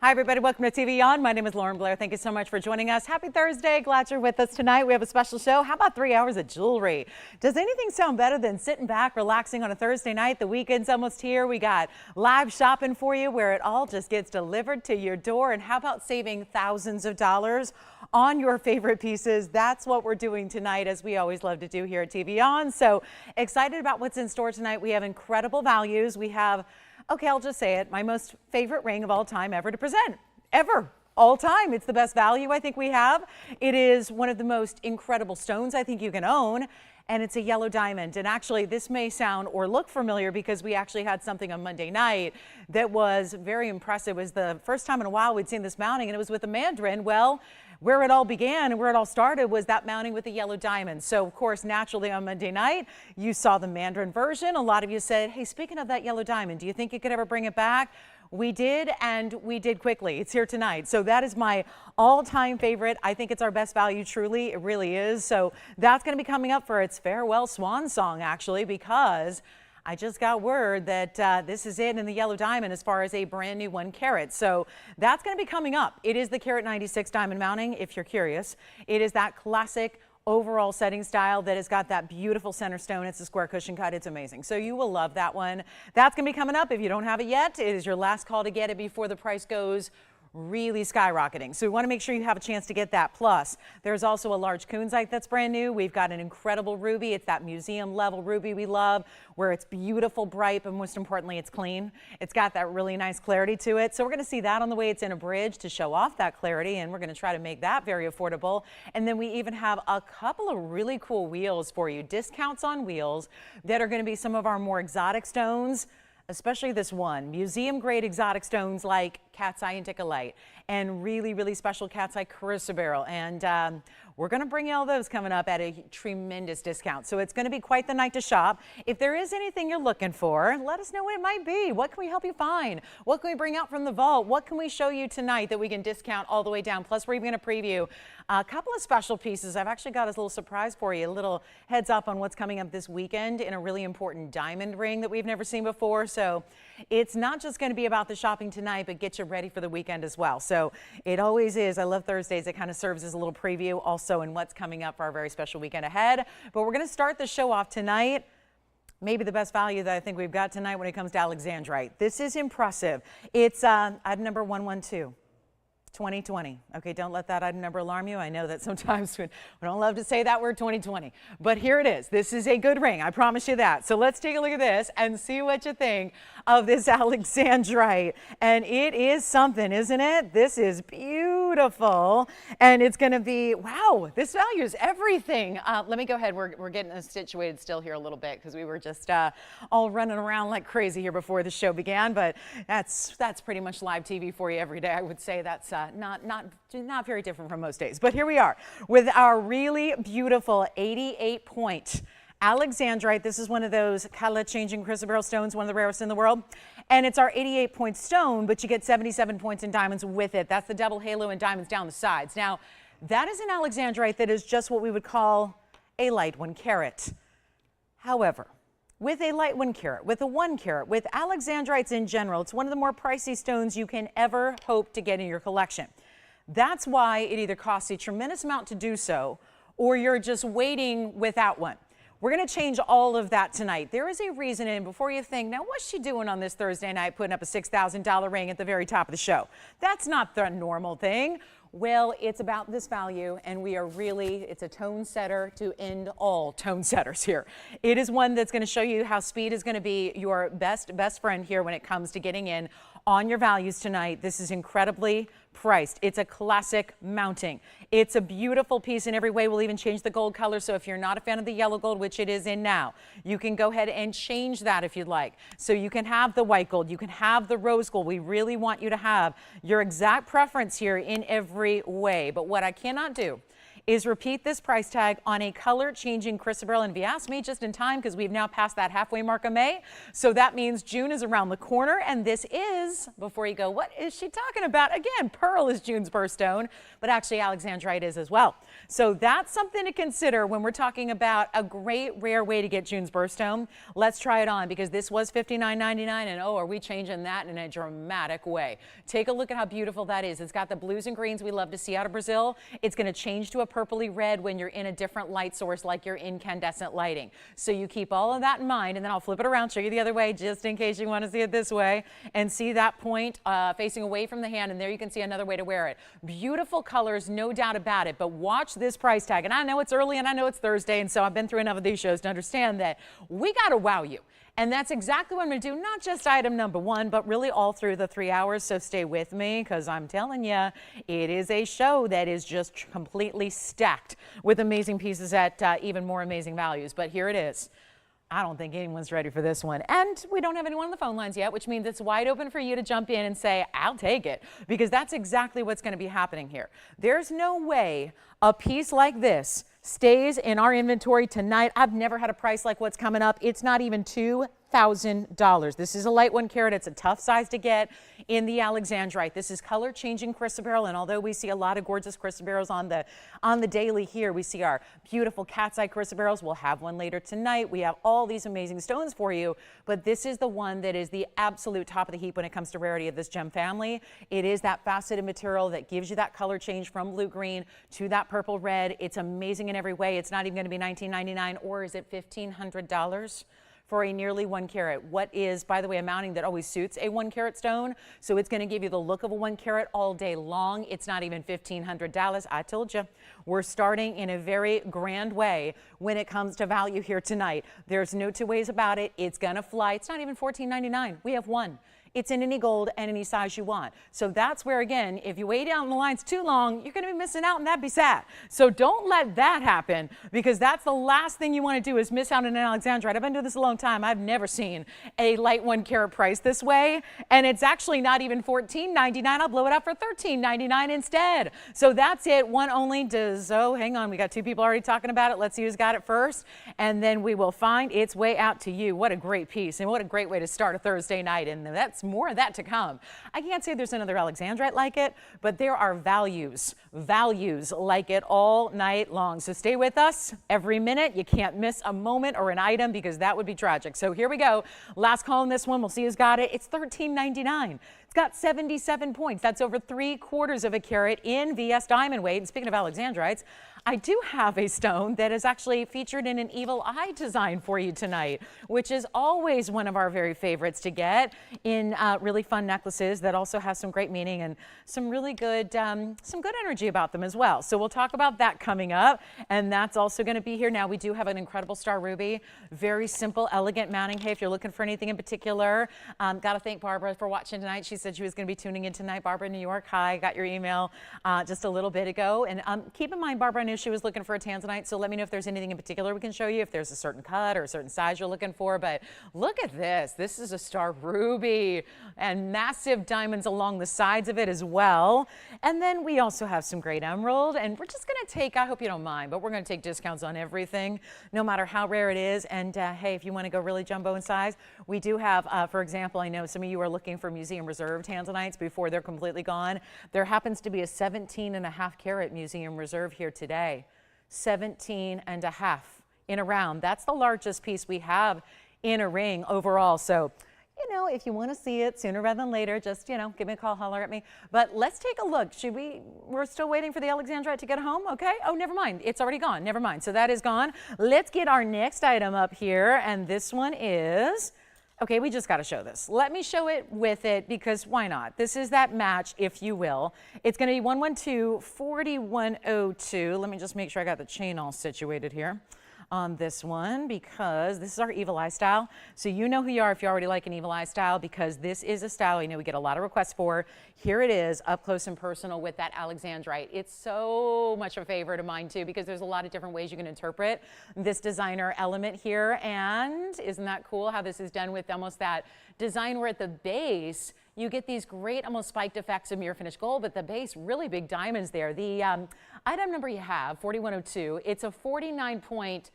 Hi, everybody. Welcome to TVON. My name is Blair. Thank you so much for joining us. Happy Thursday. Glad you're with us tonight. We have a special show. How about 3 hours of jewelry? Does anything sound better than sitting back, relaxing on a Thursday night? The weekend's almost here. We got live shopping for you where it all just gets delivered to your door. And how about saving thousands of dollars on your favorite pieces? That's what we're doing tonight, as we always love to do here at TVON. So excited about what's in store tonight. We have incredible values. We have, okay, I'll just say it, my most favorite ring of all time ever to present. Ever. All time. It's the best value I think we have. It is one of the most incredible stones I think you can own, and it's a yellow diamond. And actually, this may sound or look familiar because we actually had something on Monday night that was very impressive. It was the first time in a while we'd seen this mounting, and it was with the Mandarin. Well, where it all began and where it all started was that mounting with the yellow diamond. So, of course, naturally on Monday night, you saw the Mandarin version. A lot of you said, hey, speaking of that yellow diamond, do you think you could ever bring it back? We did, and we did quickly. It's here tonight. So that is my all-time favorite. I think it's our best value, truly. It really is. So that's going to be coming up for its farewell swan song, actually, because I just got word that this is it in the yellow diamond as far as a brand new 1 carat. So that's going to be coming up. It is the carat 96 diamond mounting, if you're curious. It is that classic overall setting style that has got that beautiful center stone. It's a square cushion cut. It's amazing. So you will love that one. That's going to be coming up. If you don't have it yet, it is your last call to get it before the price goes really skyrocketing. So we want to make sure you have a chance to get that. Plus, there's also a large kunzite that's brand new. We've got an incredible ruby. It's that museum level ruby we love, where it's beautiful, bright, but most importantly, it's clean. It's got that really nice clarity to it. So we're going to see that on the way. It's in a bridge to show off that clarity, and we're going to try to make that very affordable. And then we even have a couple of really cool wheels for you, discounts on wheels that are going to be some of our more exotic stones, especially this one, museum grade exotic stones like cat's eye and tickalite, and really, really special cat's eye chrysoberyl. And we're going to bring you all those coming up at a tremendous discount. So it's going to be quite the night to shop. If there is anything you're looking for, let us know what it might be. What can we help you find? What can we bring out from the vault? What can we show you tonight that we can discount all the way down? Plus, we're even going to preview a couple of special pieces. I've actually got a little surprise for you, a little heads up on what's coming up this weekend in a really important diamond ring that we've never seen before. So it's not just going to be about the shopping tonight, but get you ready for the weekend as well. So it always is. I love Thursdays. It kind of serves as a little preview also in what's coming up for our very special weekend ahead. But we're going to start the show off tonight. Maybe the best value that I think we've got tonight when it comes to Alexandrite. This is impressive. It's item number 112. 2020. Okay, don't let that item number alarm you. I know that sometimes we don't love to say that word 2020, but here it is. This is a good ring. I promise you that. So let's take a look at this and see what you think of this Alexandrite. And it is something, isn't it? This is beautiful. And it's going to be, wow, this value is everything. Let me go ahead. We're getting us situated still here a little bit because we were just all running around like crazy here before the show began, but that's pretty much live TV for you every day. I would say that's not very different from most days. But here we are with our really beautiful 88-point Alexandrite. This is one of those color-changing chrysoberyl stones, one of the rarest in the world. And it's our 88-point stone, but you get 77 points in diamonds with it. That's the double halo and diamonds down the sides. Now, that is an Alexandrite that is just what we would call a light 1 carat. However, with a light 1 carat, with a 1 carat, with Alexandrites in general, it's one of the more pricey stones you can ever hope to get in your collection. That's why it either costs a tremendous amount to do so, or you're just waiting without one. We're going to change all of that tonight. There is a reason, and before you think, now what's she doing on this Thursday night putting up a $6,000 ring at the very top of the show? That's not the normal thing. Well, it's about this value, and we are really, it's a tone setter to end all tone setters here. It is one that's going to show you how speed is going to be your best friend here when it comes to getting in on your values tonight. This is incredibly priced. It's a classic mounting. It's a beautiful piece in every way. We'll even change the gold color. So if you're not a fan of the yellow gold, which it is in now, you can go ahead and change that if you'd like. So you can have the white gold. You can have the rose gold. We really want you to have your exact preference here in every way. But what I cannot do is repeat this price tag on a color changing chrysoberyl. And if you ask me, just in time, because we've now passed that halfway mark of May. So that means June is around the corner. And this is, before you go, what is she talking about? Again, pearl is June's birthstone, but actually Alexandrite is as well. So that's something to consider when we're talking about a great rare way to get June's birthstone. Let's try it on, because this was $59.99, and oh, are we changing that in a dramatic way. Take a look at how beautiful that is. It's got the blues and greens we love to see out of Brazil. It's going to change to a purpley red when you're in a different light source, like you're in incandescent lighting. So you keep all of that in mind, and then I'll flip it around, show you the other way, just in case you want to see it this way, and see that point facing away from the hand, and there you can see another way to wear it. Beautiful colors, no doubt about it, but watch this price tag. And I know it's early and I know it's Thursday, and so I've been through enough of these shows to understand that we got to wow you. And that's exactly what I'm going to do, not just item number one, but really all through the 3 hours. So stay with me, because I'm telling you, it is a show that is just completely stacked with amazing pieces at even more amazing values. But here it is. I don't think anyone's ready for this one. And we don't have anyone on the phone lines yet, which means it's wide open for you to jump in and say, I'll take it, because that's exactly what's going to be happening here. There's no way a piece like this stays in our inventory tonight. I've never had a price like what's coming up. It's not even $2,000. This is a light 1 carat. It's a tough size to get in the Alexandrite. This is color changing chrysoberyl, and although we see a lot of gorgeous chrysoberyls on the daily here, we see our beautiful cat's eye chrysoberyls. We'll have one later tonight. We have all these amazing stones for you, but this is the one that is the absolute top of the heap when it comes to rarity of this gem family. It is that faceted material that gives you that color change from blue green to that purple red. It's amazing in every way. It's not even going to be $19.99, or is it $1,500? For a nearly 1 carat. What is, by the way, a mounting that always suits a 1 carat stone. So it's going to give you the look of a 1 carat all day long. It's not even $1,500. I told you, we're starting in a very grand way when it comes to value here tonight. There's no two ways about it. It's going to fly. It's not even $14.99. We have one. It's in any gold and any size you want. So that's where, again, if you wait down the lines too long, you're going to be missing out, and that'd be sad. So don't let that happen, because that's the last thing you want to do, is miss out on an Alexandrite. I've been doing this a long time. I've never seen a light 1 carat price this way, and it's actually not even $14.99. I'll blow it up for $13.99 instead. So that's it. One only does. Oh, hang on. We got 2 people already talking about it. Let's see who's got it first, and then we will find its way out to you. What a great piece, and what a great way to start a Thursday night. And that's more of that to come. I can't say there's another Alexandrite like it, but there are values like it all night long. So stay with us every minute. You can't miss a moment or an item, because that would be tragic. So here we go. Last call on this one. We'll see who's got it. It's $13.99. It's got 77 points. That's over 3/4 of a carat in VS diamond weight. And speaking of Alexandrites, I do have a stone that is actually featured in an evil eye design for you tonight, which is always one of our very favorites to get in really fun necklaces that also has some great meaning and some really good, energy about them as well. So we'll talk about that coming up, and that's also going to be here. Now, we do have an incredible star ruby, very simple, elegant mounting. Hey, if you're looking for anything in particular, got to thank Barbara for watching tonight. She said she was going to be tuning in tonight. Barbara in New York, hi, got your email just a little bit ago. And keep in mind, Barbara, I knew she was looking for a Tanzanite, so let me know if there's anything in particular we can show you, if there's a certain cut or a certain size you're looking for. But look at this. This is a star ruby, and massive diamonds along the sides of it as well. And then we also have some great emerald, and we're just going to take, I hope you don't mind, but we're going to take discounts on everything, no matter how rare it is. And hey, if you want to go really jumbo in size, we do have, for example, I know some of you are looking for museum reserve Tanzanites before they're completely gone. There happens to be a 17.5 carat museum reserve here today. 17.5 in a round. That's the largest piece we have in a ring overall. So, you know, if you want to see it sooner rather than later, just, you know, give me a call, holler at me. But let's take a look. We're still waiting for the Alexandrite to get home, okay? Oh, never mind. It's already gone. Never mind. So that is gone. Let's get our next item up here, and this one is... Okay, we just got to show this. Let me show it with it, because why not? This is that match, if you will. It's going to be 112-4102. Let me just make sure I got the chain all situated here on this one, because this is our evil eye style. So you know who you are if you already like an evil eye style, because this is a style you know we get a lot of requests for. Here it is, up close and personal with that Alexandrite. It's so much a favorite of mine too, because there's a lot of different ways you can interpret this designer element here. And isn't that cool how this is done with almost that design where at the base you get these great almost spiked effects of mirror finished gold, but the base, really big diamonds there. The item number you have, 4102, it's a 49-point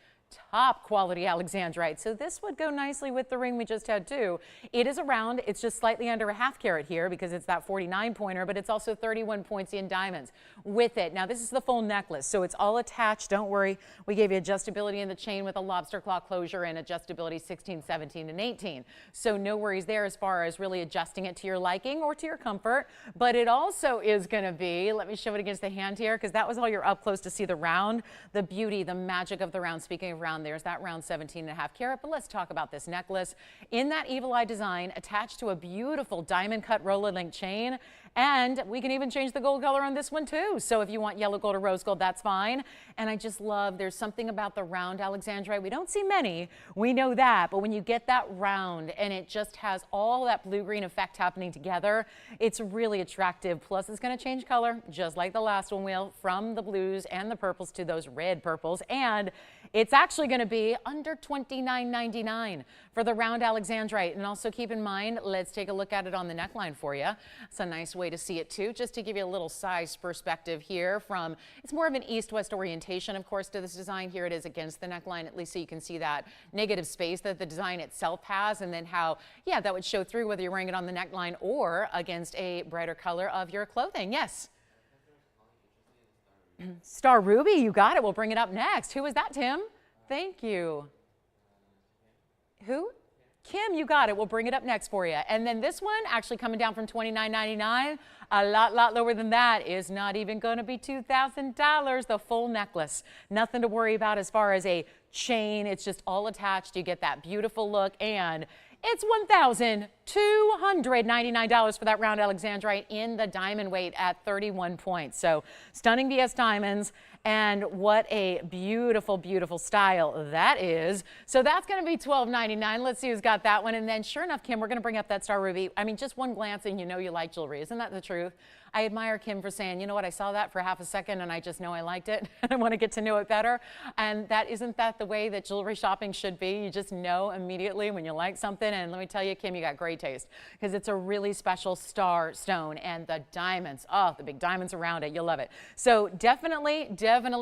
top quality Alexandrite. So this would go nicely with the ring we just had too. It is a round. It's just slightly under a half carat here because it's that 49 pointer, but it's also 31 points in diamonds with it. Now this is the full necklace, so it's all attached. Don't worry. We gave you adjustability in the chain with a lobster claw closure and adjustability 16, 17, and 18. So no worries there as far as really adjusting it to your liking or to your comfort. But it also is going to be, let me show it against the hand here because that was all you're up close to see the round, the beauty, the magic of the round. Speaking of round, there's that round 17.5 carat. But let's talk about this necklace in that evil eye design attached to a beautiful diamond cut roller link chain. And we can even change the gold color on this one too. So if you want yellow gold or rose gold, that's fine. And I just love, there's something about the round Alexandrite. We don't see many, we know that, but when you get that round and it just has all that blue-green effect happening together, it's really attractive. Plus it's gonna change color, just like the last one will, from the blues and the purples to those red purples. And it's actually gonna be under $29.99 for the round Alexandrite. And also keep in mind, let's take a look at it on the neckline for you. It's a nice way to see it too, just to give you a little size perspective here from, it's more of an east-west orientation, of course, to this design. Here it is against the neckline, at least so you can see that negative space that the design itself has, and then how, yeah, that would show through whether you're wearing it on the neckline or against a brighter color of your clothing. Yes? Star Ruby, you got it. We'll bring it up next. Who is that, Tim? Thank you. Who? Kim, you got it. We'll bring it up next for you. And then this one actually coming down from $29.99, a lot lower than that, is not even going to be $2,000, the full necklace. Nothing to worry about as far as a chain. It's just all attached. You get that beautiful look, and it's $1,299 for that round Alexandrite in the diamond weight at 31 points. So stunning BS diamonds, and what a beautiful, beautiful style that is. So that's going to be $12.99. Let's see who's got that one. And then sure enough, Kim, we're going to bring up that Star Ruby. I mean, just one glance and you know you like jewelry. Isn't that the truth? I admire Kim for saying, you know what, I saw that for half a second and I just know I liked it. I want to get to know it better. And isn't that the way that jewelry shopping should be? You just know immediately when you like something. And let me tell you, Kim, you got great taste because it's a really special star stone, and the diamonds, oh, the big diamonds around it, you'll love it. So definitely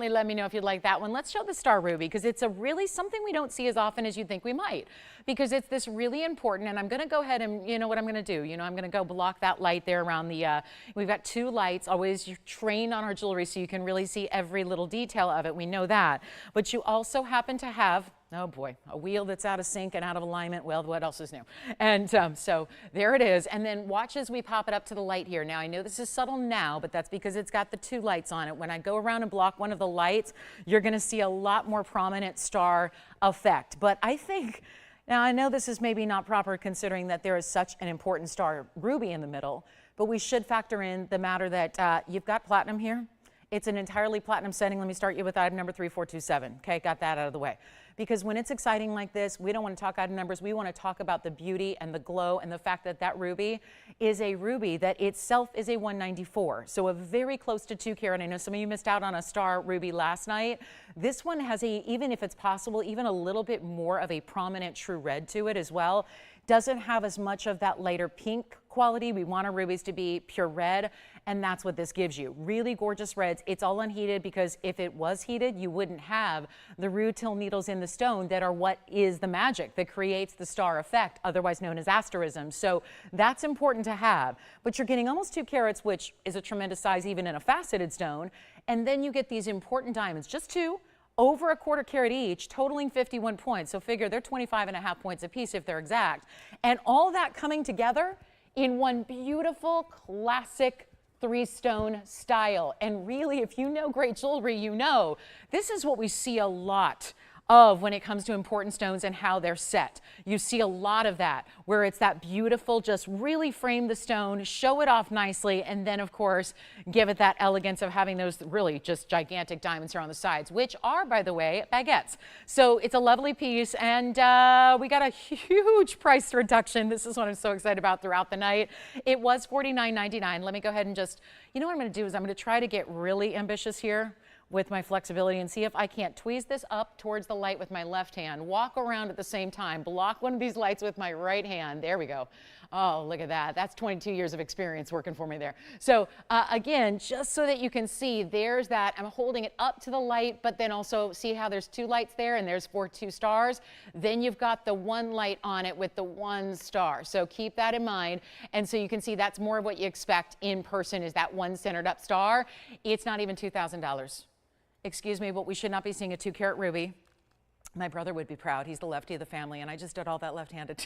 let me know if you'd like that one. Let's show the Star Ruby because it's a really something we don't see as often as you think we might, because it's this really important. And I'm going to go ahead and, you know what I'm going to do? You know, I'm going to go block that light there around the, we've got two lights. Always trained on our jewelry so you can really see every little detail of it. We know that. But you also happen to have, oh boy, a wheel that's out of sync and out of alignment. Well, what else is new? And so there it is. And then watch as we pop it up to the light here. Now, I know this is subtle now, but that's because it's got the two lights on it. When I go around and block one of the lights, you're going to see a lot more prominent star effect. But I think, now I know this is maybe not proper considering that there is such an important star ruby in the middle, but we should factor in the matter that you've got platinum here. It's an entirely platinum setting. Let me start you with item number 3427. Okay, got that out of the way. Because when it's exciting like this, we don't want to talk item numbers. We want to talk about the beauty and the glow and the fact that that ruby is a ruby that itself is a 194. So a very close to 2 carat. I know some of you missed out on a star ruby last night. This one has a, even if it's possible, even a little bit more of a prominent true red to it as well. Doesn't have as much of that lighter pink quality. We want our rubies to be pure red, and that's what this gives you. Really gorgeous reds. It's all unheated because if it was heated, you wouldn't have the rutile needles in the stone that are what is the magic that creates the star effect, otherwise known as asterism. So that's important to have. But you're getting almost 2 carats, which is a tremendous size even in a faceted stone. And then you get these important diamonds, just 2, over a 1/4 carat each, totaling 51 points. So figure they're 25.5 points apiece if they're exact. And all that coming together in one beautiful classic 3-stone style. And really, if you know great jewelry, you know this is what we see a lot of when it comes to important stones and how they're set. You see a lot of that where it's that beautiful, just really frame the stone, show it off nicely, and then of course give it that elegance of having those really just gigantic diamonds here on the sides, which are, by the way, baguettes. So it's a lovely piece, and we got a huge price reduction. This is what I'm so excited about throughout the night. It was $49.99. Let me go ahead and just, you know what I'm going to do is I'm going to try to get really ambitious here with my flexibility and see if I can't tweeze this up towards the light with my left hand, walk around at the same time, block one of these lights with my right hand. There we go. Oh, look at that. That's 22 years of experience working for me there. So again, just so that you can see, there's that. I'm holding it up to the light, but then also see how there's 2 lights there and there's 2 stars. Then you've got the 1 light on it with the 1 star. So keep that in mind. And so you can see that's more of what you expect in person is that 1 centered up star. It's not even $2,000. Excuse me, but we should not be seeing a 2-carat ruby. My brother would be proud. He's the lefty of the family, and I just did all that left-handed.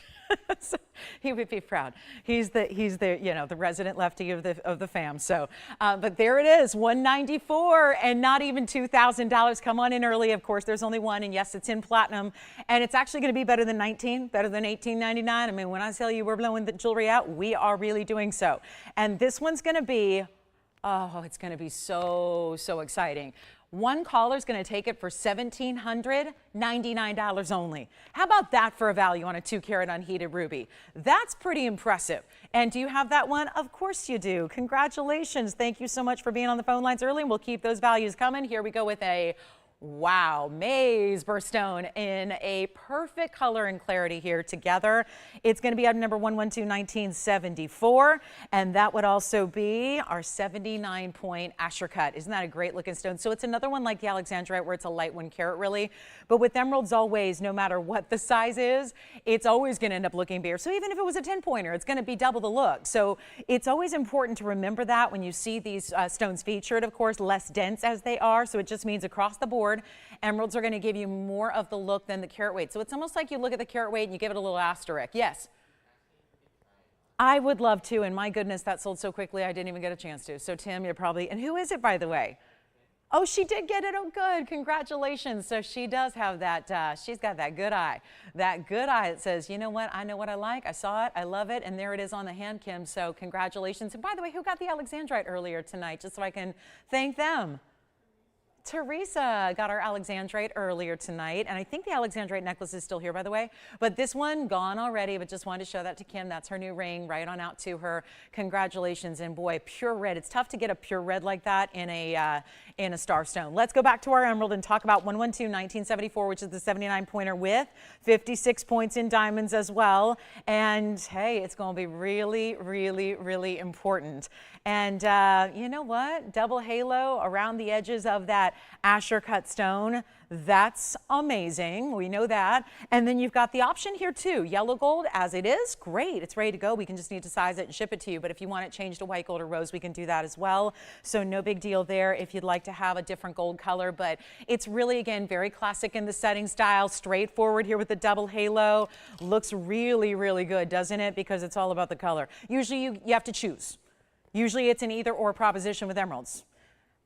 So he would be proud. He's the the resident lefty of the fam. So, but there it is, $194 and not even $2,000. Come on in early. Of course, there's only one, and yes, it's in platinum, and it's actually going to be better than $18.99. I mean, when I tell you we're blowing the jewelry out, we are really doing so. And this one's going to be, oh, it's going to be so exciting. One caller is going to take it for $1,799 only. How about that for a value on a 2-carat unheated ruby? That's pretty impressive. And do you have that one? Of course you do. Congratulations. Thank you so much for being on the phone lines early, and we'll keep those values coming. Here we go with a wow, maize birthstone in a perfect color and clarity here together. It's going to be item number 112-1974, and that would also be our 79-point Asher cut. Isn't that a great looking stone? So it's another one like the Alexandrite where it's a light 1 carat really, but with emeralds always, no matter what the size is, it's always going to end up looking bigger. So even if it was a 10-pointer, it's going to be double the look. So it's always important to remember that when you see these stones featured, of course, less dense as they are. So it just means across the board, emeralds are going to give you more of the look than the carat weight. So it's almost like you look at the carat weight and you give it a little asterisk. Yes. I would love to, and my goodness, that sold so quickly I didn't even get a chance to. So Tim, you're probably, and who is it, by the way? Oh, she did get it. Oh, good. Congratulations. So she does have that, she's got that good eye. That good eye that says, you know what, I know what I like. I saw it. I love it. And there it is on the hand, Kim. So congratulations. And by the way, who got the Alexandrite earlier tonight, just so I can thank them? Teresa got our Alexandrite earlier tonight, and I think the Alexandrite necklace is still here, by the way, but this one gone already, but just wanted to show that to Kim. That's her new ring, right on out to her. Congratulations. And boy, pure red. It's tough to get a pure red like that in a star stone. Let's go back to our emerald and talk about 112-1974, which is the 79-pointer with 56 points in diamonds as well. And hey, it's going to be really, really, really important. And you know what? Double halo around the edges of that Asher cut stone. That's amazing. We know that. And then you've got the option here too. Yellow gold as it is. Great. It's ready to go. We can just need to size it and ship it to you. But if you want it changed to white gold or rose, we can do that as well. So no big deal there if you'd like to have a different gold color. But it's really, again, very classic in the setting style. Straightforward here with the double halo. Looks really, really good, doesn't it? Because it's all about the color. Usually you have to choose. Usually it's an either or proposition with emeralds.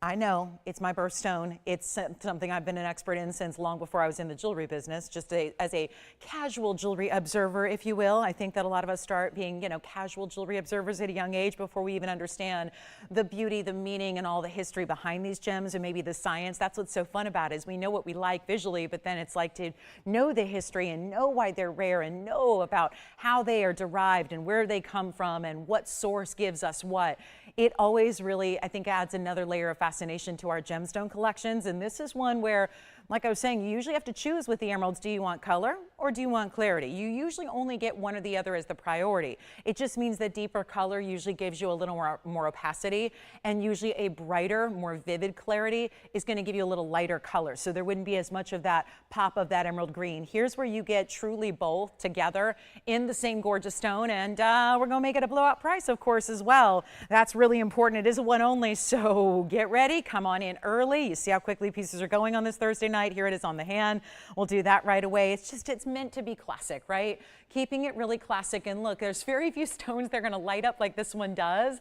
I know, it's my birthstone. It's something I've been an expert in since long before I was in the jewelry business, just as a casual jewelry observer, if you will. I think that a lot of us start being, casual jewelry observers at a young age before we even understand the beauty, the meaning, and all the history behind these gems, and maybe the science. That's what's so fun about it, is we know what we like visually, but then it's like to know the history and know why they're rare and know about how they are derived and where they come from and what source gives us what. It always really, I think, adds another layer of fascination to our gemstone collections. And this is one where, like I was saying, you usually have to choose with the emeralds. Do you want color or do you want clarity? You usually only get one or the other as the priority. It just means that deeper color usually gives you a little more opacity, and usually a brighter, more vivid clarity is going to give you a little lighter color. So there wouldn't be as much of that pop of that emerald green. Here's where you get truly both together in the same gorgeous stone, and we're going to make it a blowout price, of course, as well. That's really important. It is a one only, so get ready. Come on in early. You see how quickly pieces are going on this Thursday night. Here it is on the hand. We'll do that right away. It's meant to be classic, right? Keeping it really classic. And look, there's very few stones that are going to light up like this one does.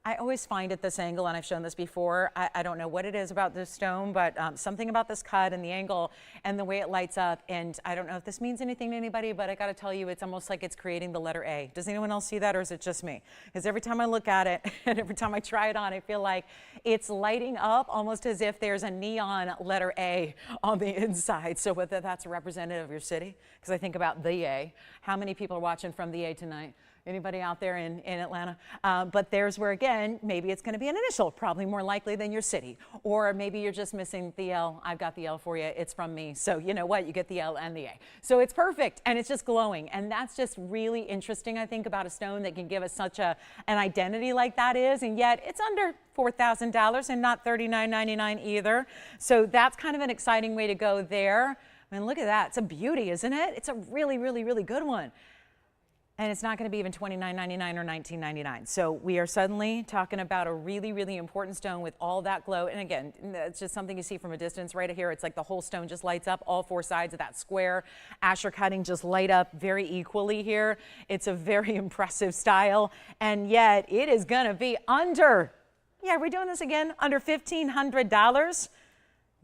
I always find at this angle, and I've shown this before, I don't know what it is about this stone, but something about this cut and the angle and the way it lights up. And I don't know if this means anything to anybody, but I got to tell you, it's almost like it's creating the letter A. Does anyone else see that, or is it just me? Because every time I look at it and every time I try it on, I feel like it's lighting up almost as if there's a neon letter A on the inside. So whether that's a representative of your city, because I think about the A. How many people are watching from the A tonight? Anybody out there in Atlanta? But there's where, again, maybe it's going to be an initial, probably more likely than your city. Or maybe you're just missing the L. I've got the L for you. It's from me. So you know what? You get the L and the A. So it's perfect, and it's just glowing. And that's just really interesting, I think, about a stone that can give us such an identity like that is. And yet it's under $4,000 and not $39.99 either. So that's kind of an exciting way to go there. I mean, look at that. It's a beauty, isn't it? It's a really, really, really good one. And it's not going to be even $29.99 or $19.99. So we are suddenly talking about a really, really important stone with all that glow. And again, it's just something you see from a distance right here. It's like the whole stone just lights up. All four sides of that square Asher cutting just light up very equally here. It's a very impressive style. And yet it is going to be under, yeah, are we doing this again? Under $1,500?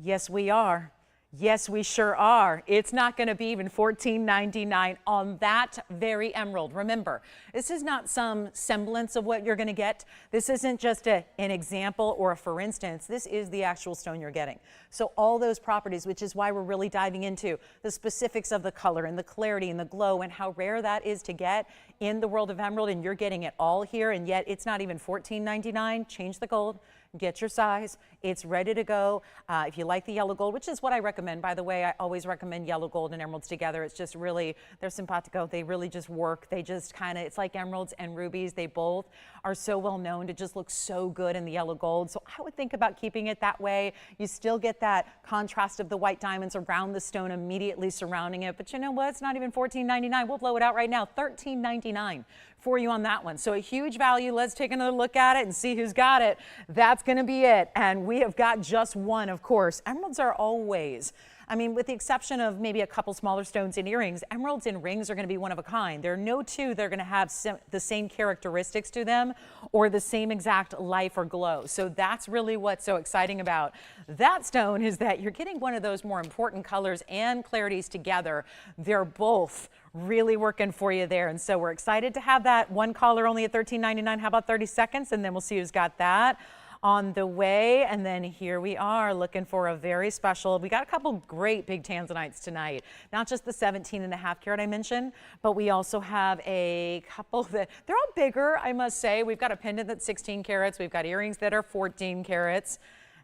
Yes, we are. Yes, we sure are. It's not going to be even $14.99 on that very emerald. Remember, this is not some semblance of what you're going to get. This isn't just an example or a for instance. This is the actual stone you're getting. So all those properties, which is why we're really diving into the specifics of the color and the clarity and the glow and how rare that is to get in the world of emerald, and you're getting it all here, and yet it's not even $14.99. Change the gold. Get your size. It's ready to go. If you like the yellow gold, which is what I recommend, by the way, I always recommend yellow gold and emeralds together. It's just really, they're simpatico. They really just work. They just kind of, it's like emeralds and rubies. They both are so well known to just look so good in the yellow gold. So I would think about keeping it that way. You still get that contrast of the white diamonds around the stone immediately surrounding it. But you know what? It's not even $14.99. We'll blow it out right now. $13.99 for you on that one. So a huge value. Let's take another look at it and see who's got it. That's going to be it. And we have got just one, of course. Emeralds are always, I mean, with the exception of maybe a couple smaller stones and earrings, emeralds and rings are going to be one of a kind. There are no two that are going to have the same characteristics to them or the same exact life or glow. So that's really what's so exciting about that stone, is that you're getting one of those more important colors and clarities together. They're both really working for you there. And so we're excited to have that one caller only at $13.99. How about 30 seconds? And then we'll see who's got that on the way. And then here we are looking for a very special, we got a couple great big Tanzanites tonight, not just the 17.5 carat I mentioned, but we also have a couple that they're all bigger, I must say. We've got a pendant that's 16 carats. We've got earrings that are 14 carats.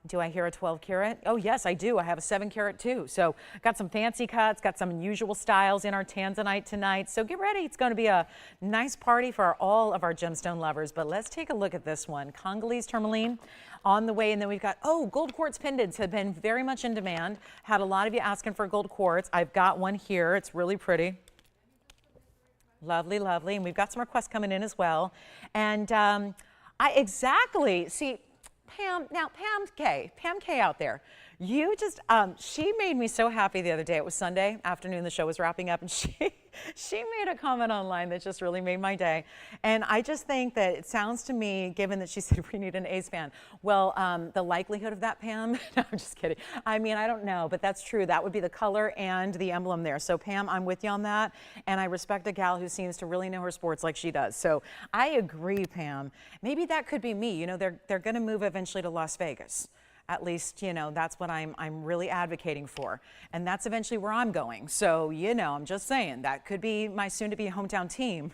Do I hear a 12 carat? Oh yes, I do. I have a 7 carat too. So got some fancy cuts, got some unusual styles in our Tanzanite tonight. So get ready. It's going to be a nice party for all of our gemstone lovers. But let's take a look at this one. Congolese tourmaline on the way. And then we've got, oh, gold quartz pendants have been very much in demand. Had a lot of you asking for gold quartz. I've got one here. It's really pretty. Lovely, lovely. And we've got some requests coming in as well. And see, Pam K out there, you just, she made me so happy the other day. It was Sunday afternoon, the show was wrapping up, and she made a comment online that just really made my day. And I just think that it sounds to me, given that she said we need an A's fan, well, the likelihood of that, Pam, no, I'm just kidding. I mean, I don't know, but that's true. That would be the color and the emblem there. So Pam, I'm with you on that. And I respect a gal who seems to really know her sports like she does. So I agree, Pam. Maybe that could be me. You know, they're going to move eventually to Las Vegas. At least, you know, that's what I'm really advocating for. And that's eventually where I'm going. So, you know, I'm just saying that could be my soon-to-be hometown team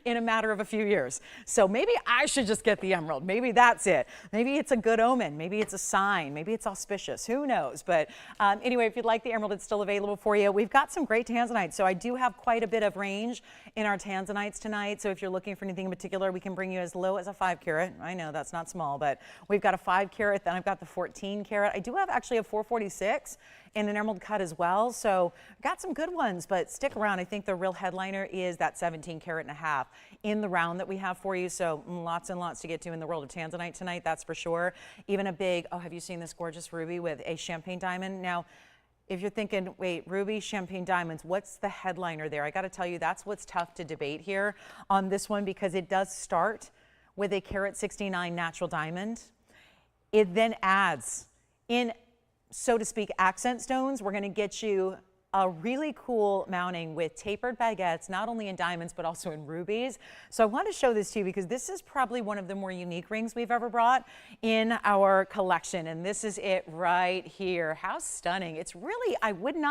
in a matter of a few years. So maybe I should just get the emerald. Maybe that's it. Maybe it's a good omen. Maybe it's a sign. Maybe it's auspicious. Who knows? But anyway, if you'd like the emerald, it's still available for you. We've got some great Tanzanites. So I do have quite a bit of range in our Tanzanites tonight. So if you're looking for anything in particular, we can bring you as low as a 5 carat. I know that's not small, but we've got a 5 carat. Then I've got the 14 carat. I do have actually a 446 in an emerald cut as well. So got some good ones, but stick around. I think the real headliner is that 17 carat and a half in the round that we have for you. So lots and lots to get to in the world of Tanzanite tonight, that's for sure. Even a big, oh, have you seen this gorgeous ruby with a champagne diamond? Now, if you're thinking, wait, ruby, champagne diamonds, what's the headliner there? I got to tell you, that's what's tough to debate here on this one, because it does start with a carat 69 natural diamond. It then adds in, so to speak, accent stones. We're going to get you a really cool mounting with tapered baguettes, not only in diamonds, but also in rubies. So I want to show this to you because this is probably one of the more unique rings we've ever brought in our collection. And this is it right here. How stunning. It's really, I wouldn't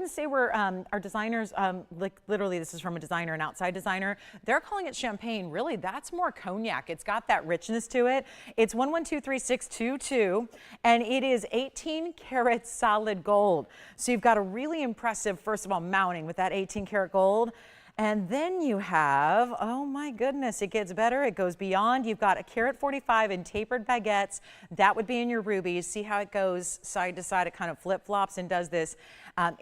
say we're, our designers, like literally this is from a designer, an outside designer. They're calling it champagne. Really, that's more cognac. It's got that richness to it. It's 1123-622, and it is 18 karat solid gold. So you've got a really impressive, first of all, mounting with that 18 karat gold. And then you have, oh my goodness, it gets better. It goes beyond. You've got a carat 45 in tapered baguettes. That would be in your rubies. See how it goes side to side? It kind of flip flops and does this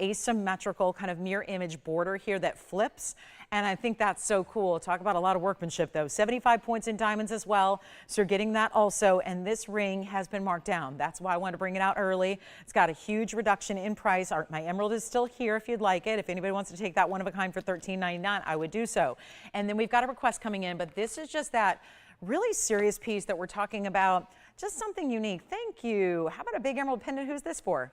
asymmetrical kind of mirror image border here that flips. And I think that's so cool. Talk about a lot of workmanship though. 75 points in diamonds as well. So you're getting that also. And this ring has been marked down. That's why I wanted to bring it out early. It's got a huge reduction in price. My emerald is still here if you'd like it. If anybody wants to take that one of a kind for $13.99, I would do so. And then we've got a request coming in, but this is just that really serious piece that we're talking about. Just something unique. Thank you. How about a big emerald pendant? Who's this for?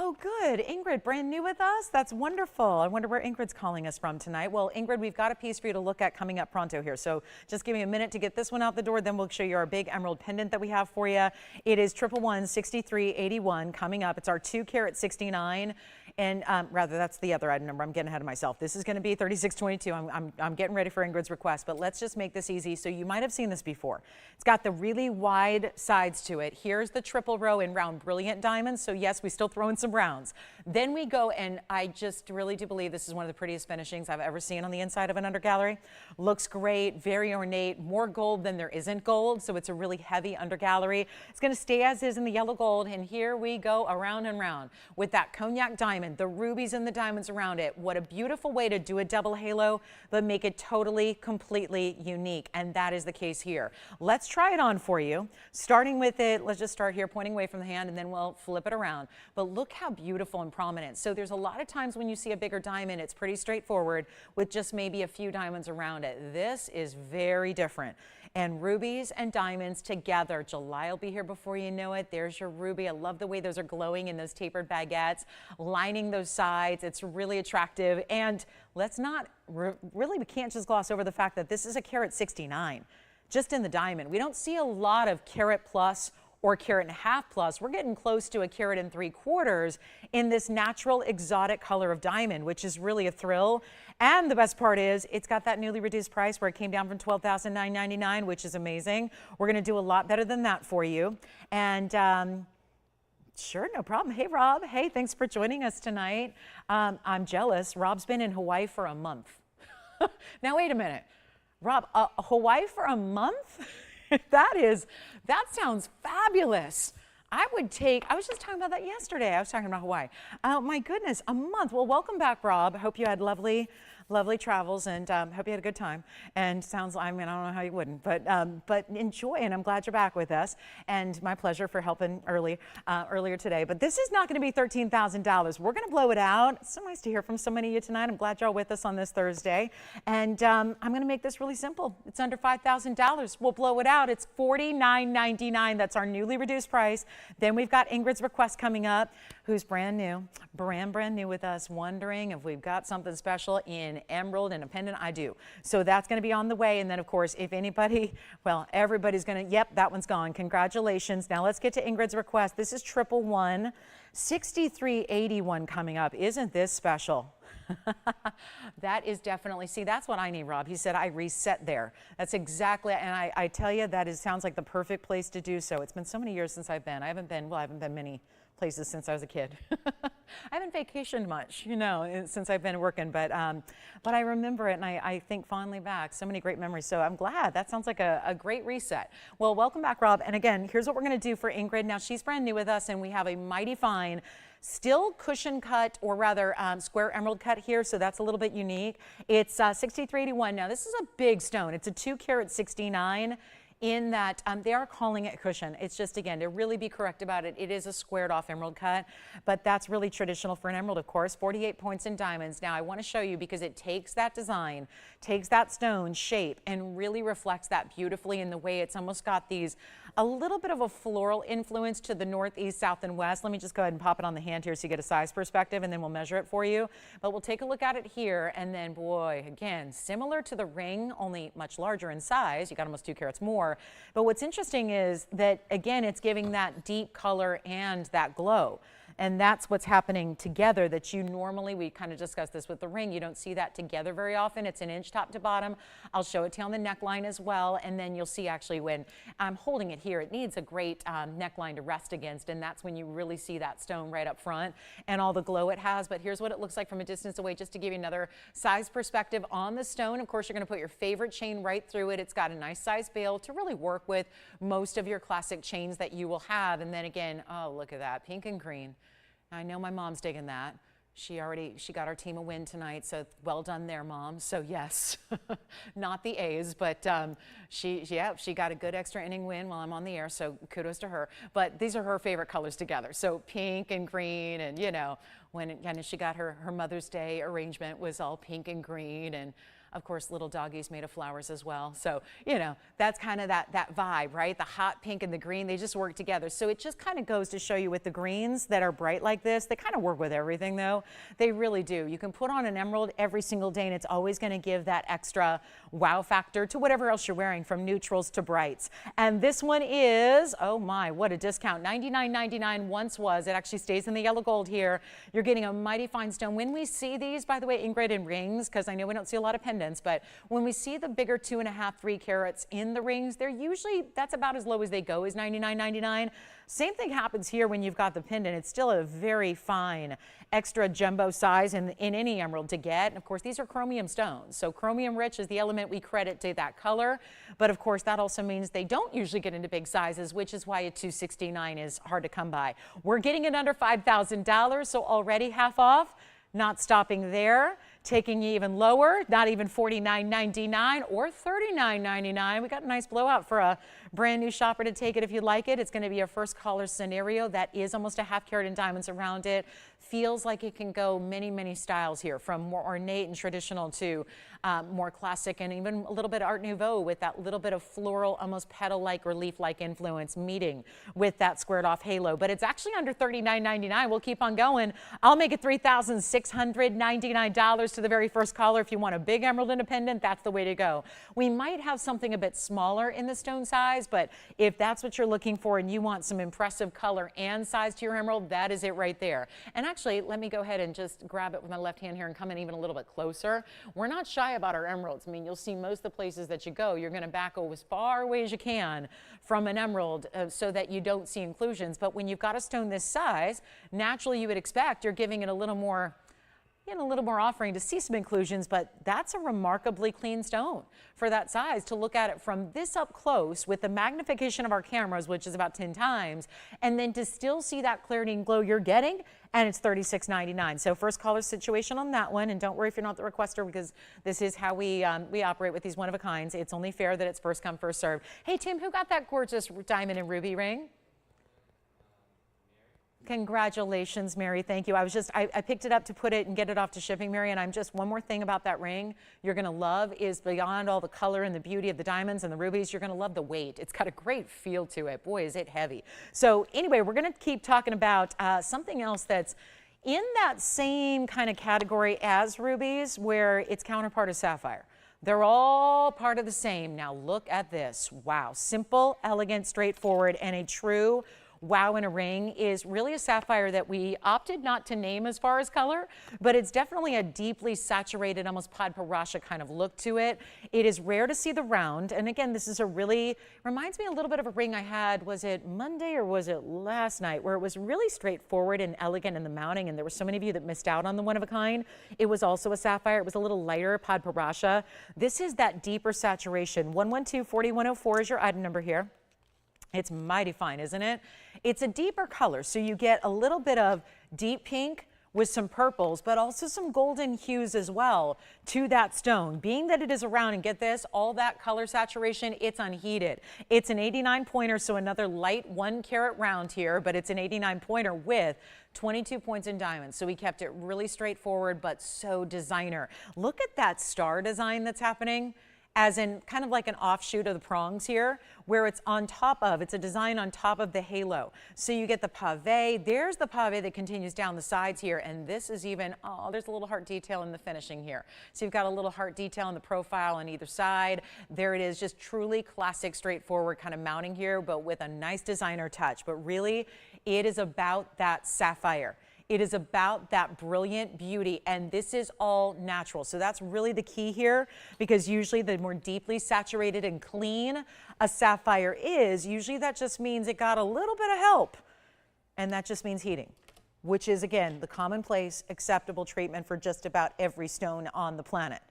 Oh, good. Ingrid, brand new with us? That's wonderful. I wonder where Ingrid's calling us from tonight. Well, Ingrid, we've got a piece for you to look at coming up pronto here. So just give me a minute to get this one out the door. Then we'll show you our big emerald pendant that we have for you. It is 111-6381 coming up. It's our 2 carat 69. And rather, that's the other item number. I'm getting ahead of myself. This is going to be 3622. I'm getting ready for Ingrid's request, but let's just make this easy. So you might have seen this before. It's got the really wide sides to it. Here's the triple row in round brilliant diamonds. So yes, we still throw in some rounds. Then we go, and I just really do believe this is one of the prettiest finishings I've ever seen on the inside of an undergallery. Looks great, very ornate, more gold than there isn't gold. So it's a really heavy undergallery. It's going to stay as is in the yellow gold. And here we go around and round with that cognac diamond, the rubies and the diamonds around it. What a beautiful way to do a double halo, but make it totally, completely unique. And that is the case here. Let's try it on for you. Starting with it, let's just start here, pointing away from the hand, and then we'll flip it around. But look how beautiful and prominent. So there's a lot of times when you see a bigger diamond, it's pretty straightforward with just maybe a few diamonds around it. This is very different. And rubies and diamonds together. July will be here before you know it. There's your ruby. I love the way those are glowing in those tapered baguettes, lining those sides. It's really attractive. And let's not, really, we can't just gloss over the fact that this is a carat 69, just in the diamond. We don't see a lot of carat plus or carat and a half plus. We're getting close to a carat and 3/4 in this natural exotic color of diamond, which is really a thrill. And the best part is it's got that newly reduced price where it came down from $12,999, which is amazing. We're going to do a lot better than that for you. And sure, no problem. Hey, Rob. Hey, thanks for joining us tonight. I'm jealous. Rob's been in Hawaii for a month. Now, wait a minute. Rob, Hawaii for a month? That sounds fabulous. I was just talking about that yesterday. I was talking about Hawaii. Oh my goodness, a month. Well, welcome back, Rob. I hope you had lovely travels, and hope you had a good time. And I don't know how you wouldn't, but enjoy, and I'm glad you're back with us. And my pleasure for helping earlier today. But this is not going to be $13,000. We're going to blow it out. It's so nice to hear from so many of you tonight. I'm glad you're all with us on this Thursday. And I'm going to make this really simple. It's under $5,000. We'll blow it out. It's $49.99. That's our newly reduced price. Then we've got Ingrid's request coming up, who's brand new with us, wondering if we've got something special in emerald and a pendant. I do. So that's going to be on the way. And then, of course, if anybody, well, everybody's going to, yep, that one's gone. Congratulations. Now let's get to Ingrid's request. This is 111, 6381 coming up. Isn't this special? That is definitely, see, that's what I need, Rob. He said I reset there. That's exactly, and I tell you, sounds like the perfect place to do so. It's been so many years since I've been. I haven't been many places since I was a kid. I haven't vacationed much, since I've been working, but I remember it, and I think fondly back. So many great memories. So I'm glad. That sounds like a great reset. Well, welcome back, Rob. And again, here's what we're going to do for Ingrid. Now, she's brand new with us, and we have a mighty fine still cushion cut, or rather square emerald cut here, so that's a little bit unique. It's 6381. Now, this is a big stone. It's a 2 carat 69. in that they are calling it cushion. It's just, again, to really be correct about it, it is a squared off emerald cut, but that's really traditional for an emerald, of course. 48 points in diamonds. Now I want to show you, because it takes that design, takes that stone shape, and really reflects that beautifully in the way it's almost got these, a little bit of a floral influence to the northeast, south, and west. Let me just go ahead and pop it on the hand here so you get a size perspective, and then we'll measure it for you. But we'll take a look at it here, and then, boy, again, similar to the ring, only much larger in size. You got almost 2 carats more. But what's interesting is that, again, it's giving that deep color and that glow. And that's what's happening together that you normally, we kind of discussed this with the ring, you don't see that together very often. It's an inch top to bottom. I'll show it to you on the neckline as well. And then you'll see actually when I'm holding it here, it needs a great neckline to rest against. And that's when you really see that stone right up front and all the glow it has. But here's what it looks like from a distance away, just to give you another size perspective on the stone. Of course, you're going to put your favorite chain right through it. It's got a nice size bail to really work with most of your classic chains that you will have. And then again, oh, look at that, pink and green. I know my mom's digging that. She got our team a win tonight, so well done there, Mom. So yes, not the A's, but she got a good extra inning win while I'm on the air, so kudos to her. But these are her favorite colors together, so pink and green, and you know, when she got her Mother's Day arrangement was all pink and green, and of course, little doggies made of flowers as well. So, you know, that's kind of that vibe, right? The hot pink and the green, they just work together. So it just kind of goes to show you with the greens that are bright like this, they kind of work with everything though. They really do. You can put on an emerald every single day and it's always going to give that extra wow factor to whatever else you're wearing, from neutrals to brights. And this one is, oh my, what a discount. $99.99 once was. It actually stays in the yellow gold here. You're getting a mighty fine stone. When we see these, by the way, ingrained in rings, because I know we don't see a lot of pendants, but when we see the bigger 2.5, 3 carats in the rings, they're usually, that's about as low as they go, is $99.99. Same thing happens here when you've got the pendant. It's still a very fine extra jumbo size in any emerald to get. And of course, these are chromium stones. So chromium rich is the element we credit to that color. But of course, that also means they don't usually get into big sizes, which is why a $269 is hard to come by. We're getting it under $5,000, so already half off. Not stopping there, taking you even lower, not even $49.99 or $39.99. We got a nice blowout for a brand new shopper to take it if you like it. It's going to be a first caller scenario that is almost a ½ carat in diamonds around it. Feels like it can go many, many styles here, from more ornate and traditional to more classic, and even a little bit Art Nouveau with that little bit of floral, almost petal-like or leaf-like influence meeting with that squared off halo. But it's actually under $39.99. We'll keep on going. I'll make it $3,699 to the very first caller. If you want a big emerald independent, that's the way to go. We might have something a bit smaller in the stone size, but if that's what you're looking for and you want some impressive color and size to your emerald, that is it right there. And actually, let me go ahead and just grab it with my left hand here and come in even a little bit closer. We're not shy about our emeralds. I mean, you'll see most of the places that you go, you're going to back as far away as you can from an emerald so that you don't see inclusions. But when you've got a stone this size, naturally you would expect you're giving it a little more offering to see some inclusions, but that's a remarkably clean stone for that size. To look at it from this up close with the magnification of our cameras, which is about 10 times, and then to still see that clarity and glow you're getting, and it's $36.99. So first caller situation on that one, and don't worry if you're not the requester, because this is how we operate with these one-of-a-kinds. It's only fair that it's first come, first served. Hey, Tim, who got that gorgeous diamond and ruby ring? Congratulations, Mary. Thank you. I picked it up to put it and get it off to shipping, Mary. And one more thing about that ring you're going to love is, beyond all the color and the beauty of the diamonds and the rubies, you're going to love the weight. It's got a great feel to it. Boy, is it heavy. So anyway, we're going to keep talking about something else that's in that same kind of category as rubies, where its counterpart is sapphire. They're all part of the same. Now look at this. Wow. Simple, elegant, straightforward, and a true wow in a ring is really a sapphire that we opted not to name as far as color, but it's definitely a deeply saturated, almost padparasha kind of look to it. It is rare to see the round, and again, this is reminds me a little bit of a ring I had, was it Monday or was it last night, where it was really straightforward and elegant in the mounting, and there were so many of you that missed out on the one of a kind. It was also a sapphire. It was a little lighter padparasha. This is that deeper saturation. 112-4104 is your item number here. It's mighty fine, isn't it? It's a deeper color, so you get a little bit of deep pink with some purples, but also some golden hues as well to that stone. Being that it is around, and get this, all that color saturation, it's unheated. It's an 89 pointer, so another light 1 carat round here, but it's an 89 pointer with 22 points in diamonds. So we kept it really straightforward, but so designer. Look at that star design that's happening, as in kind of like an offshoot of the prongs here, where it's on top of, it's a design on top of the halo. So you get the pave, there's the pave that continues down the sides here, and this is even, oh, there's a little heart detail in the finishing here. So you've got a little heart detail in the profile on either side. There it is, just truly classic, straightforward kind of mounting here, but with a nice designer touch. But really, it is about that sapphire. It is about that brilliant beauty, and this is all natural. So that's really the key here, because usually the more deeply saturated and clean a sapphire is, usually that just means it got a little bit of help, and that just means heating, which is, again, the commonplace acceptable treatment for just about every stone on the planet.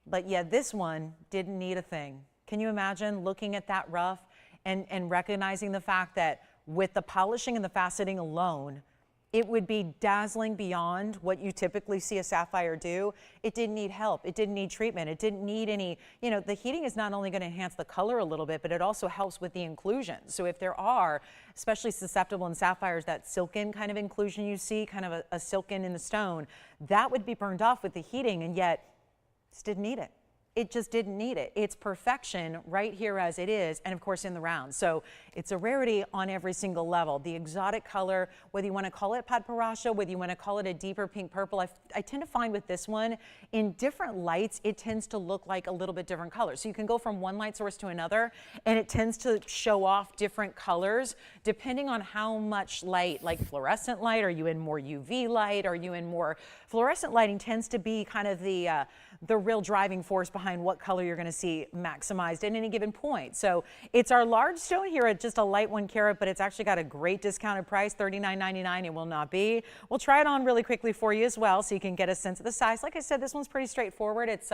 But yet this one didn't need a thing. Can you imagine looking at that rough and recognizing the fact that with the polishing and the faceting alone, it would be dazzling beyond what you typically see a sapphire do. It didn't need help. It didn't need treatment. It didn't need any, you know, the heating is not only going to enhance the color a little bit, but it also helps with the inclusion. So if there are, especially susceptible in sapphires, that silken kind of inclusion you see, kind of a silken in the stone, that would be burned off with the heating, and yet just didn't need it. It just didn't need it. It's perfection right here as it is, and of course in the round. So it's a rarity on every single level. The exotic color, whether you want to call it padparacha, whether you want to call it a deeper pink purple, I tend to find with this one, in different lights, it tends to look like a little bit different colors. So you can go from one light source to another, and it tends to show off different colors depending on how much light, like fluorescent light, are you in more UV light, are you in more fluorescent lighting tends to be kind of the real driving force behind what color you're going to see maximized at any given point. So it's our large stone here at just a light 1 carat, but it's actually got a great discounted price, $39.99. It will not be. We'll try it on really quickly for you as well, so you can get a sense of the size. Like I said, this one's pretty straightforward. It's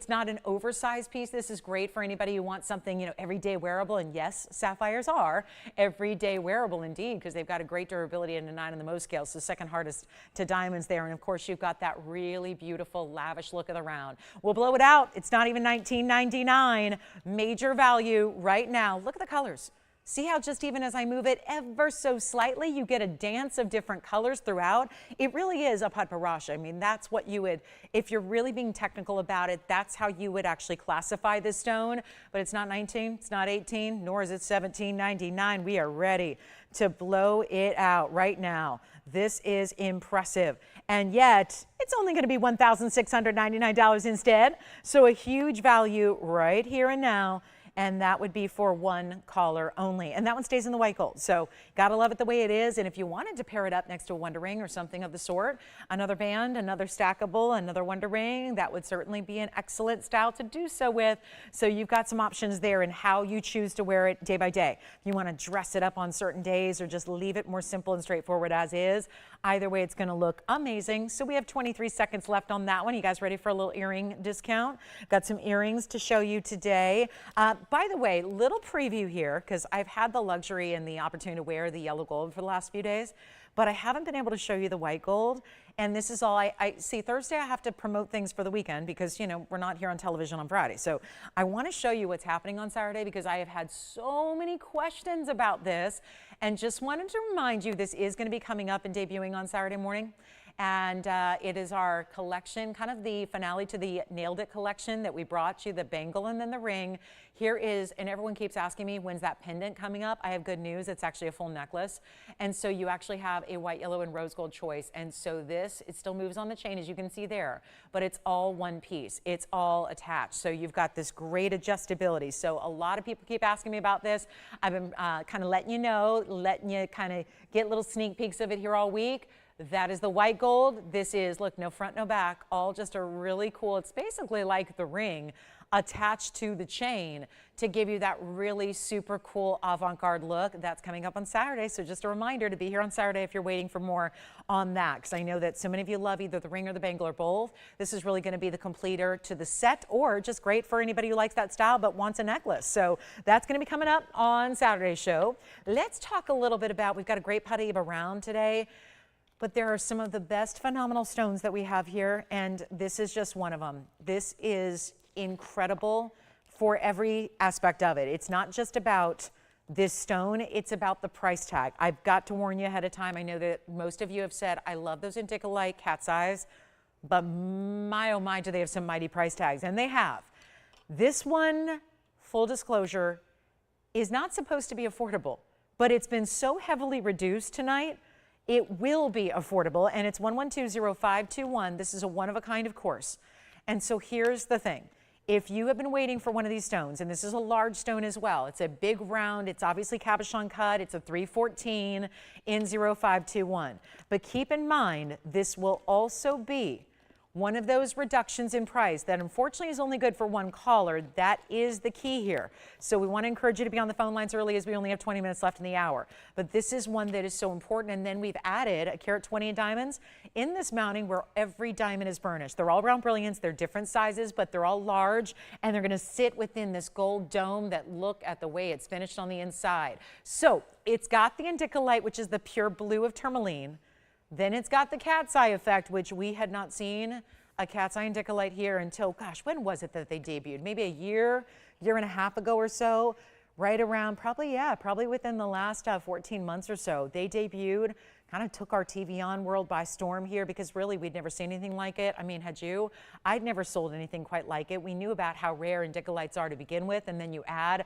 not an oversized piece. This is great for anybody who wants something, you know, everyday wearable. And yes, sapphires are everyday wearable indeed, because they've got a great durability and a 9 on the Mohs scale, so second hardest to diamonds there. And of course, you've got that really beautiful, lavish look of the round. We'll blow it out. It's not even $19.99. Major value right now. Look at the colors. See how just even as I move it ever so slightly, you get a dance of different colors throughout. It really is a padparacha. I mean, that's what you would, if you're really being technical about it, that's how you would actually classify this stone. But it's not 19, it's not 18, nor is it $17.99. We are ready to blow it out right now. This is impressive. And yet, it's only going to be $1,699 instead. So a huge value right here and now. And that would be for one caller only. And that one stays in the white gold. So gotta love it the way it is. And if you wanted to pair it up next to a Wonder Ring or something of the sort, another band, another stackable, another Wonder Ring, that would certainly be an excellent style to do so with. So you've got some options there in how you choose to wear it day by day. If you want to dress it up on certain days or just leave it more simple and straightforward as is, either way, it's going to look amazing. So we have 23 seconds left on that one. You guys ready for a little earring discount? Got some earrings to show you today. By the way, little preview here, because I've had the luxury and the opportunity to wear the yellow gold for the last few days, but I haven't been able to show you the white gold. And this is all I see. Thursday, I have to promote things for the weekend because, you know, we're not here on television on Friday. So I want to show you what's happening on Saturday because I have had so many questions about this and just wanted to remind you this is going to be coming up and debuting on Saturday morning. And it is our collection, kind of the finale to the Nailed It collection that we brought you, the bangle and then the ring. Here is, and everyone keeps asking me, when's that pendant coming up? I have good news. It's actually a full necklace. And so you actually have a white, yellow, and rose gold choice. And so this, it still moves on the chain, as you can see there, but it's all one piece. It's all attached. So you've got this great adjustability. So a lot of people keep asking me about this. I've been kind of letting you know, letting you kind of get little sneak peeks of it here all week. That is the white gold. This is, look, no front, no back, all just a really cool, it's basically like the ring attached to the chain to give you that really super cool avant-garde look. That's coming up on Saturday, so just a reminder to be here on Saturday if you're waiting for more on that, because I know that so many of you love either the ring or the bangle or both. This is really going to be the completer to the set, or just great for anybody who likes that style but wants a necklace. So that's going to be coming up on Saturday's show. Let's talk a little bit about, we've got a great Paraiba round today. But there are some of the best phenomenal stones that we have here, and this is just one of them. This is incredible for every aspect of it. It's not just about this stone, it's about the price tag. I've got to warn you ahead of time. I know that most of you have said, I love those indicolite cat's eyes, but my oh my, do they have some mighty price tags, and they have. This one, full disclosure, is not supposed to be affordable, but it's been so heavily reduced tonight, it will be affordable, and it's 1120521. This is a one-of-a-kind, of course. And so here's the thing. If you have been waiting for one of these stones, and this is a large stone as well, it's a big round, it's obviously cabochon cut, it's a 314 in 0521. But keep in mind, this will also be one of those reductions in price that unfortunately is only good for one caller. That is the key here. So we want to encourage you to be on the phone lines early as we only have 20 minutes left in the hour. But this is one that is so important. And then we've added a carat 20 in diamonds in this mounting where every diamond is burnished. They're all round brilliants. They're different sizes, but they're all large. And they're going to sit within this gold dome that look at the way it's finished on the inside. So it's got the indicolite, which is the pure blue of tourmaline. Then it's got the cat's eye effect, which we had not seen a cat's eye indicolite here until, gosh, when was it that they debuted? Maybe a year and a half ago or so, right around, probably within the last 14 months or so. They debuted, kind of took our TVON world by storm here because really we'd never seen anything like it. I mean, had you? I'd never sold anything quite like it. We knew about how rare indicolites are to begin with, and then you add,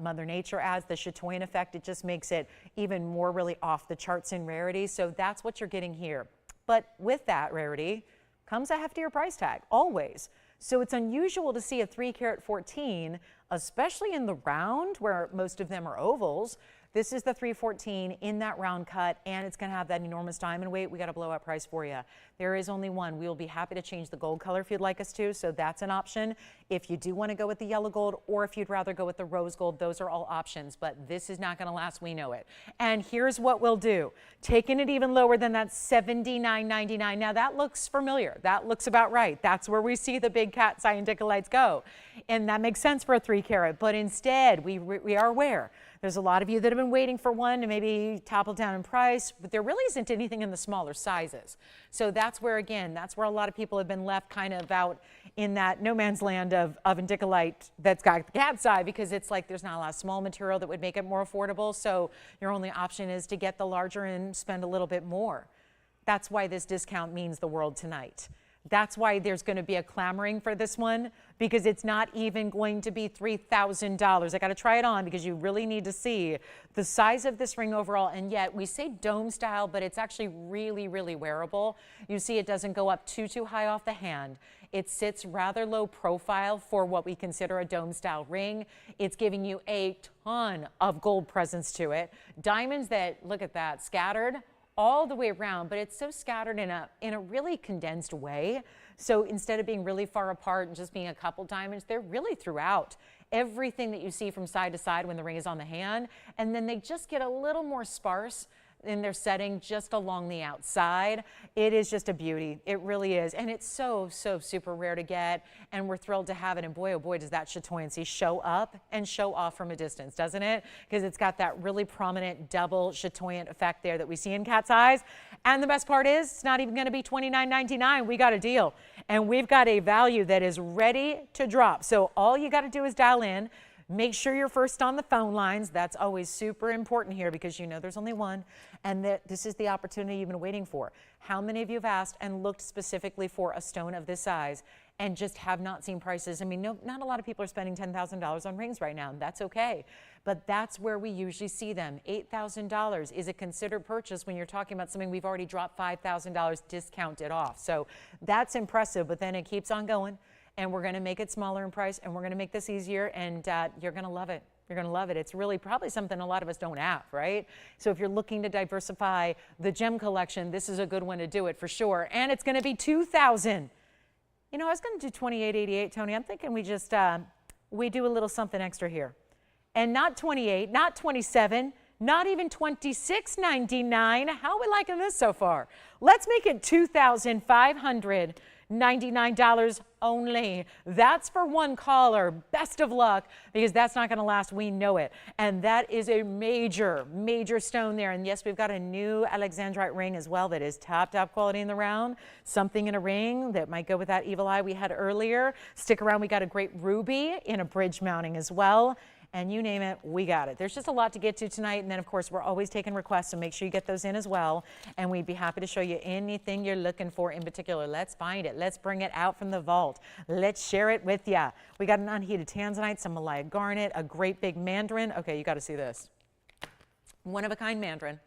Mother Nature adds the chatoyant effect. It just makes it even more really off the charts in rarity. So that's what you're getting here. But with that rarity comes a heftier price tag, always. So it's unusual to see a 3 carat 14, especially in the round where most of them are ovals. This is the 314 in that round cut, and it's going to have that enormous diamond weight. We got a blowout price for you. There is only one. We will be happy to change the gold color if you'd like us to, so that's an option. If you do want to go with the yellow gold, or if you'd rather go with the rose gold, those are all options, but this is not going to last. We know it. And here's what we'll do. Taking it even lower than that $79.99. Now that looks familiar. That looks about right. That's where we see the big cat's eye indicolites go. And that makes sense for a 3 carat, but instead we are aware there's a lot of you that have been waiting for one to maybe topple down in price, but there really isn't anything in the smaller sizes. So that's where, again, that's where a lot of people have been left kind of out in that no man's land of indicolite that's got the cat's eye, because it's like there's not a lot of small material that would make it more affordable. So your only option is to get the larger and spend a little bit more. That's why this discount means the world tonight. That's why there's going to be a clamoring for this one, because it's not even going to be $3,000. I got to try it on because you really need to see the size of this ring overall. And yet we say dome style, but it's actually really, really wearable. You see it doesn't go up too high off the hand. It sits rather low profile for what we consider a dome style ring. It's giving you a ton of gold presence to it. Diamonds that, look at that, scattered all the way around, but it's so scattered in a really condensed way. So instead of being really far apart and just being a couple diamonds, they're really throughout everything that you see from side to side when the ring is on the hand. And then they just get a little more sparse in their setting just along the outside. It is just a beauty. It really is. And it's so super rare to get, and we're thrilled to have it. And boy, oh boy, does that chatoyancy show up and show off from a distance, doesn't it? Because it's got that really prominent double chatoyant effect there that we see in cat's eyes. And the best part is it's not even going to be $29.99. We got a deal, and we've got a value that is ready to drop. So all you got to do is dial in. Make sure you're first on the phone lines. That's always super important here, because you know there's only one, and that this is the opportunity you've been waiting for. How many of you have asked and looked specifically for a stone of this size and just have not seen prices? I mean, no, not a lot of people are spending $10,000 on rings right now, and that's okay. But that's where we usually see them. $8,000 is a considered purchase when you're talking about something we've already dropped $5,000 discounted off. So that's impressive, but then it keeps on going. And we're going to make it smaller in price, and we're going to make this easier, and you're going to love it. You're going to love it. It's really probably something a lot of us don't have, right? So if you're looking to diversify the gem collection, this is a good one to do it for sure. And it's going to be $2,000. You know, I was going to do $28.88, Tony. I'm thinking we just we do a little something extra here, and not $28, not $27, not even $26.99. How are we liking this so far? Let's make it $2,500. $99 only. That's for one caller. Best of luck, because that's not going to last. We know it. And that is a major, major stone there. And yes, we've got a new Alexandrite ring as well that is top quality in the round. Something in a ring that might go with that evil eye we had earlier. Stick around. We got a great ruby in a bridge mounting as well. And you name it, we got it. There's just a lot to get to tonight. And then, of course, we're always taking requests, so make sure you get those in as well. And we'd be happy to show you anything you're looking for in particular. Let's find it. Let's bring it out from the vault. Let's share it with you. We got an unheated Tanzanite, some Malaya garnet, a great big Mandarin. Okay, you got to see this. One-of-a-kind Mandarin.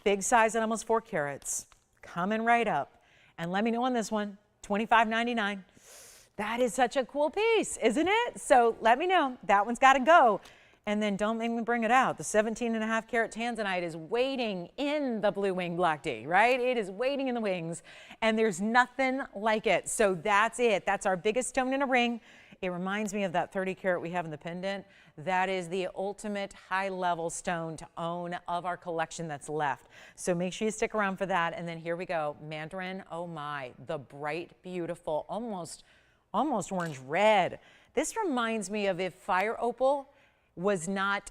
Big size at almost 4 carats. Coming right up. And let me know on this one, $25.99. That is such a cool piece, isn't it? So let me know. That one's got to go. And then don't make me bring it out. The 17.5 carat Tanzanite is waiting in the blue wing black D, right? It is waiting in the wings, and there's nothing like it. So that's it. That's our biggest stone in a ring. It reminds me of that 30 carat we have in the pendant. That is the ultimate high-level stone to own of our collection that's left. So make sure you stick around for that. And then here we go. Mandarin, oh my, the bright, beautiful, almost orange red. This reminds me of if fire opal was not,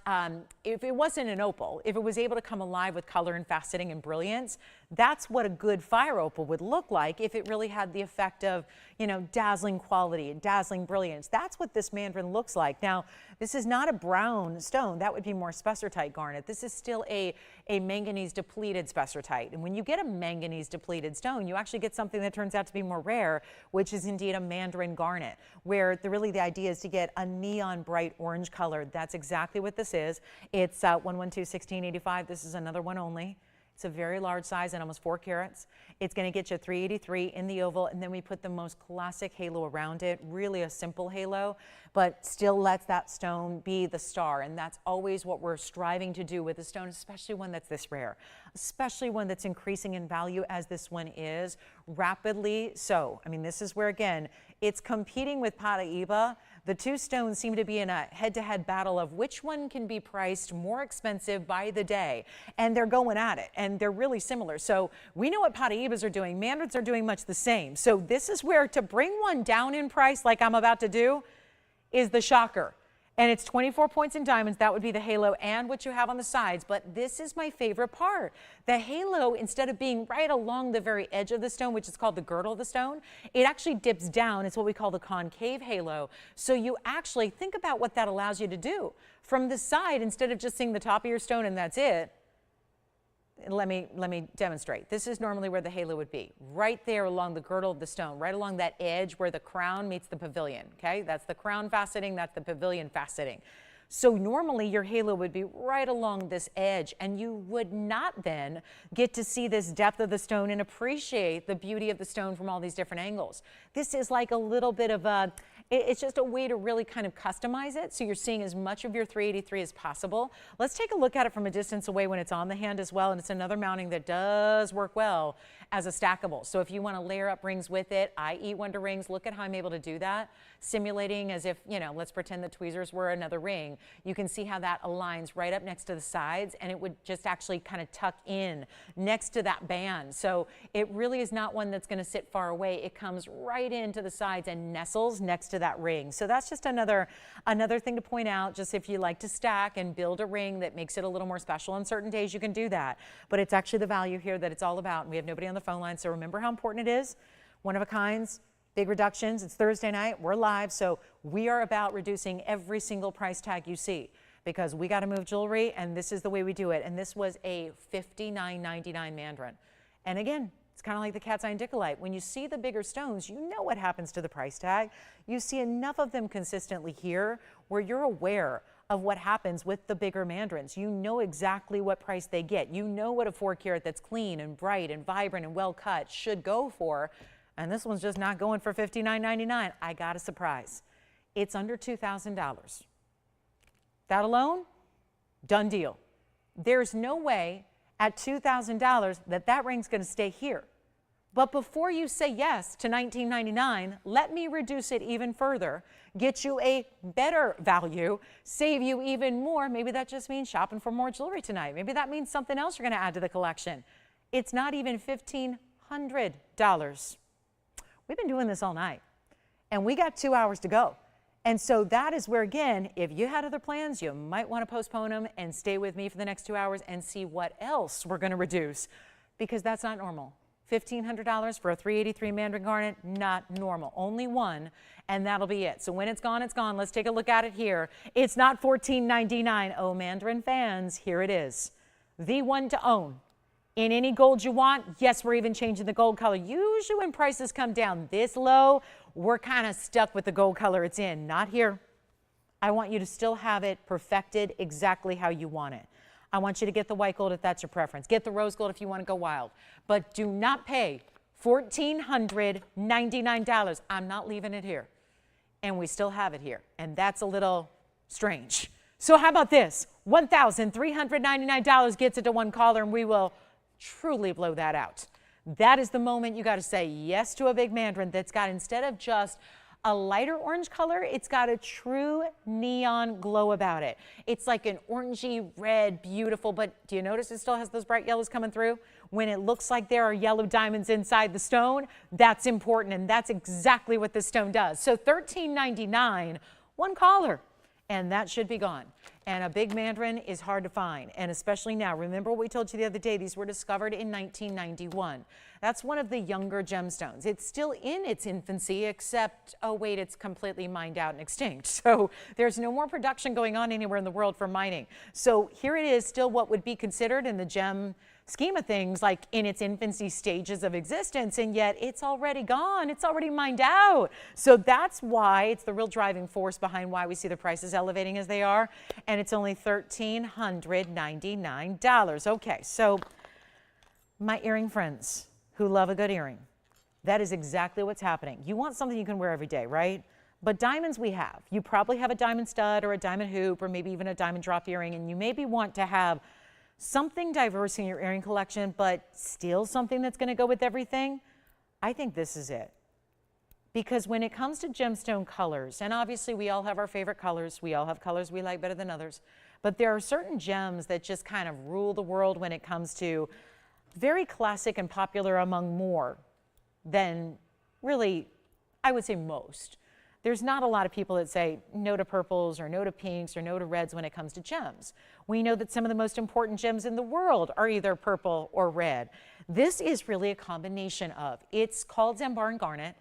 if it wasn't an opal, if it was able to come alive with color and faceting and brilliance, that's what a good fire opal would look like if it really had the effect of, you know, dazzling quality and dazzling brilliance. That's what this Mandarin looks like. Now, this is not a brown stone. That would be more spessartite garnet. This is still a manganese depleted spessartite. And when you get a manganese depleted stone, you actually get something that turns out to be more rare, which is indeed a Mandarin garnet, where really the idea is to get a neon bright orange color. That's exactly what this is. It's 112-1685. This is another one only. It's a very large size and almost 4 carats. It's going to get you 383 in the oval, and then we put the most classic halo around it, really a simple halo, but still lets that stone be the star. And that's always what we're striving to do with a stone, especially one that's this rare, especially one that's increasing in value as this one is rapidly. So, I mean, this is where, again, it's competing with Paraiba. The two stones seem to be in a head-to-head battle of which one can be priced more expensive by the day. And they're going at it, and they're really similar. So we know what Paraibas are doing. Mandarins are doing much the same. So this is where to bring one down in price like I'm about to do is the shocker. And it's 24 points in diamonds. That would be the halo and what you have on the sides. But this is my favorite part. The halo, instead of being right along the very edge of the stone, which is called the girdle of the stone, it actually dips down. It's what we call the concave halo. So you actually think about what that allows you to do. From the side, instead of just seeing the top of your stone and that's it, let me demonstrate. This is normally where the halo would be, right there along the girdle of the stone, right along that edge where the crown meets the pavilion, okay? That's the crown faceting, that's the pavilion faceting. So normally your halo would be right along this edge, and you would not then get to see this depth of the stone and appreciate the beauty of the stone from all these different angles. This is like a little bit of a, it's just a way to really kind of customize it so you're seeing as much of your 383 as possible. Let's take a look at it from a distance away when it's on the hand as well, and it's another mounting that does work well as a stackable. So if you want to layer up rings with it, i.e. Wonder Rings, look at how I'm able to do that, simulating as if, you know, let's pretend the tweezers were another ring. You can see how that aligns right up next to the sides, and it would just actually kind of tuck in next to that band. So it really is not one that's going to sit far away. It comes right into the sides and nestles next to that ring. So that's just another thing to point out. Just if you like to stack and build a ring that makes it a little more special on certain days, you can do that. But it's actually the value here that it's all about. And we have nobody on the phone line, so remember how important it is. One of a kinds. Big reductions. It's Thursday night. We're live, so we are about reducing every single price tag you see because we got to move jewelry, and this is the way we do it. And this was a $59.99 Mandarin. And again, it's kind of like the cat's eye dicolite. When you see the bigger stones, you know what happens to the price tag. You see enough of them consistently here where you're aware of what happens with the bigger Mandarins. You know exactly what price they get. You know what a 4 carat that's clean and bright and vibrant and well cut should go for. And this one's just not going for $59.99. I got a surprise. It's under $2,000. That alone, done deal. There's no way at $2,000 that ring's going to stay here. But before you say yes to $19.99, let me reduce it even further, get you a better value, save you even more. Maybe that just means shopping for more jewelry tonight. Maybe that means something else you're going to add to the collection. It's not even $1,500. We've been doing this all night, and we got 2 hours to go. And so that is where, again, if you had other plans, you might want to postpone them and stay with me for the next 2 hours and see what else we're going to reduce, because that's not normal. $1,500 for a 383 Mandarin garnet, not normal. Only one, and that'll be it. So when it's gone, it's gone. Let's take a look at it here. It's not $14.99. Oh, Mandarin fans, here it is. The one to own. In any gold you want. Yes, we're even changing the gold color. Usually when prices come down this low, we're kind of stuck with the gold color it's in. Not here. I want you to still have it perfected exactly how you want it. I want you to get the white gold if that's your preference. Get the rose gold if you want to go wild. But do not pay $1,499. I'm not leaving it here. And we still have it here. And that's a little strange. So how about this? $1,399 gets it to one caller, and we will truly blow that out. That is the moment you got to say yes to a big Mandarin that's got, instead of just a lighter orange color, it's got a true neon glow about it. It's like an orangey red, beautiful, but do you notice it still has those bright yellows coming through? When it looks like there are yellow diamonds inside the stone, that's important, and that's exactly what this stone does. So $13.99, one caller, and that should be gone. And a big Mandarin is hard to find, and especially now. Remember what we told you the other day, these were discovered in 1991. That's one of the younger gemstones. It's still in its infancy, except, oh wait, it's completely mined out and extinct. So there's no more production going on anywhere in the world for mining. So here it is, still what would be considered in the gem scheme of things, like in its infancy stages of existence, and yet it's already gone. It's already mined out. So that's why it's the real driving force behind why we see the prices elevating as they are, and it's only $1,399. Okay, so my earring friends who love a good earring, that is exactly what's happening. You want something you can wear every day, right? But diamonds we have. You probably have a diamond stud or a diamond hoop or maybe even a diamond drop earring, and you maybe want to have something diverse in your earring collection, but still something that's going to go with everything. I think this is it. Because when it comes to gemstone colors, and obviously we all have our favorite colors, we all have colors we like better than others, but there are certain gems that just kind of rule the world when it comes to very classic and popular among more than really, I would say, most. There's not a lot of people that say no to purples or no to pinks or no to reds when it comes to gems. We know that some of the most important gems in the world are either purple or red. This is really a combination of, it's called Zambaran garnet.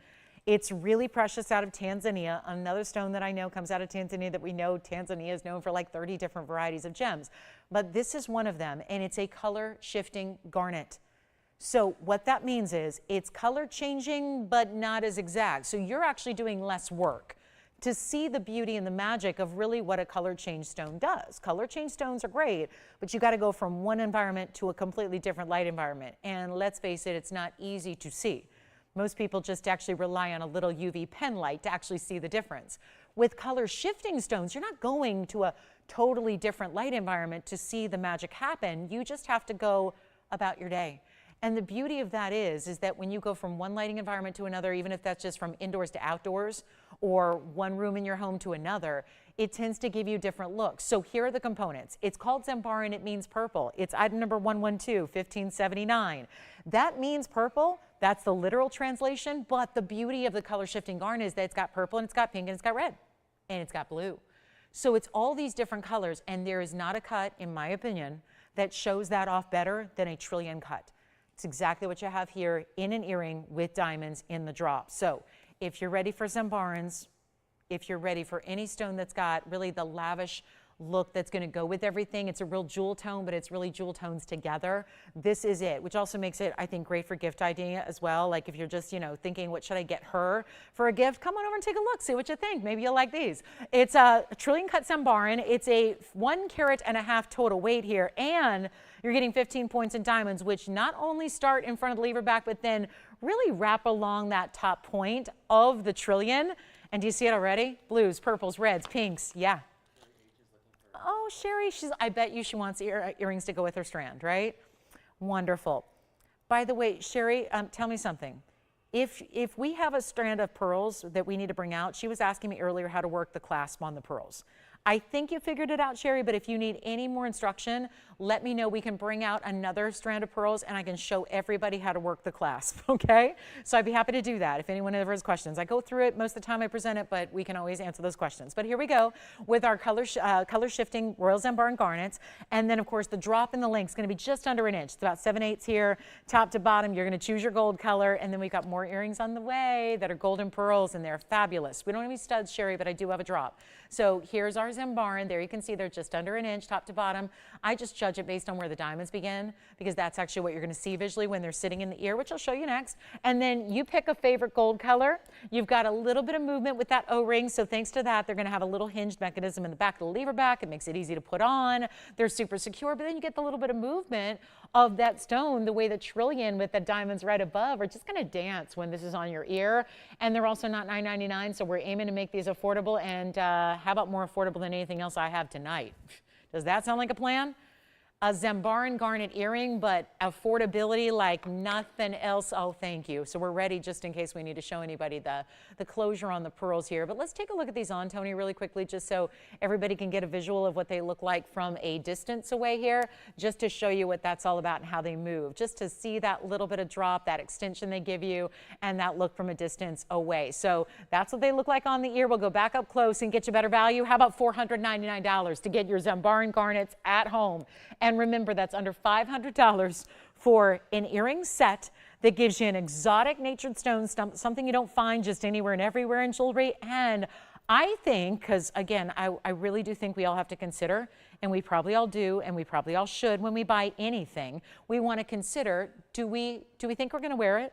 It's really precious out of Tanzania. Another stone that I know comes out of Tanzania that we know Tanzania is known for like 30 different varieties of gems. But this is one of them, and it's a color shifting garnet. So what that means is it's color changing, but not as exact. So you're actually doing less work to see the beauty and the magic of really what a color change stone does. Color change stones are great, but you got to go from one environment to a completely different light environment. And let's face it, it's not easy to see. Most people just actually rely on a little UV pen light to actually see the difference. With color shifting stones, you're not going to a totally different light environment to see the magic happen. You just have to go about your day. And the beauty of that is that when you go from one lighting environment to another, even if that's just from indoors to outdoors or one room in your home to another, it tends to give you different looks. So here are the components. It's called Zambaran, it means purple. It's item number 112, 1579. That means purple. That's the literal translation, but the beauty of the color shifting garnet is that it's got purple and it's got pink and it's got red and it's got blue. So it's all these different colors, and there is not a cut, in my opinion, that shows that off better than a trillion cut. It's exactly what you have here in an earring with diamonds in the drop. So if you're ready for Zambarans, if you're ready for any stone that's got really the lavish look that's going to go with everything, it's a real jewel tone, but it's really jewel tones together, this is it, which also makes it, I think, great for gift idea as well. Like if you're just, thinking, what should I get her for a gift? Come on over and take a look, see what you think. Maybe you'll like these. It's a trillion cut Zambaran. It's a 1.5 carat total weight here, and you're getting 15 points in diamonds, which not only start in front of the lever back, but then really wrap along that top point of the trillion. And do you see it already? Blues, purples, reds, pinks, yeah. Oh, Sherry, I bet you she wants earrings to go with her strand, right? Wonderful. By the way, Sherry, tell me something. If we have a strand of pearls that we need to bring out, she was asking me earlier how to work the clasp on the pearls. I think you figured it out, Sherry, but if you need any more instruction, let me know. We can bring out another strand of pearls and I can show everybody how to work the clasp, okay? So I'd be happy to do that if anyone ever has questions. I go through it most of the time I present it, but we can always answer those questions. But here we go with our color shifting Royal Zambaran garnets. And then, of course, the drop in the length is going to be just under an inch. It's about 7/8 here, top to bottom. You're going to choose your gold color. And then we've got more earrings on the way that are golden pearls, and they're fabulous. We don't have any studs, Sherry, but I do have a drop. So here's our Zambaran. There you can see they're just under an inch, top to bottom. I just judge it based on where the diamonds begin, because that's actually what you're going to see visually when they're sitting in the ear, which I'll show you next. And then you pick a favorite gold color. You've got a little bit of movement with that O-ring, so thanks to that, they're going to have a little hinged mechanism in the back of the lever back. It makes it easy to put on. They're super secure, but then you get the little bit of movement of that stone, the way the trillion with the diamonds right above are just going to dance when this is on your ear. And they're also not $9.99, so we're aiming to make these affordable, and how about more affordable than anything else I have tonight? Does that sound like a plan? A Zambaran garnet earring, but affordability like nothing else. Oh, thank you. So we're ready just in case we need to show anybody the closure on the pearls here. But let's take a look at these on, Tony, really quickly, just so everybody can get a visual of what they look like from a distance away here, just to show you what that's all about and how they move, just to see that little bit of drop, that extension they give you, and that look from a distance away. So that's what they look like on the ear. We'll go back up close and get you better value. How about $499 to get your Zambaran garnets at home? And remember, that's under $500 for an earring set that gives you an exotic natured stone, something you don't find just anywhere and everywhere in jewelry. And I think, because again, I really do think we all have to consider, and we probably all do, and we probably all should when we buy anything, we want to consider, do we think we're going to wear it?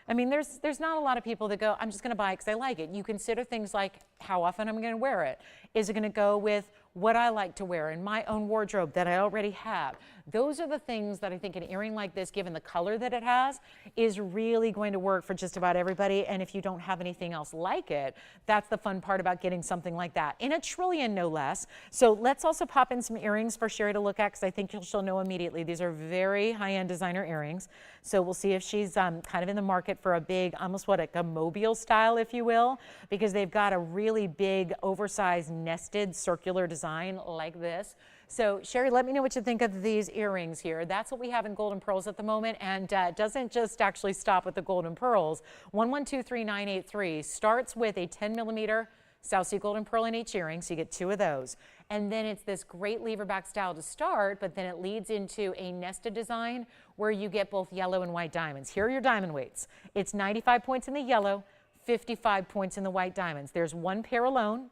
I mean, there's not a lot of people that go, I'm just going to buy it because I like it. You consider things like how often I'm going to wear it. Is it going to go with what I like to wear in my own wardrobe that I already have? Those are the things that I think an earring like this, given the color that it has, is really going to work for just about everybody. And if you don't have anything else like it, that's the fun part about getting something like that. In a trillion, no less. So let's also pop in some earrings for Sherry to look at, because I think she'll know immediately. These are very high-end designer earrings. So we'll see if she's kind of in the market for a big, almost what, like a mobile style, if you will, because they've got a really big, oversized, nested, circular design like this. So Sherry, let me know what you think of these earrings here. That's what we have in golden pearls at the moment, and it doesn't just actually stop with the golden pearls. 1123,983 starts with a 10mm South Sea golden pearl in each earring, so you get 2 of those. And then it's this great lever back style to start, but then it leads into a nested design where you get both yellow and white diamonds. Here are your diamond weights. It's 95 points in the yellow, 55 points in the white diamonds. There's 1 pair alone.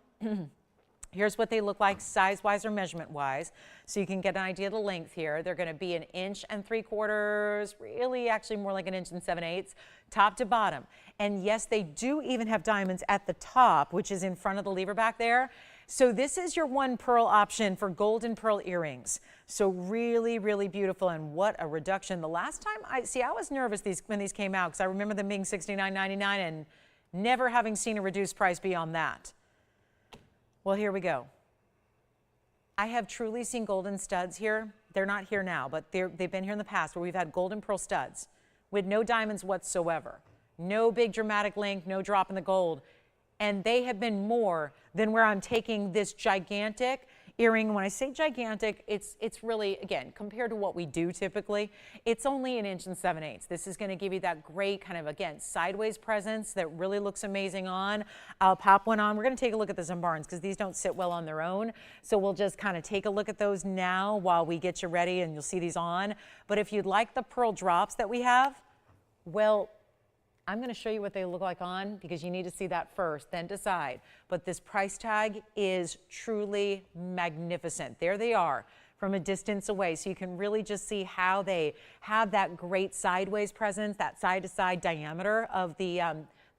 Here's what they look like size-wise or measurement-wise, so you can get an idea of the length here. They're going to be 1 3/4 inches, really actually more like 1 7/8 inches, top to bottom. And yes, they do even have diamonds at the top, which is in front of the lever back there. So this is your 1 pearl option for golden pearl earrings. So really, really beautiful, and what a reduction. The last time I was nervous when these came out, because I remember them being $69.99 and never having seen a reduced price beyond that. Well, here we go. I have truly seen golden studs here. They're not here now, but they've been here in the past where we've had golden pearl studs with no diamonds whatsoever. No big dramatic link, no drop in the gold. And they have been more than where I'm taking this gigantic earring. When I say gigantic, it's really, again, compared to what we do typically, it's only 1 7/8 inches. This is going to give you that great kind of, again, sideways presence that really looks amazing on. I'll pop one on. We're going to take a look at the Zambarans because these don't sit well on their own. So we'll just kind of take a look at those now while we get you ready, and you'll see these on. But if you'd like the pearl drops that we have, well, I'm going to show you what they look like on, because you need to see that first, then decide. But this price tag is truly magnificent. There they are from a distance away. So you can really just see how they have that great sideways presence, that side-to-side diameter of the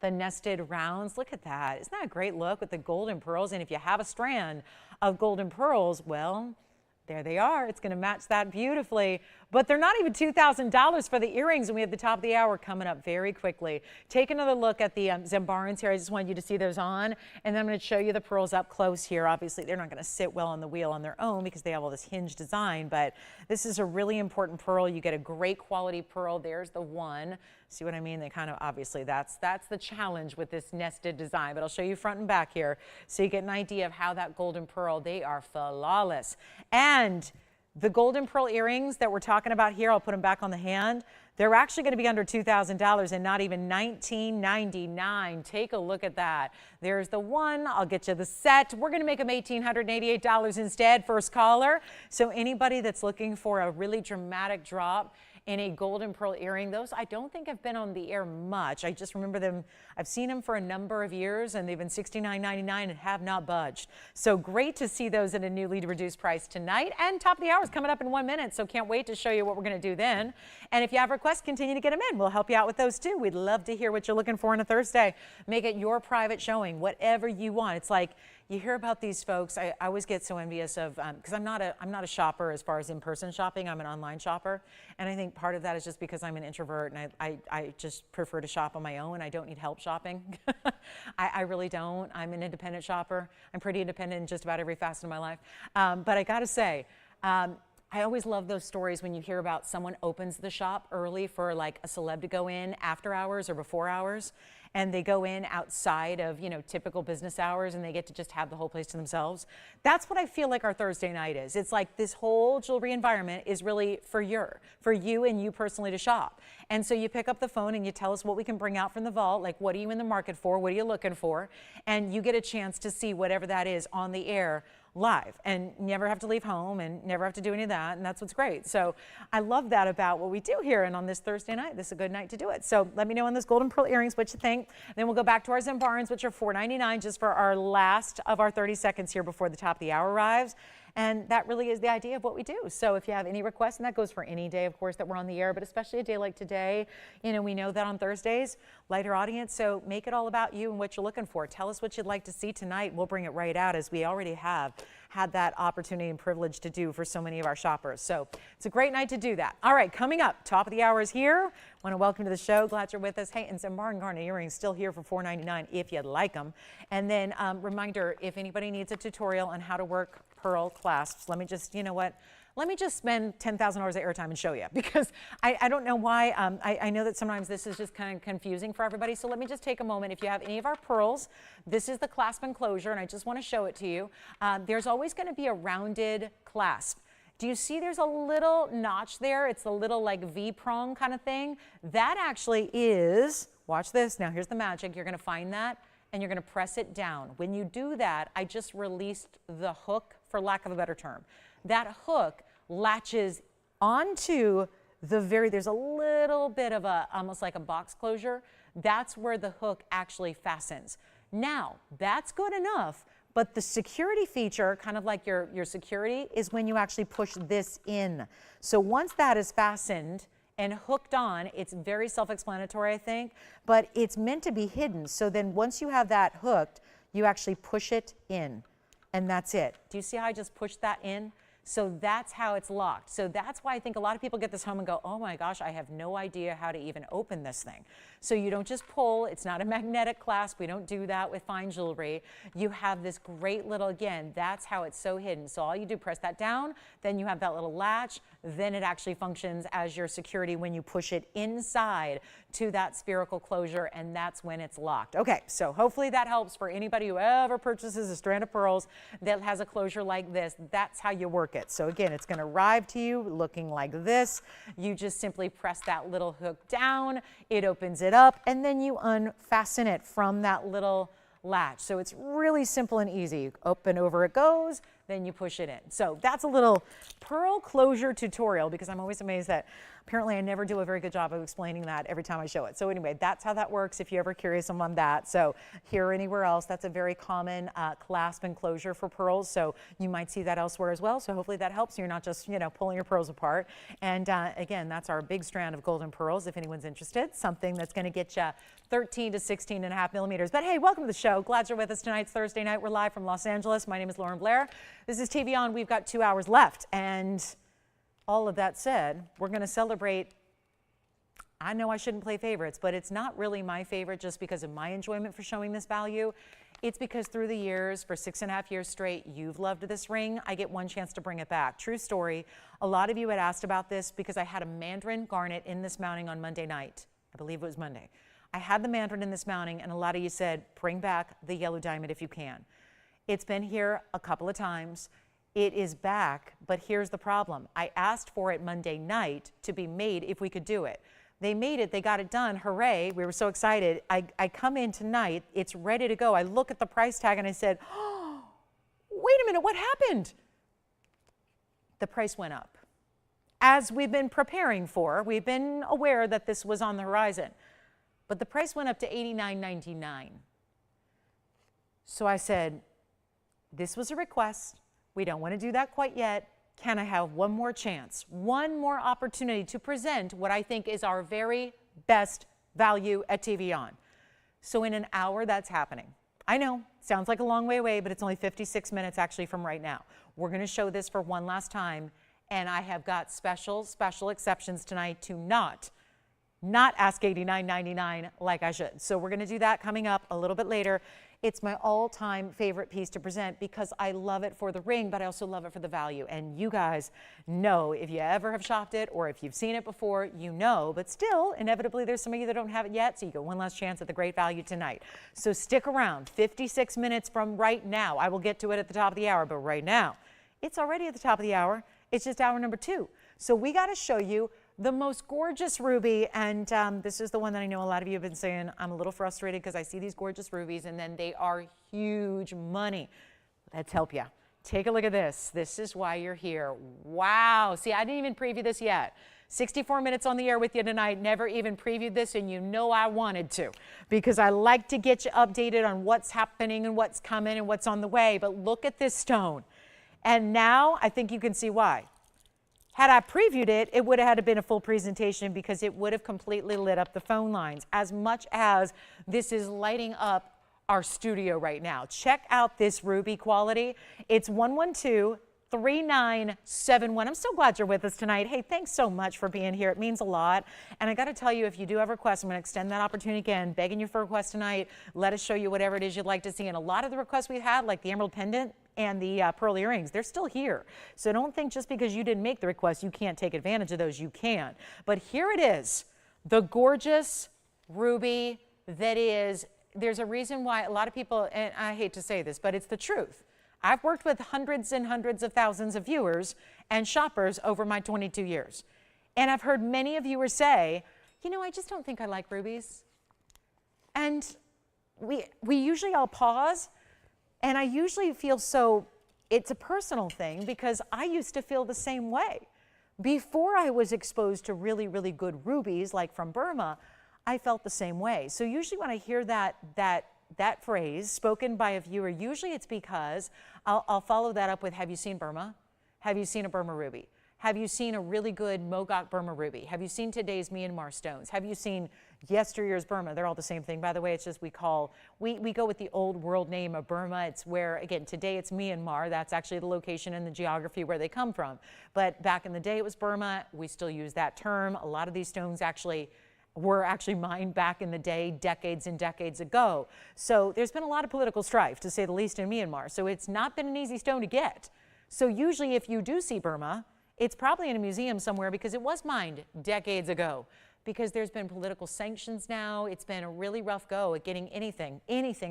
nested rounds. Look at that. Isn't that a great look with the golden pearls? And if you have a strand of golden pearls, well, there they are. It's going to match that beautifully. but they're not even $2,000 for the earrings, and we have the top of the hour coming up very quickly. Take another look at the Zambarans here. I just wanted you to see those on, and then I'm going to show you the pearls up close here. Obviously, they're not going to sit well on the wheel on their own because they have all this hinge design, but this is a really important pearl. You get a great quality pearl. There's the one. See what I mean? They kind of, obviously, that's the challenge with this nested design, but I'll show you front and back here so you get an idea of how that golden pearl, they are flawless. And the golden pearl earrings that we're talking about here, I'll put them back on the hand. They're actually going to be under $2,000 and not even $19.99. Take a look at that. There's the one. I'll get you the set. We're going to make them $1,888 instead. First caller. So anybody that's looking for a really dramatic drop in a golden pearl earring, those I don't think have been on the air much. I just remember them. I've seen them for a number of years, and they've been $69.99 and have not budged. So great to see those at a newly reduced price tonight. And top of the hour is coming up in 1 minute, so can't wait to show you what we're going to do then. And if you have requests, continue to get them in. We'll help you out with those too. We'd love to hear what you're looking for on a Thursday. Make it your private showing, whatever you want. It's like you hear about these folks. I always get so envious of because I'm not a shopper as far as in-person shopping. I'm an online shopper, and I think part of that is just because I'm an introvert and I just prefer to shop on my own. I don't need help shopping. I really don't. I'm an independent shopper. I'm pretty independent in just about every facet of my life. But I got to say, I always love those stories when you hear about someone opens the shop early for like a celeb to go in after hours or before hours, and they go in outside of, you know, typical business hours, and they get to just have the whole place to themselves. That's what I feel like our Thursday night is. It's like this whole jewelry environment is really for you and you personally to shop. And so you pick up the phone and you tell us what we can bring out from the vault, like what are you in the market for, what are you looking for, and you get a chance to see whatever that is on the air live and never have to leave home and never have to do any of that, and that's what's great. So I love that about what we do here, and on this Thursday night, this is a good night to do it. So let me know on those golden pearl earrings what you think. Then we'll go back to our Zambarans, which are $4.99 just for our last of our 30 seconds here before the top of the hour arrives. And that really is the idea of what we do. So if you have any requests, and that goes for any day, of course, that we're on the air, but especially a day like today, you know, we know that on Thursdays, lighter audience, so make it all about you and what you're looking for. Tell us what you'd like to see tonight. We'll bring it right out, as we already have had that opportunity and privilege to do for so many of our shoppers. So it's a great night to do that. All right, coming up, top of the hour is here. Want to welcome to the show. Glad you're with us. Hey, and some Zambaran garnet earrings still here for $4.99 if you'd like them. And then reminder, if anybody needs a tutorial on how to work pearl clasps, let me just, you know what? Let me just spend $10,000 of airtime and show you, because I don't know why. I know that sometimes this is just kind of confusing for everybody. So let me just take a moment. If you have any of our pearls, this is the clasp enclosure, and I just want to show it to you. There's always going to be a rounded clasp. Do you see there's a little notch there? It's a little like V-prong kind of thing. That actually is, watch this. Now here's the magic. You're going to find that, and you're going to press it down. When you do that, I just released the hook, for lack of a better term. That hook latches onto the there's a little bit of a, almost like a box closure. That's where the hook actually fastens. Now, that's good enough, but the security feature, kind of like your security, is when you actually push this in. So once that is fastened and hooked on, it's very self-explanatory, I think, but it's meant to be hidden. So then once you have that hooked, you actually push it in, and that's it. Do you see how I just pushed that in? So that's how it's locked. So that's why I think a lot of people get this home and go, oh my gosh, I have no idea how to even open this thing. So you don't just pull. It's not a magnetic clasp. We don't do that with fine jewelry. You have this great little, again, that's how it's so hidden. So all you do, press that down, then you have that little latch, then it actually functions as your security when you push it inside to that spherical closure, and that's when it's locked. Okay, so hopefully that helps for anybody who ever purchases a strand of pearls that has a closure like this. That's how you work it. So again, it's going to arrive to you looking like this. You just simply press that little hook down, it opens it up, and then you unfasten it from that little latch. So it's really simple and easy. Up and over it goes, then you push it in. So that's a little pearl closure tutorial, because I'm always amazed that apparently I never do a very good job of explaining that every time I show it. So anyway, that's how that works if you're ever curious on that. So here or anywhere else, that's a very common clasp and closure for pearls. So you might see that elsewhere as well. So hopefully that helps. You're not just, you know, pulling your pearls apart. And again, that's our big strand of golden pearls, if anyone's interested. Something that's going to get you 13 to 16.5 millimeters. But hey, welcome to the show. Glad you're with us tonight. It's Thursday night. We're live from Los Angeles. My name is Lauren Blair. This is TVON. We've got 2 hours left. And all of that said, we're going to celebrate. I know I shouldn't play favorites, but it's not really my favorite just because of my enjoyment for showing this value. It's because through the years, for 6.5 years straight, you've loved this ring. I get one chance to bring it back. True story. A lot of you had asked about this because I had a Mandarin garnet in this mounting on Monday night. I believe it was Monday. I had the Mandarin in this mounting, and a lot of you said, bring back the yellow diamond if you can. It's been here a couple of times. It is back, but here's the problem. I asked for it Monday night to be made if we could do it. They made it, they got it done, hooray, we were so excited. I come in tonight, it's ready to go. I look at the price tag and I said, oh, wait a minute, what happened? The price went up. As we've been preparing for, we've been aware that this was on the horizon, but the price went up to $89.99. So I said, this was a request. We don't want to do that quite yet. Can I have one more chance, one more opportunity to present what I think is our very best value at TVON? So in an hour, that's happening. I know, sounds like a long way away, but it's only 56 minutes actually from right now. We're going to show this for one last time, and I have got special exceptions tonight to not ask $89.99 like I should. So we're going to do that coming up a little bit later. It's my all-time favorite piece to present because I love it for the ring, but I also love it for the value. And you guys know, if you ever have shopped it or if you've seen it before, you know, but still, inevitably, there's some of you that don't have it yet, so you get one last chance at the great value tonight. So stick around, 56 minutes from right now. I will get to it at the top of the hour, but right now, it's already at the top of the hour. It's just hour number 2. So we got to show you the most gorgeous ruby, and this is the one that I know a lot of you have been saying, I'm a little frustrated because I see these gorgeous rubies and then they are huge money. Let's help you. Take a look at this. This is why you're here. Wow. See, I didn't even preview this yet. 64 minutes on the air with you tonight, never even previewed this, and you know I wanted to because I like to get you updated on what's happening and what's coming and what's on the way. But look at this stone. And now I think you can see why. Had I previewed it, it would have had to been a full presentation because it would have completely lit up the phone lines as much as this is lighting up our studio right now. Check out this ruby quality. It's 112-3971. I'm so glad you're with us tonight. Hey, thanks so much for being here. It means a lot. And I got to tell you, if you do have requests, I'm going to extend that opportunity again, begging you for requests tonight. Let us show you whatever it is you'd like to see. And a lot of the requests we've had, like the emerald pendant, and the pearl earrings, they're still here. So don't think just because you didn't make the request, you can't take advantage of those. You can. But here it is, the gorgeous ruby that is, there's a reason why a lot of people, and I hate to say this, but it's the truth. I've worked with hundreds and hundreds of thousands of viewers and shoppers over my 22 years. And I've heard many of viewers say, you know, I just don't think I like rubies. And we usually all pause. And I usually feel it's a personal thing because I used to feel the same way. Before I was exposed to really, really good rubies, like from Burma, I felt the same way. So usually when I hear that phrase spoken by a viewer, usually it's because I'll follow that up with, have you seen Burma? Have you seen a Burma ruby? Have you seen a really good Mogok Burma ruby? Have you seen today's Myanmar stones? Have you seen yesteryear's Burma? They're all the same thing. By the way, it's just we go with the old world name of Burma. It's where, again, today it's Myanmar. That's actually the location and the geography where they come from. But back in the day, it was Burma. We still use that term. A lot of these stones were actually mined back in the day, decades and decades ago. So there's been a lot of political strife, to say the least, in Myanmar. So it's not been an easy stone to get. So usually if you do see Burma, it's probably in a museum somewhere because it was mined decades ago. Because there's been political sanctions now. It's been a really rough go at getting anything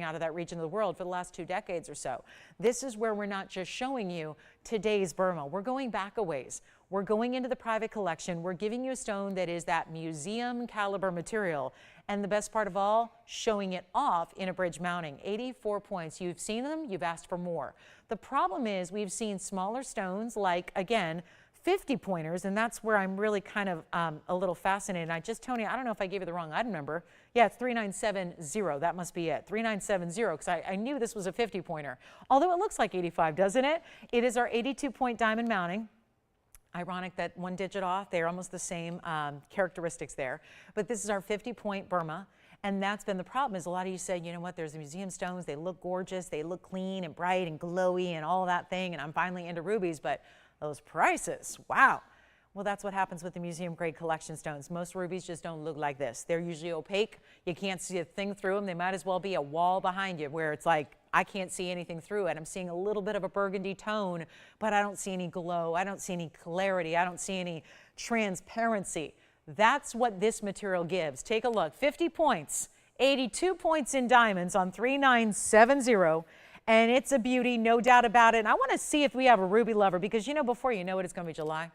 out of that region of the world for the last 2 decades or so. This is where we're not just showing you today's Burma. We're going back a ways. We're going into the private collection. We're giving you a stone that is that museum caliber material. And the best part of all, showing it off in a bridge mounting. 84 points. You've seen them, you've asked for more. The problem is we've seen smaller stones like, again, 50 pointers, and that's where I'm really kind of a little fascinated. Tony, I don't know if I gave you the wrong item number. Yeah, it's 3970. That must be it. 3970, because I knew this was a 50 pointer. Although it looks like 85, doesn't it? It is our 82-point diamond mounting. Ironic that one digit off. They're almost the same characteristics there. But this is our 50-point Burma. And that's been the problem, is a lot of you say, you know what, there's the museum stones. They look gorgeous. They look clean and bright and glowy and all that thing. And I'm finally into rubies, but those prices, wow. Well, that's what happens with the museum grade collection stones. Most rubies just don't look like this. They're usually opaque. You can't see a thing through them. They might as well be a wall behind you where it's like, I can't see anything through it. I'm seeing a little bit of a burgundy tone, but I don't see any glow. I don't see any clarity. I don't see any transparency. That's what this material gives. Take a look. 50 points, 82 points in diamonds on 3970. And it's a beauty, no doubt about it. And I want to see if we have a ruby lover because, you know, before you know it, it's going to be July.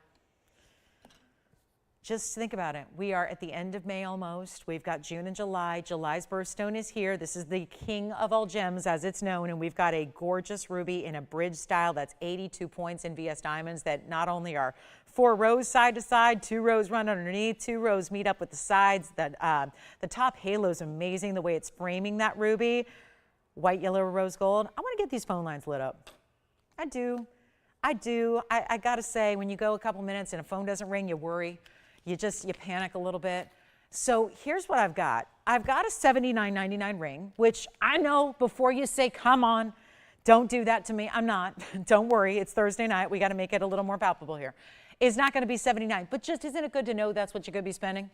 Just think about it. We are at the end of May almost. We've got June and July. July's birthstone is here. This is the king of all gems as it's known. And we've got a gorgeous ruby in a bridge style that's 82 points in VS Diamonds that not only are 4 rows side to side, 2 rows run underneath, 2 rows meet up with the sides. The top halo is amazing the way it's framing that ruby. White, yellow, rose gold. I want to get these phone lines lit up. I do. I got to say, when you go a couple minutes and a phone doesn't ring, you worry. You panic a little bit. So here's what I've got. I've got a $79.99 ring, which I know before you say, come on, don't do that to me. I'm not. Don't worry. It's Thursday night. We got to make it a little more palpable here. It's not going to be $79, but just isn't it good to know that's what you're going to be spending?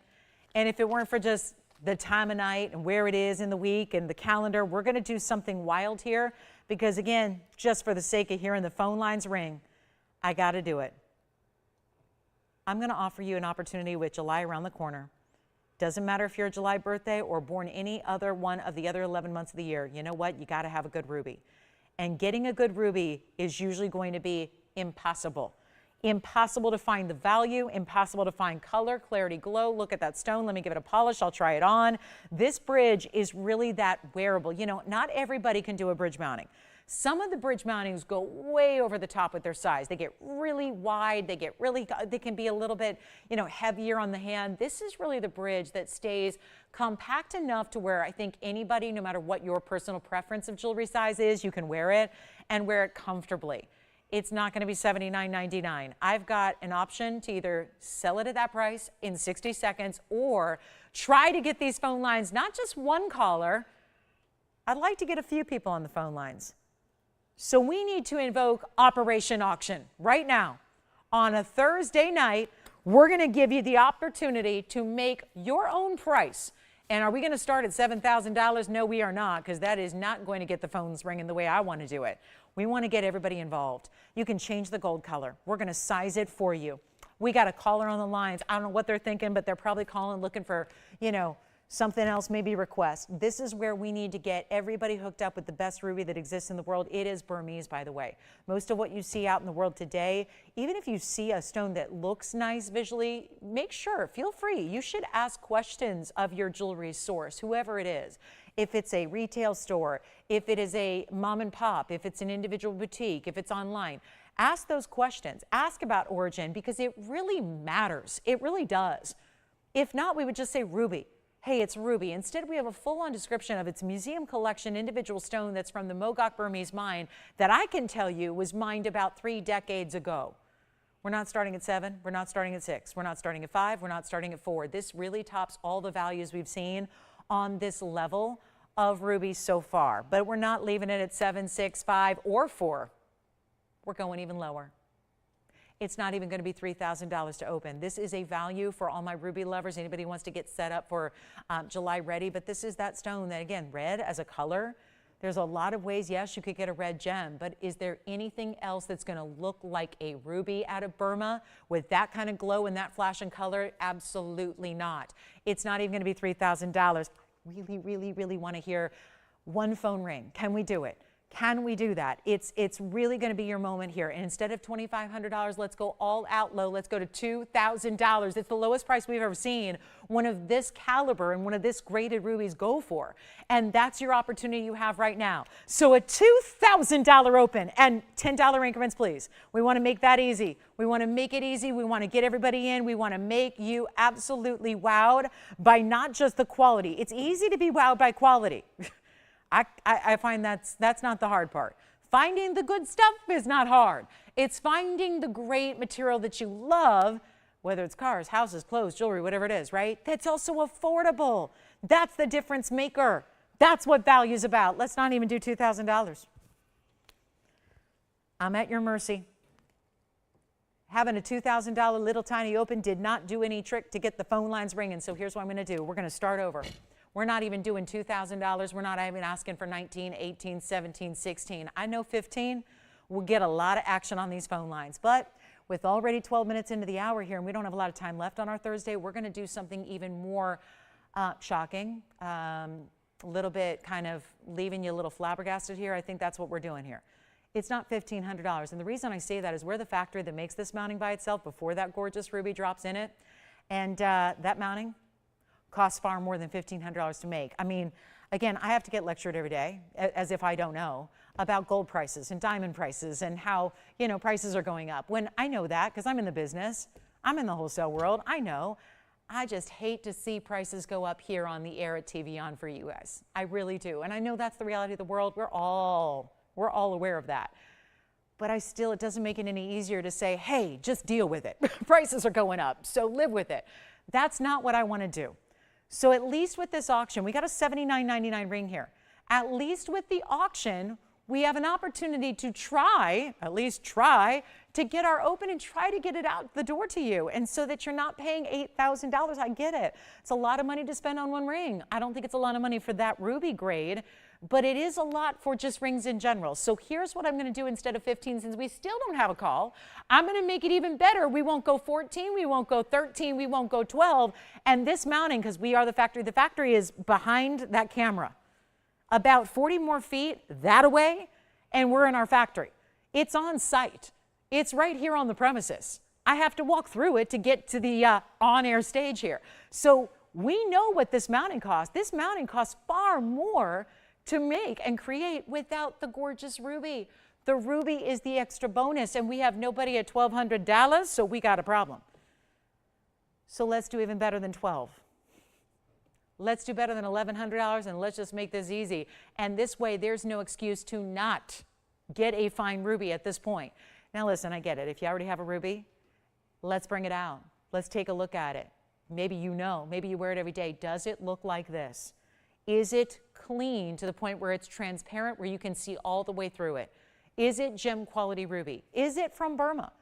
And if it weren't for just the time of night and where it is in the week and the calendar, we're going to do something wild here because, again, just for the sake of hearing the phone lines ring, I got to do it. I'm going to offer you an opportunity with July around the corner. Doesn't matter if you're a July birthday or born any other one of the other 11 months of the year. You know what? You got to have a good ruby. And getting a good ruby is usually going to be impossible. Impossible to find the value, impossible to find color, clarity, glow. Look at that stone. Let me give it a polish. I'll try it on. This bridge is really that wearable. You know, not everybody can do a bridge mounting. Some of the bridge mountings go way over the top with their size. They get really wide. They can be a little bit, you know, heavier on the hand. This is really the bridge that stays compact enough to where I think anybody, no matter what your personal preference of jewelry size is, you can wear it and wear it comfortably. It's not going to be $79.99. I've got an option to either sell it at that price in 60 seconds or try to get these phone lines, not just one caller. I'd like to get a few people on the phone lines. So we need to invoke Operation Auction right now. On a Thursday night, we're going to give you the opportunity to make your own price. And are we going to start at $7,000? No, we are not, because that is not going to get the phones ringing the way I want to do it. We want to get everybody involved. You can change the gold color. We're going to size it for you. We got a caller on the lines. I don't know what they're thinking, but they're probably calling looking for, you know, something else, maybe request. This is where we need to get everybody hooked up with the best ruby that exists in the world. It is Burmese, by the way. Most of what you see out in the world today, even if you see a stone that looks nice visually, make sure, feel free. You should ask questions of your jewelry source, whoever it is. If it's a retail store, if it is a mom and pop, if it's an individual boutique, if it's online, ask those questions. Ask about origin because it really matters. It really does. If not, we would just say ruby. Hey, it's ruby. Instead, we have a full-on description of its museum collection individual stone that's from the Mogok Burmese mine that I can tell you was mined about 3 decades ago. We're not starting at 7. We're not starting at 6. We're not starting at 5. We're not starting at 4. This really tops all the values we've seen on this level of rubies so far. But we're not leaving it at 7, 6, 5, or 4. We're going even lower. It's not even going to be $3,000 to open. This is a value for all my ruby lovers. Anybody who wants to get set up for July ready. But this is that stone that, again, red as a color. There's a lot of ways, yes, you could get a red gem, but is there anything else that's going to look like a ruby out of Burma with that kind of glow and that flash and color? Absolutely not. It's not even going to be $3,000. Really, really, really want to hear one phone ring. Can we do it? Can we do that? It's really going to be your moment here. And instead of $2,500, let's go all out low. Let's go to $2,000. It's the lowest price we've ever seen one of this caliber and one of this graded rubies go for. And that's your opportunity you have right now. So a $2,000 open and $10 increments, please. We want to make that easy. We want to make it easy. We want to get everybody in. We want to make you absolutely wowed by not just the quality. It's easy to be wowed by quality. I find that's not the hard part. Finding the good stuff is not hard. It's finding the great material that you love, whether it's cars, houses, clothes, jewelry, whatever it is, right? That's also affordable. That's the difference maker. That's what value's about. Let's not even do $2,000. I'm at your mercy. Having a $2,000 little tiny open did not do any trick to get the phone lines ringing. So here's what I'm going to do. We're going to start over. We're not even doing $2,000. We're not even asking for 19, 18, 17, 16. I know 15 will get a lot of action on these phone lines. But with already 12 minutes into the hour here and we don't have a lot of time left on our Thursday, we're going to do something even more shocking, a little bit kind of leaving you a little flabbergasted here. I think that's what we're doing here. It's not $1,500. And the reason I say that is we're the factory that makes this mounting by itself before that gorgeous ruby drops in it. And that mounting costs far more than $1,500 to make. I mean, again, I have to get lectured every day, as if I don't know, about gold prices and diamond prices and how, you know, prices are going up. When I know that, because I'm in the business, I'm in the wholesale world, I know. I just hate to see prices go up here on the air at TVON for you guys. I really do. And I know that's the reality of the world. We're all aware of that. But it doesn't make it any easier to say, hey, just deal with it. Prices are going up, so live with it. That's not what I want to do. So at least with this auction, we got a $79.99 ring here. At least with the auction, we have an opportunity to at least try, to get our open and try to get it out the door to you. And so that you're not paying $8,000. I get it. It's a lot of money to spend on one ring. I don't think it's a lot of money for that ruby grade, but it is a lot for just rings in general. So here's what I'm going to do instead of 15, since we still don't have a call. I'm going to make it even better. We won't go 14, we won't go 13, we won't go 12. And this mounting, because we are the factory is behind that camera. About 40 more feet that away, and we're in our factory. It's on site. It's right here on the premises. I have to walk through it to get to the on-air stage here. So we know what this mounting costs. This mounting costs far more to make and create without the gorgeous ruby. The ruby is the extra bonus, and we have nobody at $1,200, so we got a problem. So let's do even better than 12. Let's do better than $1,100, and let's just make this easy. And this way, there's no excuse to not get a fine ruby at this point. Now listen, I get it. If you already have a ruby, let's bring it out. Let's take a look at it. Maybe you know, maybe you wear it every day. Does it look like this? Is it clean to the point where it's transparent, where you can see all the way through it? Is it gem quality ruby? Is it from Burma,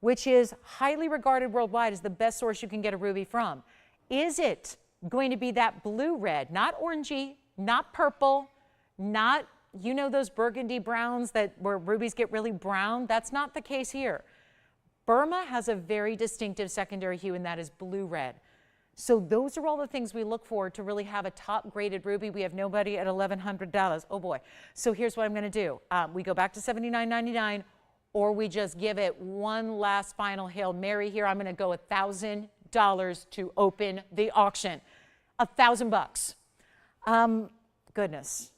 which is highly regarded worldwide as the best source you can get a ruby from? Is it going to be that blue red, not orangey, not purple, not, you know, those burgundy browns where rubies get really brown? That's not the case here. Burma has a very distinctive secondary hue, and that is blue red. So those are all the things we look for to really have a top graded ruby. We have nobody at $1,100. Oh boy. So here's what I'm going to do. We go back to $79.99, or we just give it one last final Hail Mary here. I'm going to go $1,000 to open the auction. $1,000 bucks. Goodness.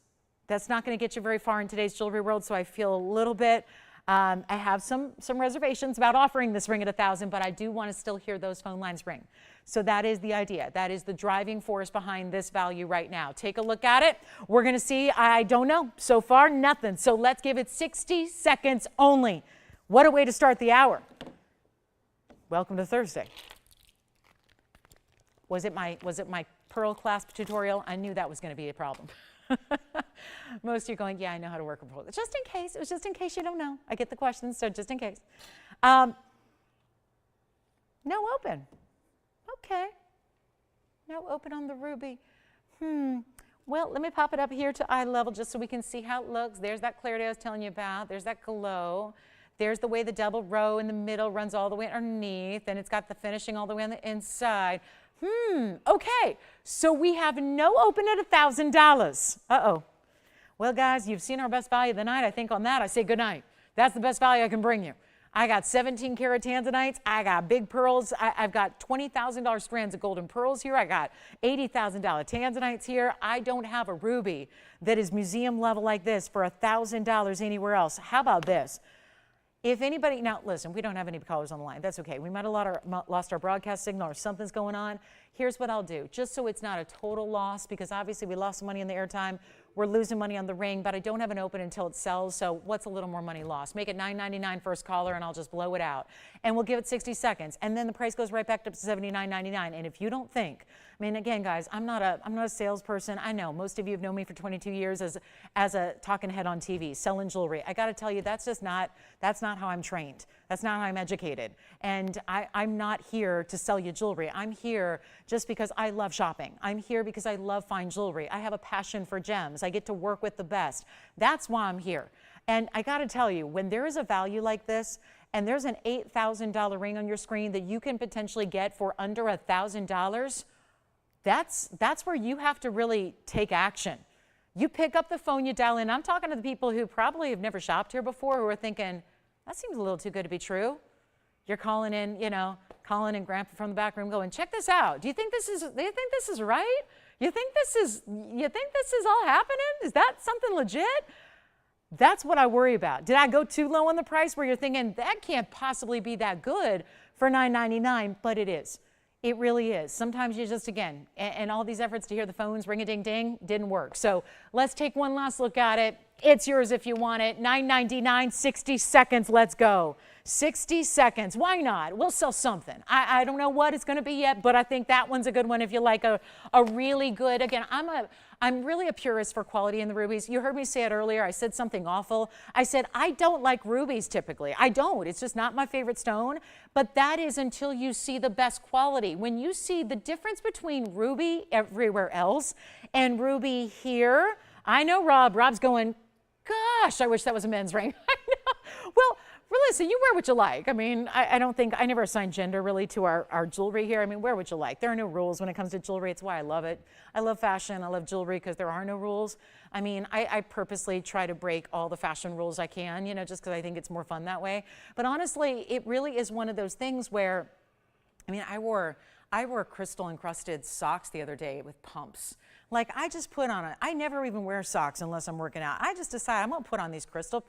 That's not going to get you very far in today's jewelry world, so I feel a little bit, I have some reservations about offering this ring at $1,000, but I do want to still hear those phone lines ring. So that is the idea. That is the driving force behind this value right now. Take a look at it. We're going to see, I don't know, so far nothing. So let's give it 60 seconds only. What a way to start the hour. Welcome to Thursday. Was it my pearl clasp tutorial? I knew that was going to be a problem. Most of you are going, yeah, I know how to work a pearl. Just in case. It was just in case you don't know. I get the questions, so just in case. No open. Okay. No open on the ruby. Well, let me pop it up here to eye level just so we can see how it looks. There's that clarity I was telling you about. There's that glow. There's the way the double row in the middle runs all the way underneath, and it's got the finishing all the way on the inside. Okay, so we have no open at $1,000. Uh-oh. Well, guys, you've seen our best value of the night. I think on that, I say good night. That's the best value I can bring you. I got 17 karat Tanzanites. I got big pearls. I've got $20,000 strands of golden pearls here. I got $80,000 Tanzanites here. I don't have a ruby that is museum level like this for $1,000 anywhere else. How about this? If anybody, now listen, we don't have any callers on the line. That's okay. We might have lost our broadcast signal or something's going on. Here's what I'll do, just so it's not a total loss, because obviously we lost some money on the airtime. We're losing money on the ring, but I don't have an open until it sells, so what's a little more money lost? Make it $9.99 first caller, and I'll just blow it out. And we'll give it 60 seconds, and then the price goes right back up to $79.99. And if you don't think, I mean, again, guys, I'm not a salesperson. I know most of you have known me for 22 years as a talking head on TV, selling jewelry. I got to tell you, that's not how I'm trained. That's not how I'm educated. And I'm not here to sell you jewelry. I'm here just because I love shopping. I'm here because I love fine jewelry. I have a passion for gems. I get to work with the best. That's why I'm here. And I got to tell you, when there is a value like this, and there's an $8,000 ring on your screen that you can potentially get for under $1,000, that's where you have to really take action. You pick up the phone, you dial in. I'm talking to the people who probably have never shopped here before, who are thinking, that seems a little too good to be true. You're calling in, calling in grandpa from the back room going, check this out. Do you think this is right? You think this is all happening? Is that something legit? That's what I worry about. Did I go too low on the price where you're thinking that can't possibly be that good for $9.99? But it is. It really is. Sometimes you just, again, and all these efforts to hear the phones ring a ding ding didn't work. So let's take one last look at it. It's yours if you want it. $9.99, 60 seconds. Let's go. 60 seconds. Why not? We'll sell something. I don't know what it's going to be yet, but I think that one's a good one if you like a really good, again, I'm really a purist for quality in the rubies. You heard me say it earlier. I said something awful. I said, I don't like rubies typically. I don't. It's just not my favorite stone. But that is until you see the best quality. When you see the difference between ruby everywhere else and ruby here, I know Rob's going, gosh, I wish that was a men's ring. I know. Well, listen, you wear what you like. I mean, I don't think, I never assign gender really to our jewelry here. I mean, wear what you like. There are no rules when it comes to jewelry. It's why I love it. I love fashion. I love jewelry because there are no rules. I mean, I purposely try to break all the fashion rules I can, just because I think it's more fun that way. But honestly, it really is one of those things where, I mean, I wore crystal encrusted socks the other day with pumps. Like I just put on I never even wear socks unless I'm working out. I just decide I'm going to put on these crystal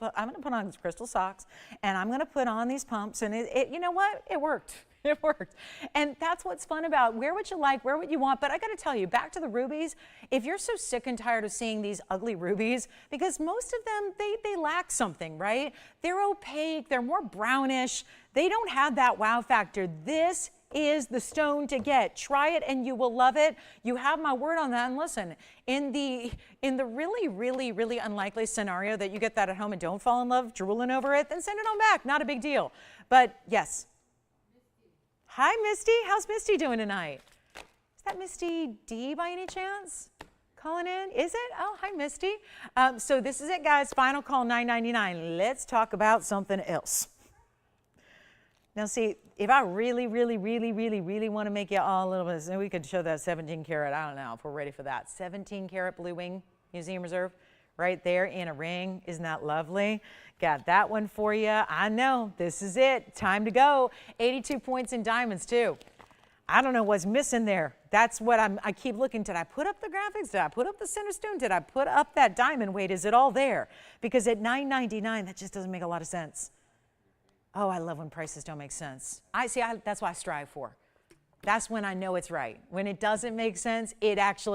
socks and I'm going to put on these pumps, and you know what? It worked. It worked. And that's what's fun about wear what you like, wear what you want. But I got to tell you, back to the rubies, if you're so sick and tired of seeing these ugly rubies, because most of them, they lack something, right? They're opaque, they're more brownish. They don't have that wow factor. This is the stone to get. Try it and you will love it. You have my word on that. And listen, in the really, really, really unlikely scenario that you get that at home and don't fall in love drooling over it, then send it on back. Not a big deal. But yes. Hi, Misty. How's Misty doing tonight? Is that Misty D by any chance? Calling in? Is it? Oh, hi, Misty. So this is it, guys. Final call, $9.99. Let's talk about something else. Now, see, if I really, really, really, really, really want to make you all a little bit, we could show that 17 karat. I don't know if we're ready for that. 17 karat blue wing museum reserve right there in a ring. Isn't that lovely? Got that one for you. I know. This is it. Time to go. 82 points in diamonds, too. I don't know what's missing there. That's what I keep looking. Did I put up the graphics? Did I put up the center stone? Did I put up that diamond weight? Is it all there? Because at $9.99, that just doesn't make a lot of sense. Oh, I love when prices don't make sense. That's what I strive for. That's when I know it's right. When it doesn't make sense, that's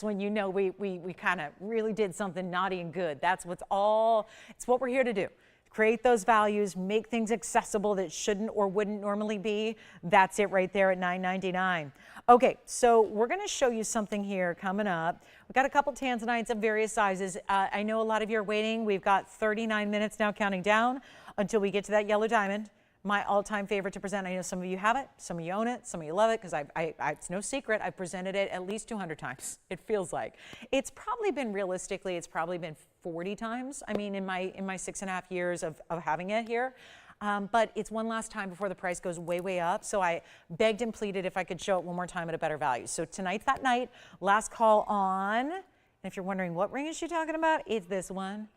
when you know we kind of really did something naughty and good. It's what we're here to do. Create those values, make things accessible that shouldn't or wouldn't normally be. That's it right there at $9.99. Okay, so we're going to show you something here coming up. We've got a couple Tanzanites of various sizes. I know a lot of you are waiting. We've got 39 minutes now counting down until we get to that yellow diamond. My all-time favorite to present. I know some of you have it, some of you own it, some of you love it, because it's no secret, I've presented it at least 200 times, it feels like. It's probably been, realistically, it's probably been 40 times, I mean, in my 6.5 years of having it here. But it's one last time before the price goes way, way up. So I begged and pleaded if I could show it one more time at a better value. So tonight's that night, last call on. And if you're wondering what ring is she talking about, it's this one.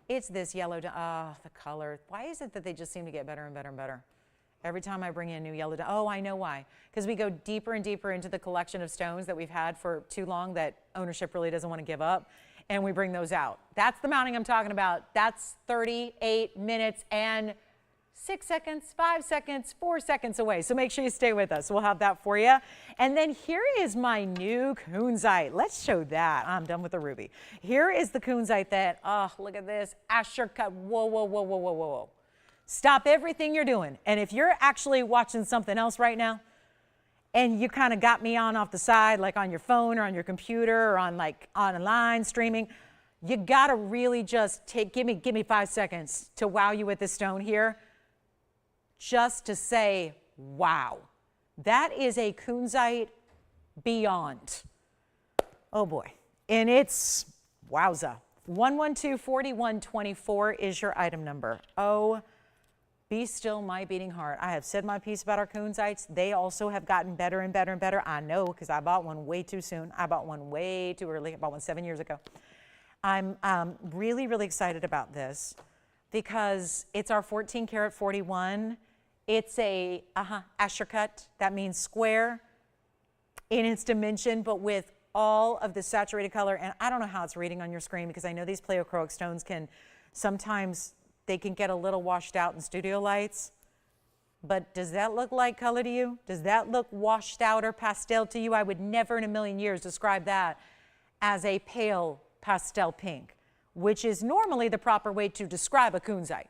It's this yellow, the color. Why is it that they just seem to get better and better and better? Every time I bring in new yellow, oh, I know why. Because we go deeper and deeper into the collection of stones that we've had for too long that ownership really doesn't want to give up, and we bring those out. That's the mounting I'm talking about. That's 38 minutes and 6 seconds, 5 seconds, 4 seconds away. So make sure you stay with us. We'll have that for you. And then here is my new kunzite. Let's show that. I'm done with the ruby. Here is the kunzite that, oh, look at this. Asher cut. Whoa, whoa, whoa, whoa, whoa, whoa, whoa. Stop everything you're doing. And if you're actually watching something else right now, and you kind of got me on off the side, like on your phone or on your computer or on like online streaming, you got to really just give me 5 seconds to wow you with this stone here. just to say, wow, that is a kunzite beyond. Oh boy. And it's, wowza. 112-4124 is your item number. Oh, be still my beating heart. I have said my piece about our kunzites. They also have gotten better and better and better. I know, because I bought one way too soon. I bought one way too early. I bought one 7 years ago. I'm really, really excited about this because it's our 14 karat 41. It's a asher cut. That means square in its dimension, but with all of the saturated color. And I don't know how it's reading on your screen because I know these pleochroic stones can sometimes, they can get a little washed out in studio lights. But does that look like color to you? Does that look washed out or pastel to you? I would never in a million years describe that as a pale pastel pink, which is normally the proper way to describe a kunzite.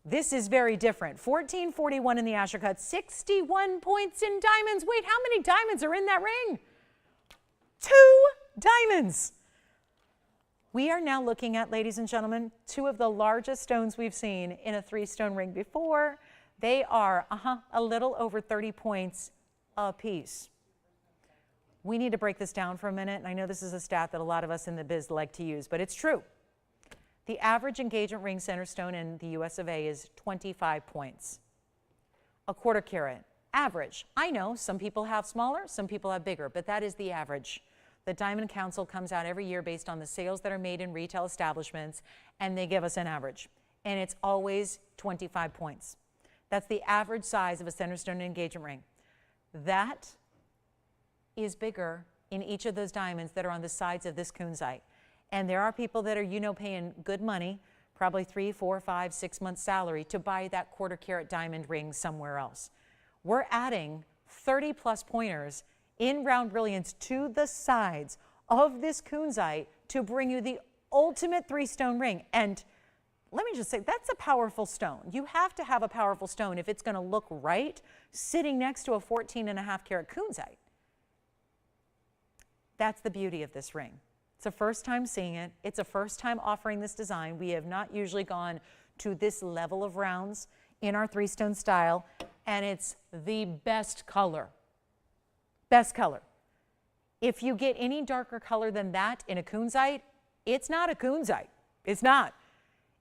This is very different. 1441 in the asher cut, 61 points in diamonds. Wait, how many diamonds are in that ring? 2 diamonds. We are now looking at, ladies and gentlemen, 2 of the largest stones we've seen in a 3-stone ring before. They are a little over 30 points a piece. We need to break this down for a minute, and I know this is a stat that a lot of us in the biz like to use, but it's true. The average engagement ring center stone in the US of A is 25 points. A 1/4 carat, average. I know some people have smaller, some people have bigger, but that is the average. The Diamond Council comes out every year based on the sales that are made in retail establishments, and they give us an average, and it's always 25 points. That's the average size of a center stone engagement ring. That is bigger in each of those diamonds that are on the sides of this kunzite. And there are people that are, paying good money, probably 3, 4, 5, 6 months salary to buy that 1/4 carat diamond ring somewhere else. We're adding 30 plus pointers in round brilliance to the sides of this kunzite to bring you the ultimate 3-stone ring. And let me just say, that's a powerful stone. You have to have a powerful stone if it's going to look right sitting next to a 14.5 karat kunzite. That's the beauty of this ring. It's a first time seeing it. It's a first time offering this design. We have not usually gone to this level of rounds in our 3-stone style, and it's the best color. Best color. If you get any darker color than that in a kunzite, it's not a kunzite. It's not.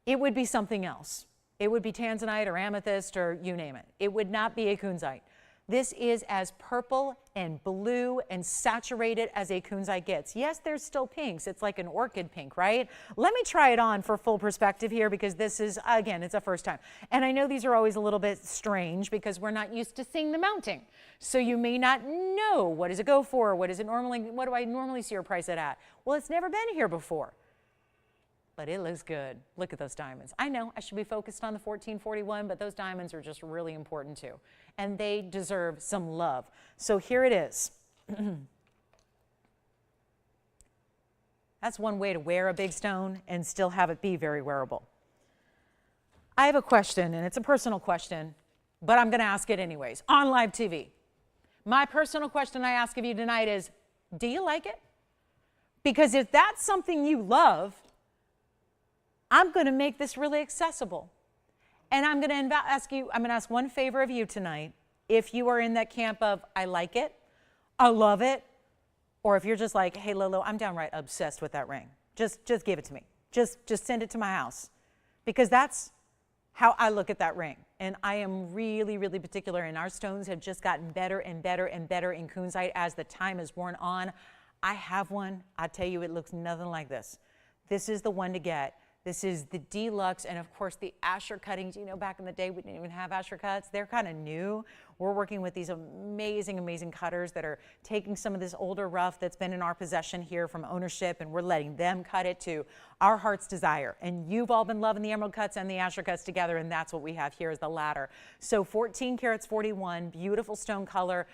It would be something else. It would be Tanzanite or amethyst or you name it. It would not be a kunzite. This is as purple and blue and saturated as a kunzite gets. Yes, there's still pinks. It's like an orchid pink, right? Let me try it on for full perspective here because this is, again, it's a first time. And I know these are always a little bit strange because we're not used to seeing the mounting. So you may not know, what does it go for? What do I normally see or price it at? Well, it's never been here before. But it looks good. Look at those diamonds. I know I should be focused on the 1441, but those diamonds are just really important too. And they deserve some love. So here it is. That's one way to wear a big stone and still have it be very wearable. I have a question, and it's a personal question, but I'm going to ask it anyways on live TV. My personal question I ask of you tonight is, do you like it? Because if that's something you love, I'm going to make this really accessible. And I'm going to ask one favor of you tonight. If you are in that camp of, I like it, I love it, or if you're just like, hey, Lolo, I'm downright obsessed with that ring. Just give it to me. Just send it to my house. Because that's how I look at that ring. And I am really, really particular, and our stones have just gotten better and better and better in kunzite as the time has worn on. I have one. I tell you, it looks nothing like this. This is the one to get. This is the deluxe, and of course the asher cuttings. Back in the day we didn't even have asher cuts. They're kind of new. We're working with these amazing, amazing cutters that are taking some of this older rough that's been in our possession here from ownership, and we're letting them cut it to our heart's desire. And you've all been loving the emerald cuts and the asher cuts together, and that's what we have here is the latter. So 14 karats 41, beautiful stone color.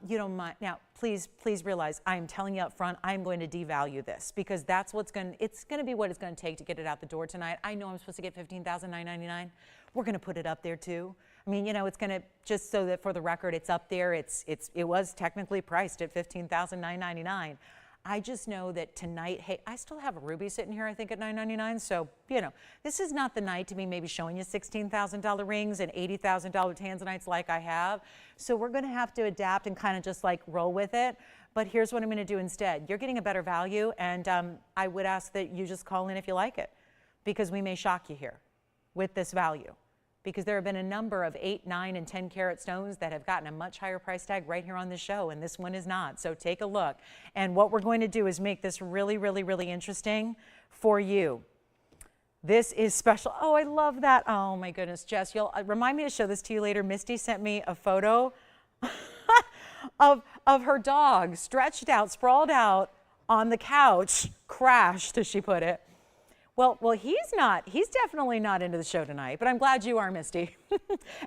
You don't mind. Now, please realize I am telling you up front, I'm going to devalue this because that's it's going to be what it's going to take to get it out the door tonight. I know I'm supposed to get $15,999. We're going to put it up there too. I mean, it's going to, just so that for the record, it's up there. It was technically priced at $15,999. I just know that tonight, hey, I still have a ruby sitting here, I think, at $9.99. So, you know, this is not the night to be maybe showing you $16,000 rings and $80,000 Tanzanites like I have. So we're going to have to adapt and kind of just like roll with it. But here's what I'm going to do instead. You're getting a better value, and I would ask that you just call in if you like it, because we may shock you here with this value. Because there have been a number of 8, 9, and 10 carat stones that have gotten a much higher price tag right here on this show, and this one is not. So take a look. And what we're going to do is make this really, really, really interesting for you. This is special. Oh, I love that. Oh my goodness, Jess, you'll remind me to show this to you later. Misty sent me a photo of her dog stretched out, sprawled out on the couch, crashed, as she put it. Well, he's definitely not into the show tonight, but I'm glad you are, Misty.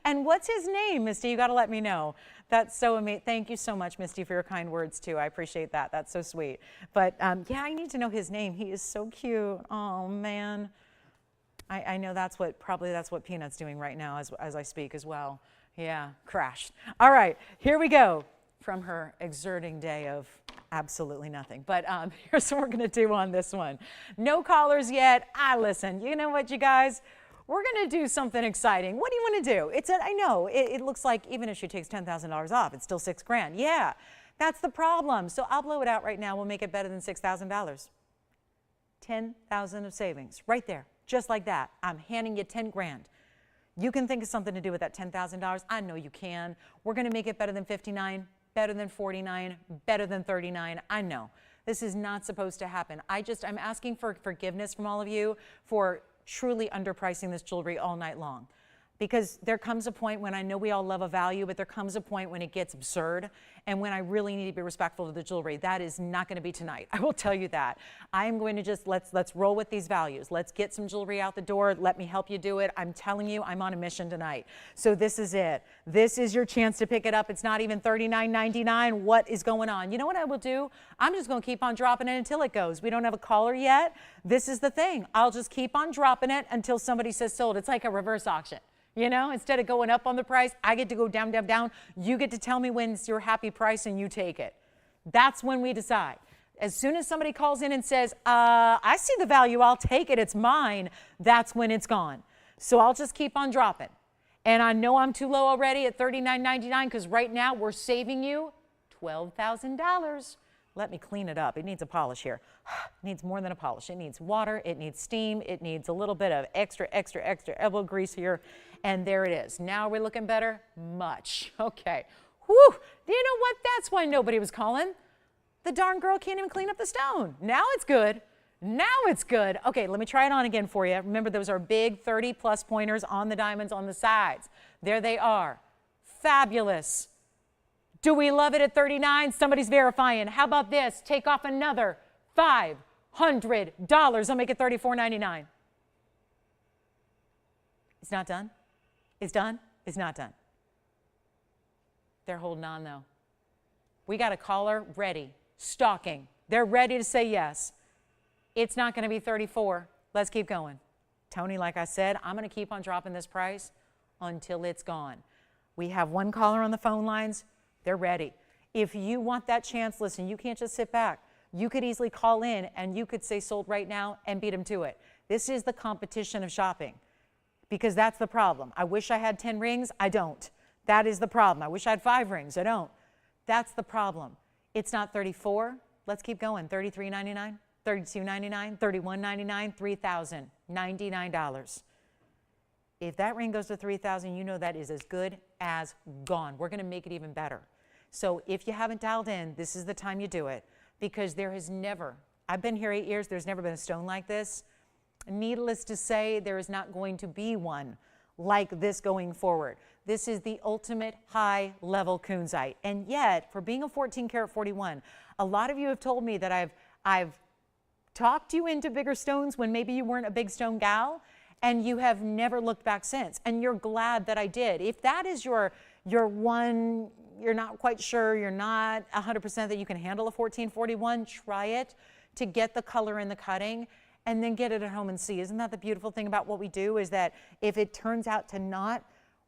And what's his name, Misty? You got to let me know. That's so amazing. Thank you so much, Misty, for your kind words, too. I appreciate that. That's so sweet. But, yeah, I need to know his name. He is so cute. Oh, man. I know that's what Peanut's doing right now as I speak as well. Yeah, crashed. All right, here we go from her exerting day of absolutely nothing. But here's what we're going to do on this one. No callers yet. Listen, you know what, you guys? We're going to do something exciting. What do you want to do? I know, it looks like even if she takes $10,000 off, it's still $6,000. Yeah, that's the problem. So I'll blow it out right now. We'll make it better than $6,000. $10,000 of savings right there, just like that. I'm handing you $10,000. You can think of something to do with that $10,000. I know you can. We're going to make it better than $59,000. Better than $49,000, better than $39,000. I know this is not supposed to happen. I'm asking for forgiveness from all of you for truly underpricing this jewelry all night long. Because there comes a point when I know we all love a value, but there comes a point when it gets absurd and when I really need to be respectful to the jewelry. That is not going to be tonight. I will tell you that. I am going to just, let's roll with these values. Let's get some jewelry out the door. Let me help you do it. I'm telling you, I'm on a mission tonight. So this is it. This is your chance to pick it up. It's not even $39.99. What is going on? You know what I will do? I'm just going to keep on dropping it until it goes. We don't have a caller yet. This is the thing. I'll just keep on dropping it until somebody says sold. It's like a reverse auction. You know, instead of going up on the price, I get to go down, down, down. You get to tell me when it's your happy price and you take it. That's when we decide. As soon as somebody calls in and says, I see the value, I'll take it, it's mine, that's when it's gone. So I'll just keep on dropping. And I know I'm too low already at $39.99 because right now we're saving you $12,000. Let me clean it up. It needs a polish here. It needs more than a polish. It needs water. It needs steam. It needs a little bit of extra elbow grease here. And there it is. Now we're looking better? Much. Okay. Whew. You know what? That's why nobody was calling. The darn girl can't even clean up the stone. Now it's good. Now it's good. Okay, let me try it on again for you. Remember, those are big 30-plus pointers on the diamonds on the sides. There they are. Fabulous. Do we love it at $39? Somebody's verifying. How about this? Take off another $500. I'll make it $34.99. It's not done? It's done? It's not done. They're holding on, though. We got a caller ready, stalking. They're ready to say yes. It's not going to be $34. Let's keep going. Tony, like I said, I'm going to keep on dropping this price until it's gone. We have one caller on the phone lines. They're ready. If you want that chance, listen, you can't just sit back. You could easily call in and you could say sold right now and beat them to it. This is the competition of shopping because that's the problem. I wish I had 10 rings. I don't. That is the problem. I wish I had 5 rings. I don't. That's the problem. It's not $34. Let's keep going. $33.99, $32.99, $31.99, $3,099. If that ring goes to $3,000, you know that is as good as gone. We're going to make it even better. So if you haven't dialed in, this is the time you do it because there has never, I've been here 8 years, there's never been a stone like this. Needless to say, there is not going to be one like this going forward. This is the ultimate high-level kunzite. And yet, for being a 14 karat 41, a lot of you have told me that I've talked you into bigger stones when maybe you weren't a big stone gal, and you have never looked back since. And you're glad that I did. If that is your one, you're not quite sure, you're not 100% that you can handle a 1441, try it to get the color in the cutting and then get it at home and see. Isn't that the beautiful thing about what we do is that if it turns out to not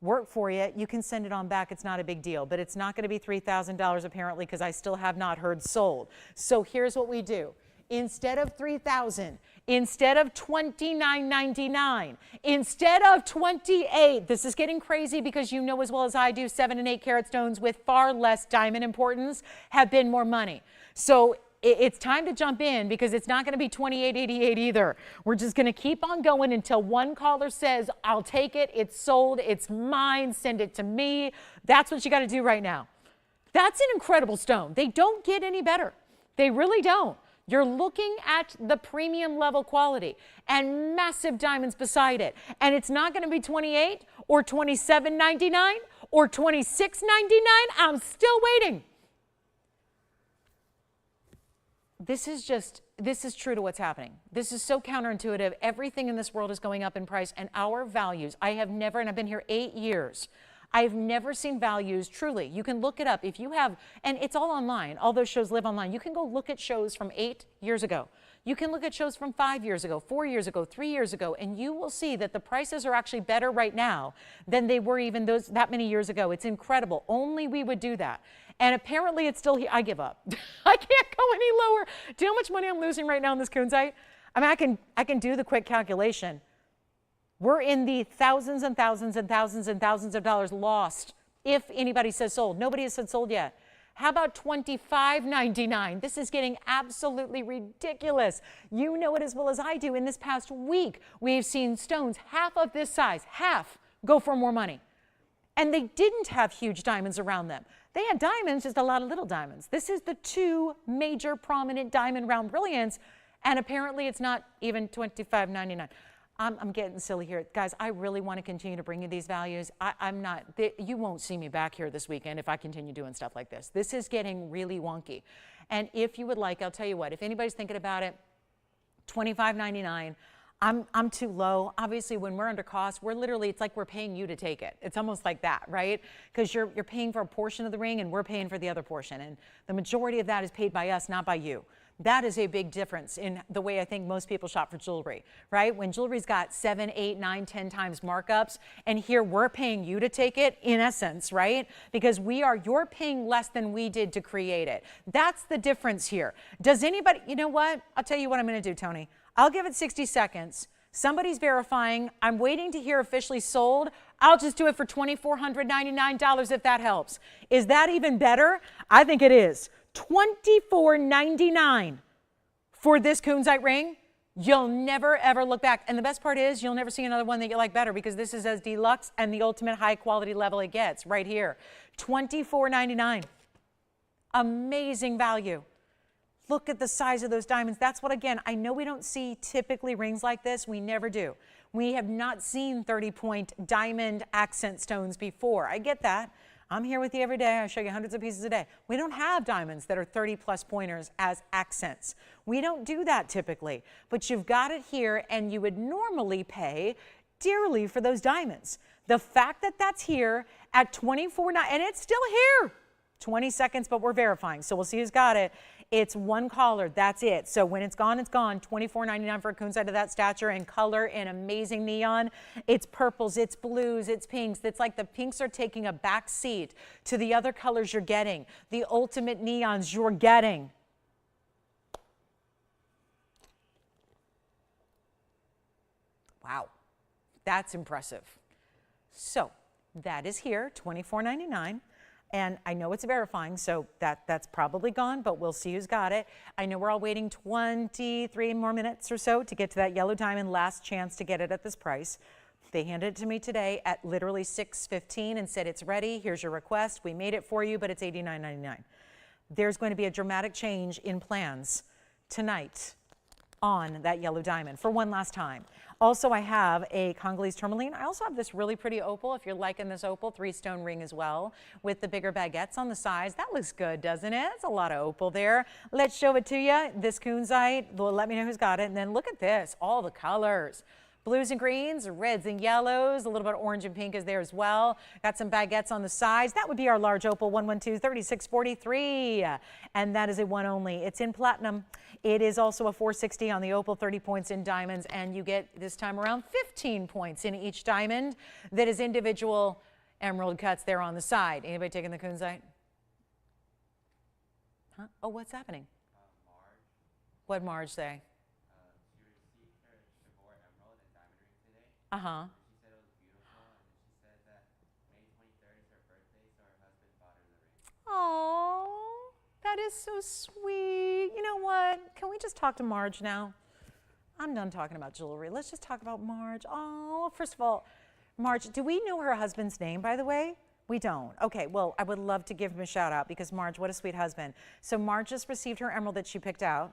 work for you, you can send it on back. It's not a big deal, but it's not going to be $3,000 apparently, because I still have not heard sold. So here's what we do. Instead of $3,000, instead of $29.99, instead of $28, this is getting crazy because you know as well as I do, 7 and 8 carat stones with far less diamond importance have been more money. So it's time to jump in, because it's not going to be $28.88 either. We're just going to keep on going until one caller says, I'll take it, it's sold, it's mine, send it to me. That's what you got to do right now. That's an incredible stone. They don't get any better. They really don't. You're looking at the premium level quality and massive diamonds beside it. And it's not going to be $28 or $27.99 or $26.99. I'm still waiting. This is true to what's happening. This is so counterintuitive. Everything in this world is going up in price, and our values, I have never, and I've been here 8 years, I've never seen values, truly. You can look it up if you have, and it's all online. All those shows live online. You can go look at shows from 8 years ago. You can look at shows from 5 years ago, 4 years ago, 3 years ago, and you will see that the prices are actually better right now than they were even that many years ago. It's incredible. Only we would do that. And apparently it's still here. I give up. I can't go any lower. Do you know how much money I'm losing right now in this kunzite? I mean, I can do the quick calculation. We're in the thousands and thousands and thousands and thousands of dollars lost if anybody says sold. Nobody has said sold yet. How about $25.99? This is getting absolutely ridiculous. You know it as well as I do. In this past week, we've seen stones half of this size, half, go for more money. And they didn't have huge diamonds around them. They had diamonds, just a lot of little diamonds. This is the 2 major prominent diamond round brilliants, and apparently it's not even $25.99. I'm getting silly here. Guys, I really want to continue to bring you these values. I'm not, you won't see me back here this weekend if I continue doing stuff like this. This is getting really wonky. And if you would like, I'll tell you what, if anybody's thinking about it, $25.99, I'm too low. Obviously, when we're under cost, we're literally, it's like we're paying you to take it. It's almost like that, right? Because you're paying for a portion of the ring and we're paying for the other portion. And the majority of that is paid by us, not by you. That is a big difference in the way I think most people shop for jewelry, right? When jewelry's got 7, 8, 9, 10 times markups, and here we're paying you to take it, in essence, right? Because you're paying less than we did to create it. That's the difference here. Does anybody, you know what? I'll tell you what I'm going to do, Tony. I'll give it 60 seconds. Somebody's verifying. I'm waiting to hear officially sold. I'll just do it for $2,499 if that helps. Is that even better? I think it is. $24.99 for this kunzite ring. You'll never ever look back. And the best part is you'll never see another one that you like better, because this is as deluxe and the ultimate high quality level it gets right here. $24.99. Amazing value. Look at the size of those diamonds. That's what, again, I know we don't see typically rings like this. We never do. We have not seen 30-point diamond accent stones before. I get that. I'm here with you every day. I show you hundreds of pieces a day. We don't have diamonds that are 30-plus pointers as accents. We don't do that typically. But you've got it here, and you would normally pay dearly for those diamonds. The fact that that's here at $24.99, and it's still here. 20 seconds, but we're verifying. So we'll see who's got it. It's one caller. That's it. So when it's gone, it's gone. $24.99 for a kunzite of that stature and color and amazing neon. It's purples, it's blues, it's pinks. It's like the pinks are taking a back seat to the other colors you're getting, the ultimate neons you're getting. Wow, that's impressive. So that is here, $24.99. And I know it's verifying, so that's probably gone, but we'll see who's got it. I know we're all waiting 23 more minutes or so to get to that yellow diamond, last chance to get it at this price. They handed it to me today at literally 6:15 and said, it's ready, here's your request, we made it for you, but it's $89.99. There's going to be a dramatic change in plans tonight on that yellow diamond for one last time. Also, I have a Congolese tourmaline. I also have this really pretty opal, if you're liking this opal, 3-stone ring as well, with the bigger baguettes on the sides. That looks good, doesn't it? It's a lot of opal there. Let's show it to you. This kunzite, let me know who's got it. And then look at this, all the colors. Blues and greens, reds and yellows, a little bit of orange and pink is there as well. Got some baguettes on the sides. That would be our large opal, 112-3643. And that is a one only. It's in platinum. It is also a 460 on the opal, 30 points in diamonds, and you get this time around 15 points in each diamond that is individual emerald cuts there on the side. Anybody taking the kunzite? Huh? Oh, what's happening? Marge. What'd Marge say? She received her Chivor emerald and diamond ring today. Uh-huh. She said it was beautiful, and then she said that May 23rd is her birthday, so her husband bought her the ring. Oh, that is so sweet. You know what? Can we just talk to Marge now? I'm done talking about jewelry. Let's just talk about Marge. Oh, first of all, Marge, do we know her husband's name, by the way? We don't. Okay, well, I would love to give him a shout out because Marge, what a sweet husband. So Marge just received her emerald that she picked out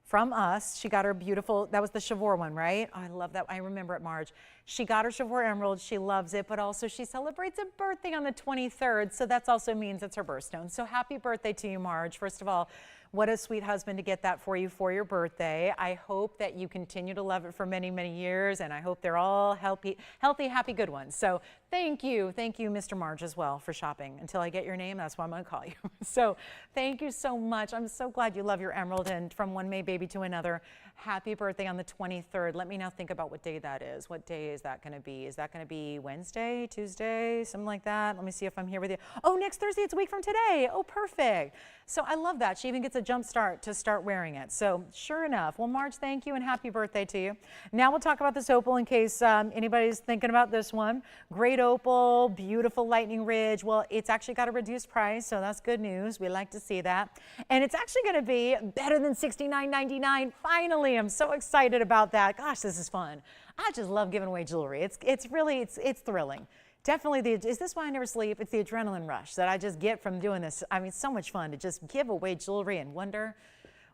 from us. She got her beautiful, that was the Chivor one, right? Oh, I love that. I remember it, Marge. She got her Chivor emerald. She loves it, but also she celebrates a birthday on the 23rd. So that also means it's her birthstone. So happy birthday to you, Marge. First of all, what a sweet husband to get that for you for your birthday. I hope that you continue to love it for many, many years, and I hope they're all healthy, happy, good ones. So thank you, Mr. Marge, as well, for shopping. Until I get your name, that's what I'm going to call you. So thank you so much. I'm so glad you love your emerald, and from one May baby to another, happy birthday on the 23rd. Let me now think about what day that is. What day is that going to be? Is that going to be Wednesday, Tuesday, something like that? Let me see if I'm here with you. Oh, next Thursday, it's a week from today. Oh, perfect. So I love that. She even gets a jump start to start wearing it. So sure enough. Well, Marge, thank you and happy birthday to you. Now we'll talk about this opal in case anybody's thinking about this one. Great opal, beautiful lightning ridge. Well, it's actually got a reduced price, so that's good news. We like to see that. And it's actually going to be better than $69.99. Finally, I'm so excited about that. Gosh, this is fun. I just love giving away jewelry. It's really thrilling. Definitely, is this why I never sleep? It's the adrenaline rush that I just get from doing this. I mean, it's so much fun to just give away jewelry and wonder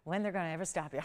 when they're going to ever stop you,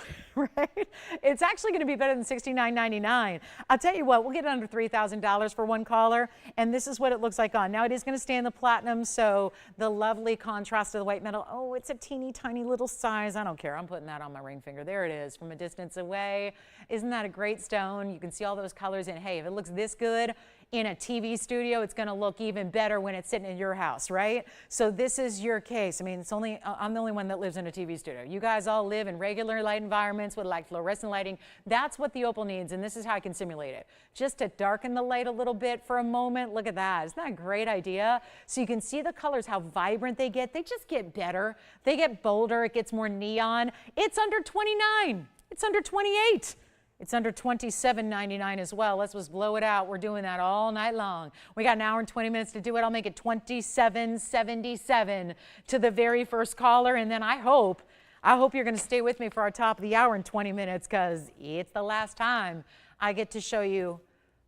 right? It's actually going to be better than $69.99. I'll tell you what, we'll get under $3,000 for one collar, and this is what it looks like on. Now, it is going to stay in the platinum, so the lovely contrast of the white metal. Oh, it's a teeny tiny little size. I don't care. I'm putting that on my ring finger. There it is from a distance away. Isn't that a great stone? You can see all those colors, and hey, if it looks this good in a TV studio, it's going to look even better when it's sitting in your house, right? So this is your case. I mean, it's only I'm the only one that lives in a TV studio. You guys all live in regular light environments with like fluorescent lighting. That's what the opal needs, and this is how I can simulate it. Just to darken the light a little bit for a moment. Look at that. Isn't that a great idea? So you can see the colors, how vibrant they get. They just get better. They get bolder. It gets more neon. It's under $29. It's under $28. It's under $27.99 as well. Let's just blow it out. We're doing that all night long. We got an hour and 20 minutes to do it. I'll make it $27.77 to the very first caller. And then I hope you're going to stay with me for our top of the hour in 20 minutes because it's the last time I get to show you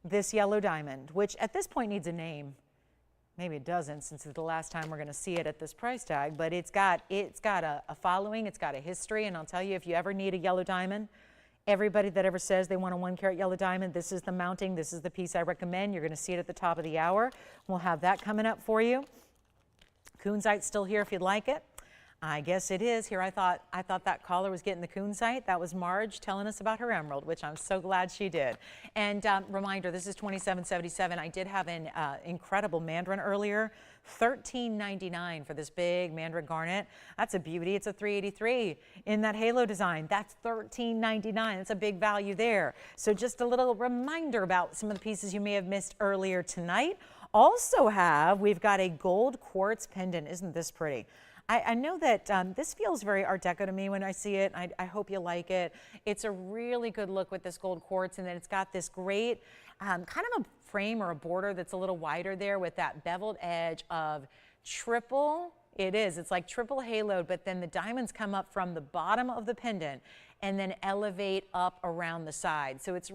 this yellow diamond, which at this point needs a name. Maybe it doesn't since it's the last time we're going to see it at this price tag. But it's got a following. It's got a history. And I'll tell you, if you ever need a yellow diamond, everybody that ever says they want a 1 carat yellow diamond, this is the mounting. This is the piece I recommend. You're going to see it at the top of the hour. We'll have that coming up for you. Kunzite's still here if you'd like it. I guess it is. Here I thought that caller was getting the kunzite. That was Marge telling us about her emerald, which I'm so glad she did. And reminder, this is $27.77. I did have an incredible Mandarin earlier. $13.99 for this big Mandarin garnet. That's a beauty. It's a 383 in that halo design. That's $13.99. That's a big value there. So just a little reminder about some of the pieces you may have missed earlier tonight. We've got a gold quartz pendant. Isn't this pretty? I know that this feels very Art Deco to me when I see it. I hope you like it. It's a really good look with this gold quartz, and then it's got this great kind of a frame or a border that's a little wider there with that beveled edge of triple. It is. It's like triple haloed, but then the diamonds come up from the bottom of the pendant and then elevate up around the side. So it's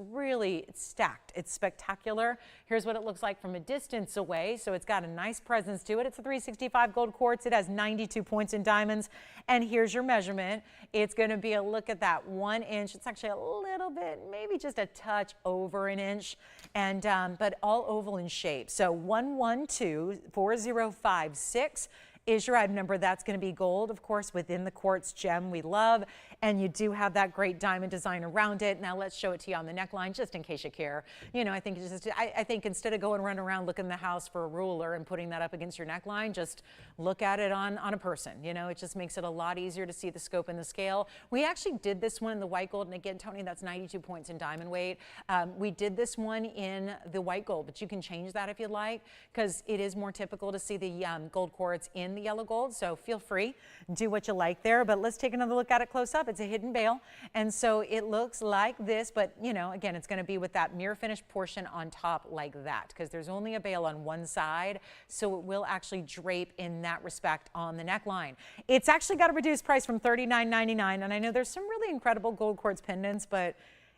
stacked. It's spectacular. Here's what it looks like from a distance away. So it's got a nice presence to it. It's a 365 gold quartz. It has 92 points in diamonds. And here's your measurement. It's going to be a look at that 1 inch. It's actually a little bit, maybe just a touch over an inch, and but all oval in shape. So 1124056 is your item number. That's going to be gold, of course, within the quartz gem we love. and you do have that great diamond design around it. Now let's show it to you on the neckline, just in case you care. You know, I think I think instead of going running around looking in the house for a ruler and putting that up against your neckline, just look at it on a person. You know, it just makes it a lot easier to see the scope and the scale. We actually did this one in the white gold, and again, Tony, that's 92 points in diamond weight. We did this one in the white gold, but you can change that if you'd like, because it is more typical to see the gold quartz in the yellow gold. So feel free, do what you like there. But let's take another look at it close up. It's a hidden bail, and so it looks like this, but you know, again, it's going to be with that mirror finish portion on top like that, because there's only a bail on one side, so it will actually drape in that respect on the neckline. It's actually got a reduced price from $39.99, and I know there's some really incredible gold quartz pendants, but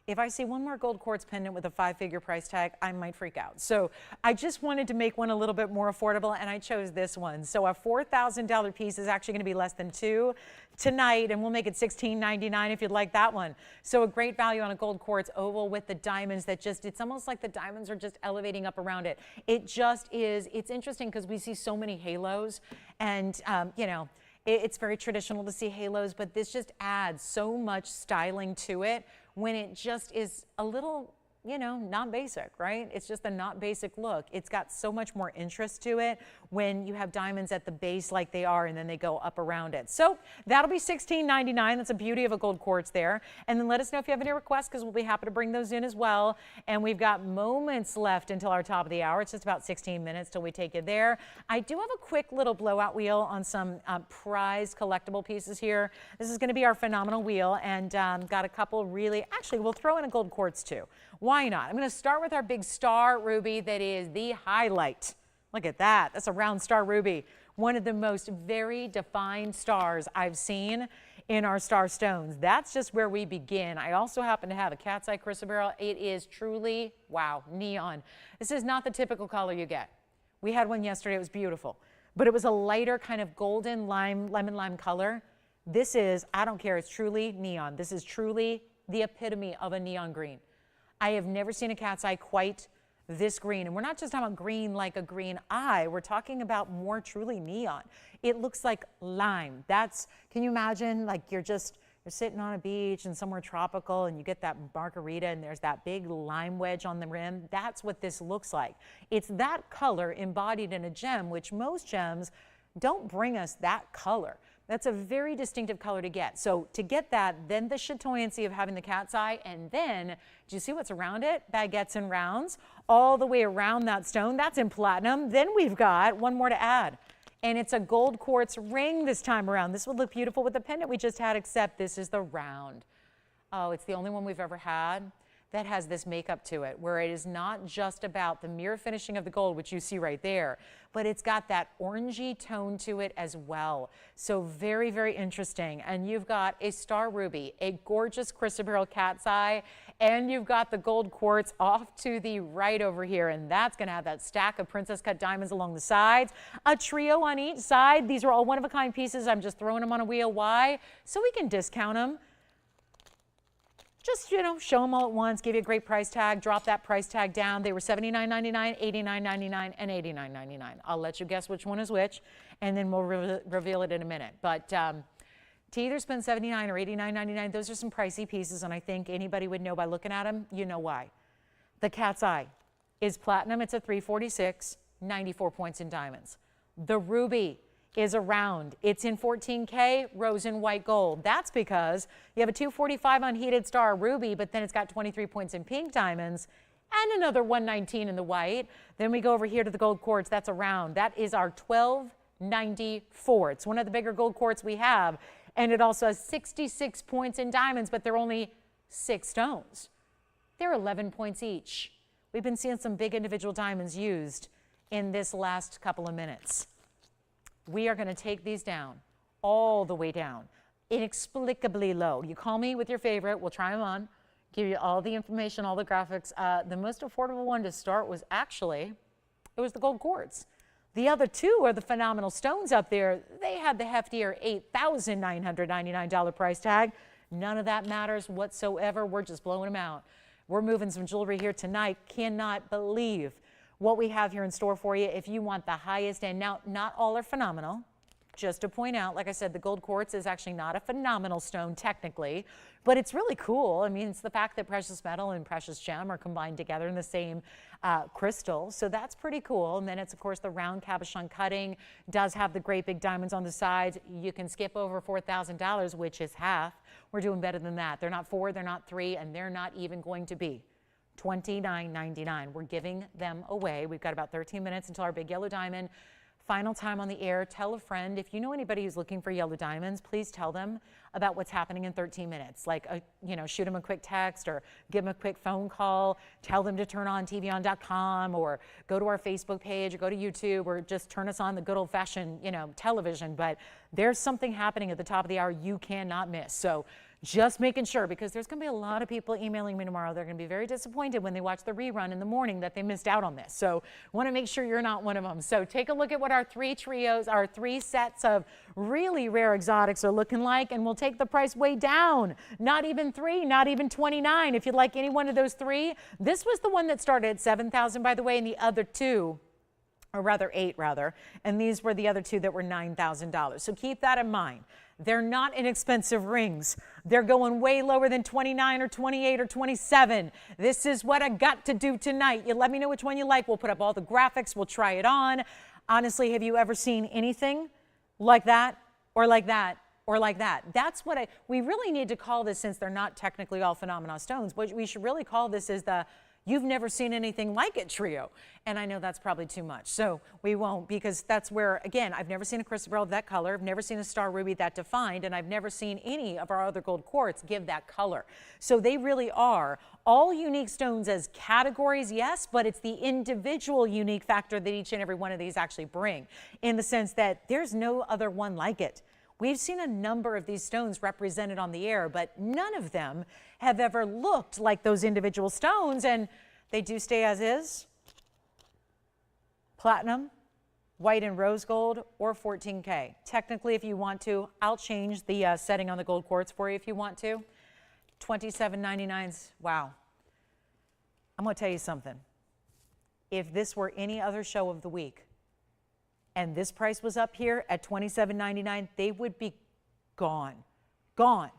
if I see one more gold quartz pendant with a 5-figure price tag, I might freak out. So I just wanted to make one a little bit more affordable, and I chose this one. So a $4,000 piece is actually going to be less than $2,000 tonight, and we'll make it $16.99 if you'd like that one. So a great value on a gold quartz oval with the diamonds that just, it's almost like the diamonds are just elevating up around it. It just is, it's interesting because we see so many halos, and you know, it's very traditional to see halos, but this just adds so much styling to it when it just is a little, you know, not basic, right? It's just a not basic look. It's got so much more interest to it when you have diamonds at the base like they are, and then they go up around it. So that'll be $16.99. That's a beauty of a gold quartz there. And then let us know if you have any requests, because we'll be happy to bring those in as well. And we've got moments left until our top of the hour. It's just about 16 minutes till we take you there. I do have a quick little blowout wheel on some prized collectible pieces here. This is going to be our phenomenal wheel, and got a couple really, actually we'll throw in a gold quartz too. Why not? I'm going to start with our big star ruby that is the highlight. Look at that. That's a round star ruby. One of the most very defined stars I've seen in our star stones. That's just where we begin. I also happen to have a cat's eye chrysoberyl. It is truly, wow, neon. This is not the typical color you get. We had one yesterday. It was beautiful. But it was a lighter kind of golden lime, lemon lime color. This is, I don't care, it's truly neon. This is truly the epitome of a neon green. I have never seen a cat's eye quite this green. And we're not just talking about green like a green eye. We're talking about more truly neon. It looks like lime. That's, can you imagine, like you're sitting on a beach and somewhere tropical, and you get that margarita and there's that big lime wedge on the rim. That's what this looks like. It's that color embodied in a gem, which most gems don't bring us that color. That's a very distinctive color to get. So to get that, then the chatoyancy of having the cat's eye, and then, do you see what's around it? Baguettes and rounds, all the way around that stone. That's in platinum. Then we've got one more to add, and it's a gold quartz ring this time around. This would look beautiful with the pendant we just had, except this is the round. Oh, it's the only one we've ever had that has this makeup to it, where it is not just about the mirror finishing of the gold, which you see right there, but it's got that orangey tone to it as well. So very, very interesting. And you've got a star ruby, a gorgeous chrysoberyl cat's eye, and you've got the gold quartz off to the right over here, and that's gonna have that stack of princess cut diamonds along the sides, a trio on each side. These are all one-of-a-kind pieces. I'm just throwing them on a wheel. Why? So we can discount them. Just, you know, show them all at once, give you a great price tag, drop that price tag down. They were $79.99, $89.99, and $89.99. I'll let you guess which one is which, and then we'll reveal it in a minute. But to either spend $79 or $89.99, those are some pricey pieces, and I think anybody would know by looking at them, you know why. The cat's eye is platinum. It's a 346, 94 points in diamonds. The ruby is a round. It's in 14K, rose and white gold. That's because you have a 245 unheated star ruby, but then it's got 23 points in pink diamonds and another 119 in the white. Then we go over here to the gold quartz. That's a round. That is our 1294. It's one of the bigger gold quartz we have, and it also has 66 points in diamonds, but they're only 6 stones. They're 11 points each. We've been seeing some big individual diamonds used in this last couple of minutes. We are going to take these down, all the way down, inexplicably low. You call me with your favorite, we'll try them on, give you all the information, all the graphics. The most affordable one to start was actually, it was the gold quartz. The other two are the phenomenal stones up there. They had the heftier $8,999 price tag. None of that matters whatsoever. We're just blowing them out. We're moving some jewelry here tonight. Cannot believe what we have here in store for you if you want the highest end. Now, not all are phenomenal. Just to point out, like I said, the gold quartz is actually not a phenomenal stone technically, but it's really cool. I mean, it's the fact that precious metal and precious gem are combined together in the same crystal. So that's pretty cool. And then it's, of course, the round cabochon cutting. Does have the great big diamonds on the sides. You can skip over $4,000, which is half. We're doing better than that. They're not 4, they're not 3, and they're not even going to be $29.99. We're giving them away. We've got about 13 minutes until our big yellow diamond. Final time on the air. Tell a friend. If you know anybody who's looking for yellow diamonds, please tell them about what's happening in 13 minutes. Like, shoot them a quick text or give them a quick phone call. Tell them to turn on TVON.com or go to our Facebook page or go to YouTube or just turn us on the good old-fashioned, television. But there's something happening at the top of the hour you cannot miss. So just making sure, because there's going to be a lot of people emailing me tomorrow. They're going to be very disappointed when they watch the rerun in the morning that they missed out on this. So want to make sure you're not one of them. So take a look at what our 3 trios, our 3 sets of really rare exotics are looking like, and we'll take the price way down. Not even 3, not even 29. If you'd like any one of those 3, this was the one that started at $7,000, by the way, and the other 2, or rather 8 rather, and these were the other 2 that were $9,000. So keep that in mind. They're not inexpensive rings. They're going way lower than 29 or 28 or 27. This is what I got to do tonight. You let me know which one you like. We'll put up all the graphics. We'll try it on. Honestly, have you ever seen anything like that or like that or like that? That's what we really need to call this, since they're not technically all phenomena stones. What we should really call this is the "you've never seen anything like it" trio. And I know that's probably too much, so we won't, because that's where, again, I've never seen a crystal beryl of that color. I've never seen a star ruby that defined, and I've never seen any of our other gold quartz give that color. So they really are all unique stones as categories, yes, but it's the individual unique factor that each and every one of these actually bring, in the sense that there's no other one like it. We've seen a number of these stones represented on the air, but none of them have ever looked like those individual stones, and they do stay as is. Platinum, white and rose gold, or 14K. Technically, if you want to, I'll change the setting on the gold quartz for you if you want to. $27.99's, wow. I'm going to tell you something. If this were any other show of the week, and this price was up here at $27.99, they would be gone. Gone.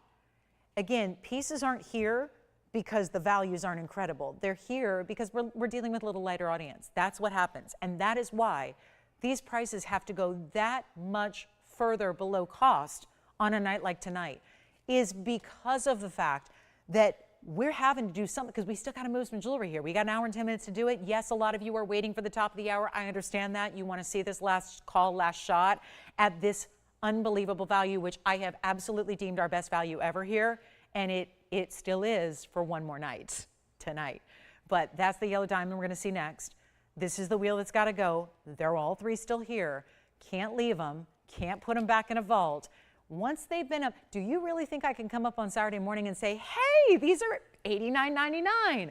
Again, pieces aren't here because the values aren't incredible. They're here because we're dealing with a little lighter audience. That's what happens. And that is why these prices have to go that much further below cost on a night like tonight, is because of the fact that we're having to do something, because we still got to move some jewelry here. We got an hour and 10 minutes to do it. Yes, a lot of you are waiting for the top of the hour. I understand that. You want to see this last call, last shot at this unbelievable value, which I have absolutely deemed our best value ever here. And it still is for one more night tonight. But that's the yellow diamond we're going to see next. This is the wheel that's got to go. They're all 3 still here. Can't leave them. Can't put them back in a vault. Once they've been up, do you really think I can come up on Saturday morning and say, hey, these are $89.99?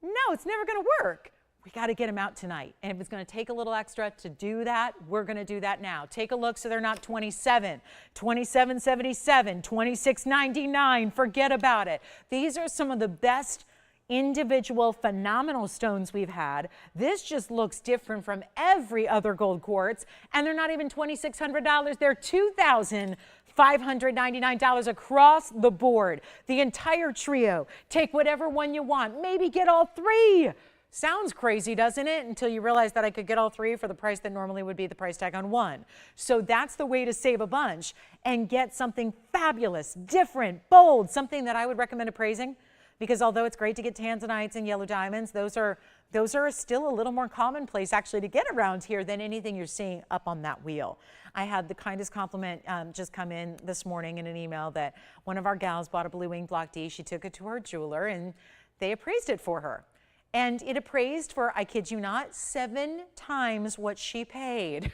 No, it's never going to work. We got to get them out tonight. And if it's going to take a little extra to do that, we're going to do that now. Take a look so they're not 27, 27.77, 26.99. Forget about it. These are some of the best individual phenomenal stones we've had. This just looks different from every other gold quartz, and they're not even $2,600. They're $2,599 across the board. The entire trio. Take whatever one you want. Maybe get all 3. Sounds crazy, doesn't it? Until you realize that I could get all 3 for the price that normally would be the price tag on 1. So that's the way to save a bunch and get something fabulous, different, bold, something that I would recommend appraising. Because although it's great to get Tanzanites and yellow diamonds, those are still a little more commonplace actually to get around here than anything you're seeing up on that wheel. I had the kindest compliment just come in this morning in an email that one of our gals bought a blue wing block D. She took it to her jeweler and they appraised it for her. And it appraised for, I kid you not, 7 times what she paid.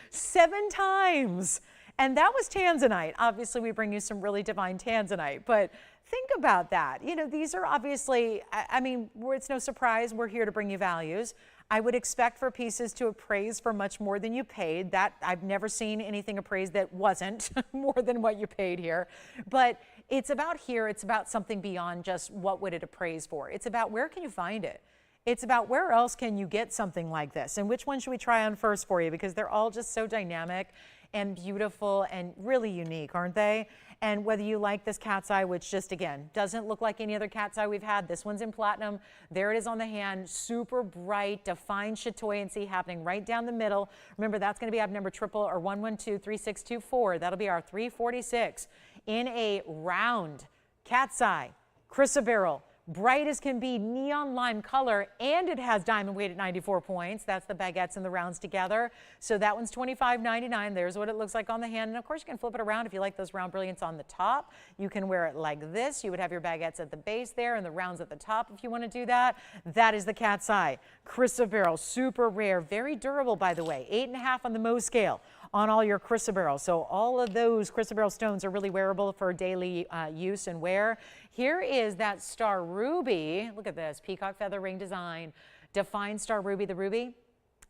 7 times. And that was Tanzanite. Obviously, we bring you some really divine Tanzanite, but think about that. You know, these are obviously, I mean, it's no surprise we're here to bring you values. I would expect for pieces to appraise for much more than you paid. That I've never seen anything appraised that wasn't more than what you paid here. But it's about here, it's about something beyond just what would it appraise for. It's about where can you find it? It's about where else can you get something like this? And which one should we try on first for you? Because they're all just so dynamic. and beautiful and really unique, aren't they? And whether you like this cat's eye, which just, again, doesn't look like any other cat's eye we've had. This one's in platinum. There it is on the hand. Super bright, defined chatoyancy happening right down the middle. Remember, that's going to be item number 1123624. That'll be our 346 in a round cat's eye chrysoberyl. Bright as can be, neon lime color, and it has diamond weight at 94 points. That's the baguettes and the rounds together. So that one's $25.99. There's what it looks like on the hand. And of course, you can flip it around if you like those round brilliants on the top. You can wear it like this. You would have your baguettes at the base there and the rounds at the top if you want to do that. That is the cat's eye chrysoberyl. Super rare, very durable, by the way. 8.5 on the Mohs scale on all your chrysoberyl. So all of those chrysoberyl stones are really wearable for daily use and wear. Here is that star ruby. Look at this, peacock feather ring design. Defined star ruby, the ruby.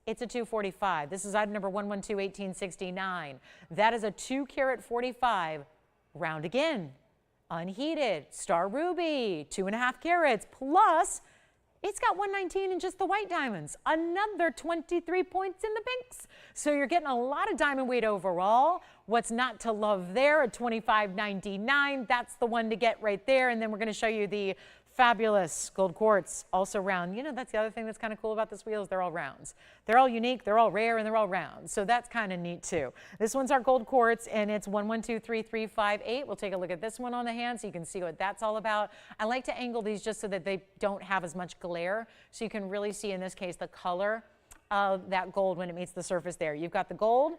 It's a 245. This is item number 1121869. That is a 2 carat 45. Round again, unheated, star ruby, 2.5 carats, plus it's got 119 in just the white diamonds, another 23 points in the pinks. So you're getting a lot of diamond weight overall. What's not to love there at $25.99? That's the one to get right there. And then we're going to show you the fabulous gold quartz, also round. You know, that's the other thing that's kind of cool about this wheel is they're all rounds. They're all unique, they're all rare, and they're all round. So that's kind of neat too. This one's our gold quartz, and it's 1123358. We'll take a look at this one on the hand so you can see what that's all about. I like to angle these just so that they don't have as much glare, so you can really see in this case the color of that gold when it meets the surface there. You've got the gold,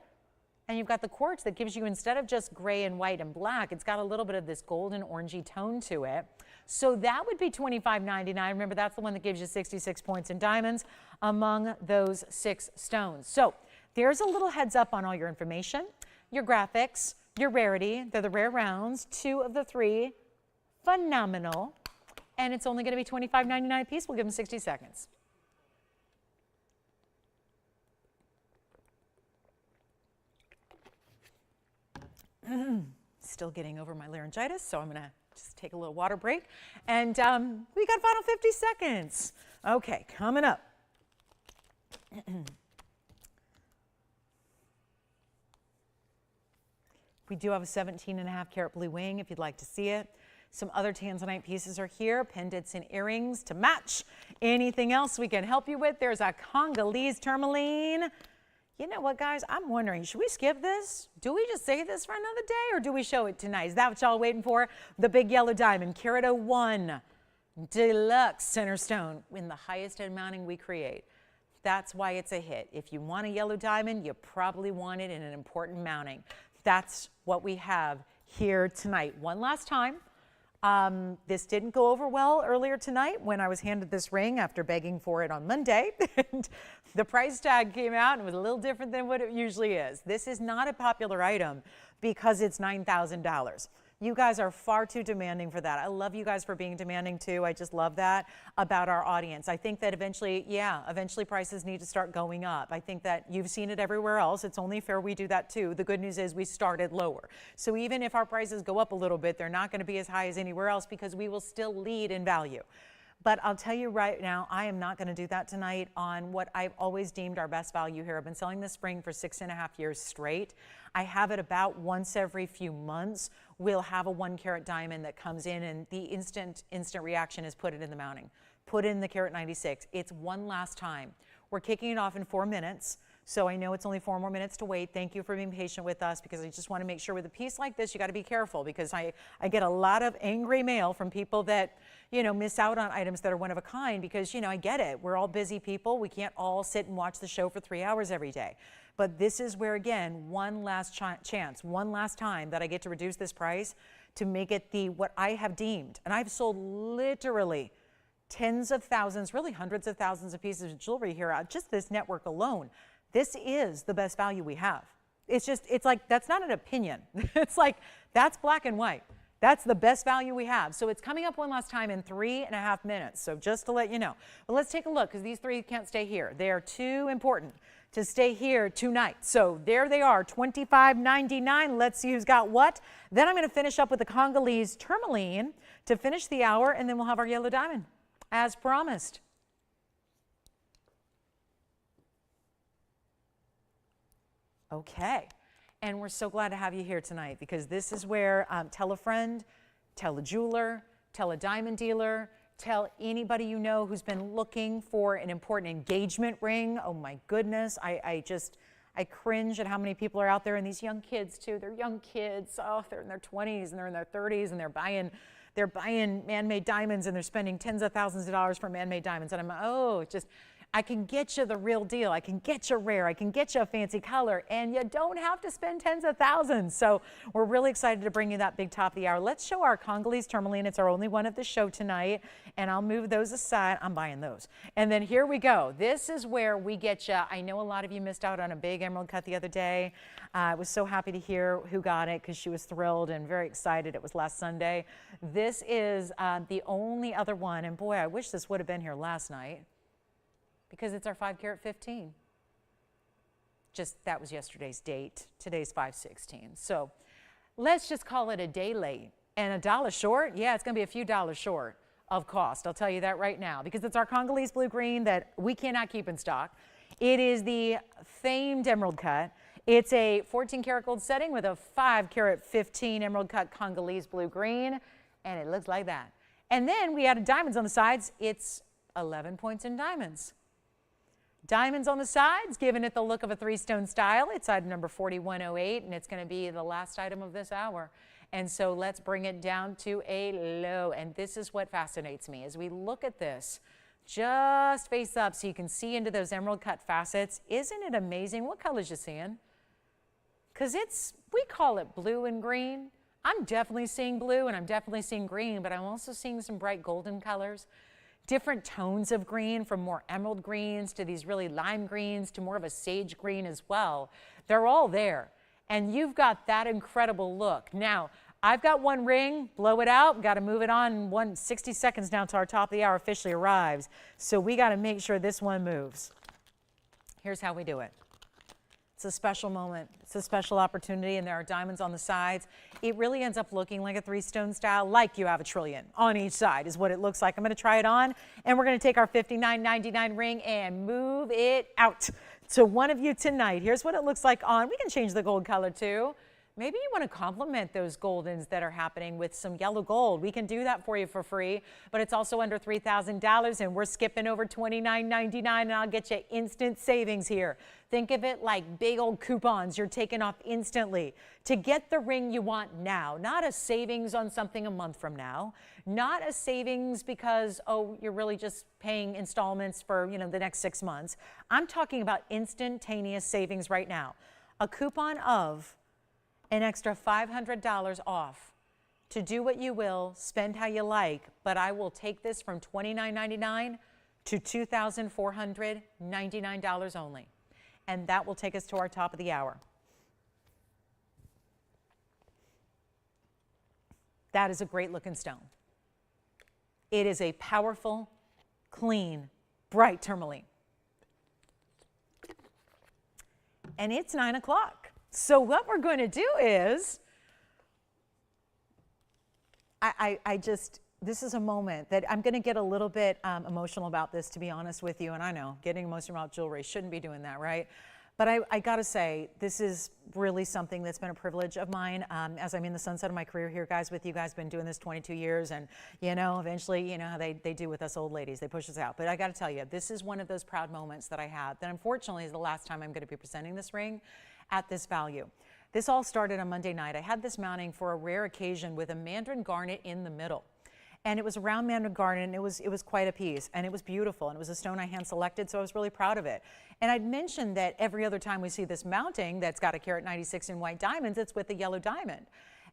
and you've got the quartz that gives you, instead of just gray and white and black, it's got a little bit of this golden orangey tone to it. So that would be $25.99. Remember, that's the one that gives you 66 points in diamonds among those 6 stones. So there's a little heads up on all your information, your graphics, your rarity. They're the rare rounds, 2 of the 3. Phenomenal. And it's only going to be $25.99 a piece. We'll give them 60 seconds. Still getting over my laryngitis, so I'm going to just take a little water break. And we got final 50 seconds. Okay, coming up. We do have a 17.5 carat blue wing if you'd like to see it. Some other Tanzanite pieces are here, pendants and earrings to match anything else we can help you with. There's a Congolese tourmaline. You know what, guys? I'm wondering, should we skip this? Do we just save this for another day, or do we show it tonight? Is that what y'all waiting for? The big yellow diamond, carat 01, deluxe center stone in the highest end mounting we create. That's why it's a hit. If you want a yellow diamond, you probably want it in an important mounting. That's what we have here tonight. One last time. This didn't go over well earlier tonight when I was handed this ring after begging for it on Monday. And the price tag came out and it was a little different than what it usually is. This is not a popular item because it's $9,000. You guys are far too demanding for that. I love you guys for being demanding too. I just love that about our audience. I think that eventually, eventually prices need to start going up. I think that you've seen it everywhere else. It's only fair we do that too. The good news is we started lower. So even if our prices go up a little bit, they're not going to be as high as anywhere else because we will still lead in value. But I'll tell you right now, I am not going to do that tonight on what I've always deemed our best value here. I've been selling this ring for 6.5 years straight. I have it about once every few months. We'll have a 1 carat diamond that comes in and the instant reaction is put it in the mounting. Put in the carat 96. It's one last time. We're kicking it off in 4 minutes. So I know it's only 4 more minutes to wait. Thank you for being patient with us because I just want to make sure with a piece like this, you got to be careful because I get a lot of angry mail from people that, miss out on items that are one of a kind because, I get it. We're all busy people. We can't all sit and watch the show for 3 hours every day. But this is where, again, one last chance, one last time that I get to reduce this price to make it what I have deemed. And I've sold literally tens of thousands, really hundreds of thousands of pieces of jewelry here, just this network alone. This is the best value we have. It's like, that's not an opinion. It's like, that's black and white. That's the best value we have. So it's coming up one last time in 3.5 minutes. So just to let you know. But let's take a look because these 3 can't stay here. They are too important to stay here tonight. So there they are, $25.99. Let's see who's got what. Then I'm going to finish up with the Congolese tourmaline to finish the hour, and then we'll have our yellow diamond as promised. Okay, And we're so glad to have you here tonight because this is where tell a friend, tell a jeweler, tell a diamond dealer, tell anybody you know who's been looking for an important engagement ring. Oh my goodness, I cringe at how many people are out there, and these young kids too. They're young kids. Oh, they're in their 20s and they're in their 30s and they're buying man-made diamonds and they're spending tens of thousands of dollars for man-made diamonds. And I can get you the real deal. I can get you rare. I can get you a fancy color, and you don't have to spend tens of thousands. So we're really excited to bring you that big top of the hour. Let's show our Congolese tourmaline. It's our only one of the show tonight, and I'll move those aside. I'm buying those. And then here we go. This is where we get you. I know a lot of you missed out on a big emerald cut the other day. I was so happy to hear who got it because she was thrilled and very excited. It was last Sunday. This is the only other one, and boy, I wish this would have been here last night, because it's our 5 carat 15. Just that was yesterday's date. Today's 5/16. So let's just call it a day late and $1 short. Yeah, it's going to be a few dollars short of cost. I'll tell you that right now, because it's our Congolese blue green that we cannot keep in stock. It is the famed emerald cut. It's a 14 karat gold setting with a 5 carat 15 emerald cut Congolese blue green, and it looks like that. And then we added diamonds on the sides. It's 11 points in diamonds. Diamonds on the sides, giving it the look of a 3-stone style. It's item number 4108, and it's going to be the last item of this hour. And so let's bring it down to a low. And this is what fascinates me. As we look at this, just face up so you can see into those emerald cut facets. Isn't it amazing? What colors you seeing? Because we call it blue and green. I'm definitely seeing blue and I'm definitely seeing green, but I'm also seeing some bright golden colors. Different tones of green, from more emerald greens to these really lime greens to more of a sage green as well. They're all there. And you've got that incredible look. Now, I've got one ring, blow it out, got to move it on 60 seconds now till our top of the hour officially arrives. So we got to make sure this one moves. Here's how we do it. It's a special moment. It's a special opportunity, and there are diamonds on the sides. It really ends up looking like a 3-stone style, like you have a trillion on each side is what it looks like. I'm going to try it on, and we're going to take our $59.99 ring and move it out to one of you tonight. Here's what it looks like on. We can change the gold color too. Maybe you want to complement those goldens that are happening with some yellow gold. We can do that for you for free, but it's also under $3,000, and we're skipping over $29.99, and I'll get you instant savings here. Think of it like big old coupons you're taking off instantly to get the ring you want now, not a savings on something a month from now, not a savings because, oh, you're really just paying installments for, the next 6 months. I'm talking about instantaneous savings right now. A coupon of an extra $500 off to do what you will, spend how you like, but I will take this from $29.99 to $2,499 only. And that will take us to our top of the hour. That is a great looking stone. It is a powerful, clean, bright tourmaline. And it's 9 o'clock. So what we're going to do is, this is a moment that I'm going to get a little bit emotional about this, to be honest with you. And I know getting emotional about jewelry, shouldn't be doing that, right? But I got to say, this is really something that's been a privilege of mine as I'm in the sunset of my career here, guys, with you guys. Been doing this 22 years, and eventually, how they do with us old ladies, they push us out. But I got to tell you, this is one of those proud moments that I have that unfortunately is the last time I'm going to be presenting this ring at this value. This all started on Monday night. I had this mounting for a rare occasion with a Mandarin garnet in the middle. And it was a round Mandarin garnet, and it was quite a piece, and it was beautiful, and it was a stone I hand selected, so I was really proud of it. And I'd mentioned that every other time we see this mounting that's got a carat 96 in white diamonds, it's with a yellow diamond.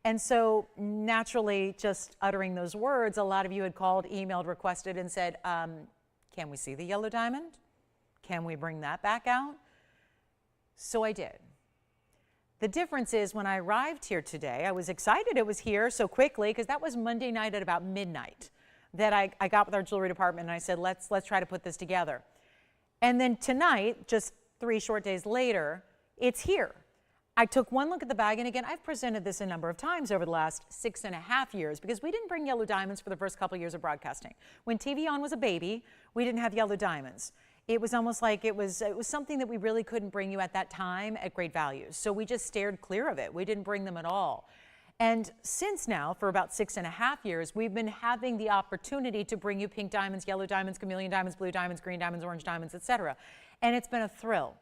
And so naturally, just uttering those words, a lot of you had called, emailed, requested, and said, can we see the yellow diamond? Can we bring that back out? So I did. The difference is when I arrived here today, I was excited it was here so quickly because that was Monday night at about midnight that I got with our jewelry department and I said, let's try to put this together. And then tonight, just 3 short days later, it's here. I took one look at the bag, and again, I've presented this a number of times over the last 6.5 years because we didn't bring yellow diamonds for the first couple of years of broadcasting. When TVON was a baby, we didn't have yellow diamonds. it was almost like it was something that we really couldn't bring you at that time at great values. So we just steered clear of it. We didn't bring them at all. And since now, for about 6.5 years, we've been having the opportunity to bring you pink diamonds, yellow diamonds, chameleon diamonds, blue diamonds, green diamonds, orange diamonds, etc. And it's been a thrill.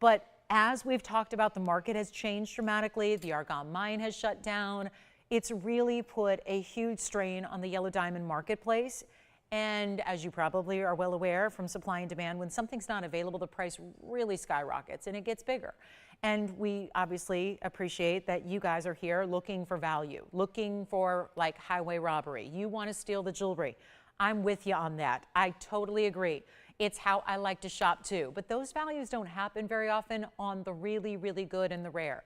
But as we've talked about, the market has changed dramatically. The argon mine has shut down. It's really put a huge strain on the yellow diamond marketplace. And as you probably are well aware from supply and demand, when something's not available, the price really skyrockets and it gets bigger. And we obviously appreciate that you guys are here looking for value, looking for like highway robbery. You want to steal the jewelry. I'm with you on that. I totally agree. It's how I like to shop too. But those values don't happen very often on the really, really good and the rare.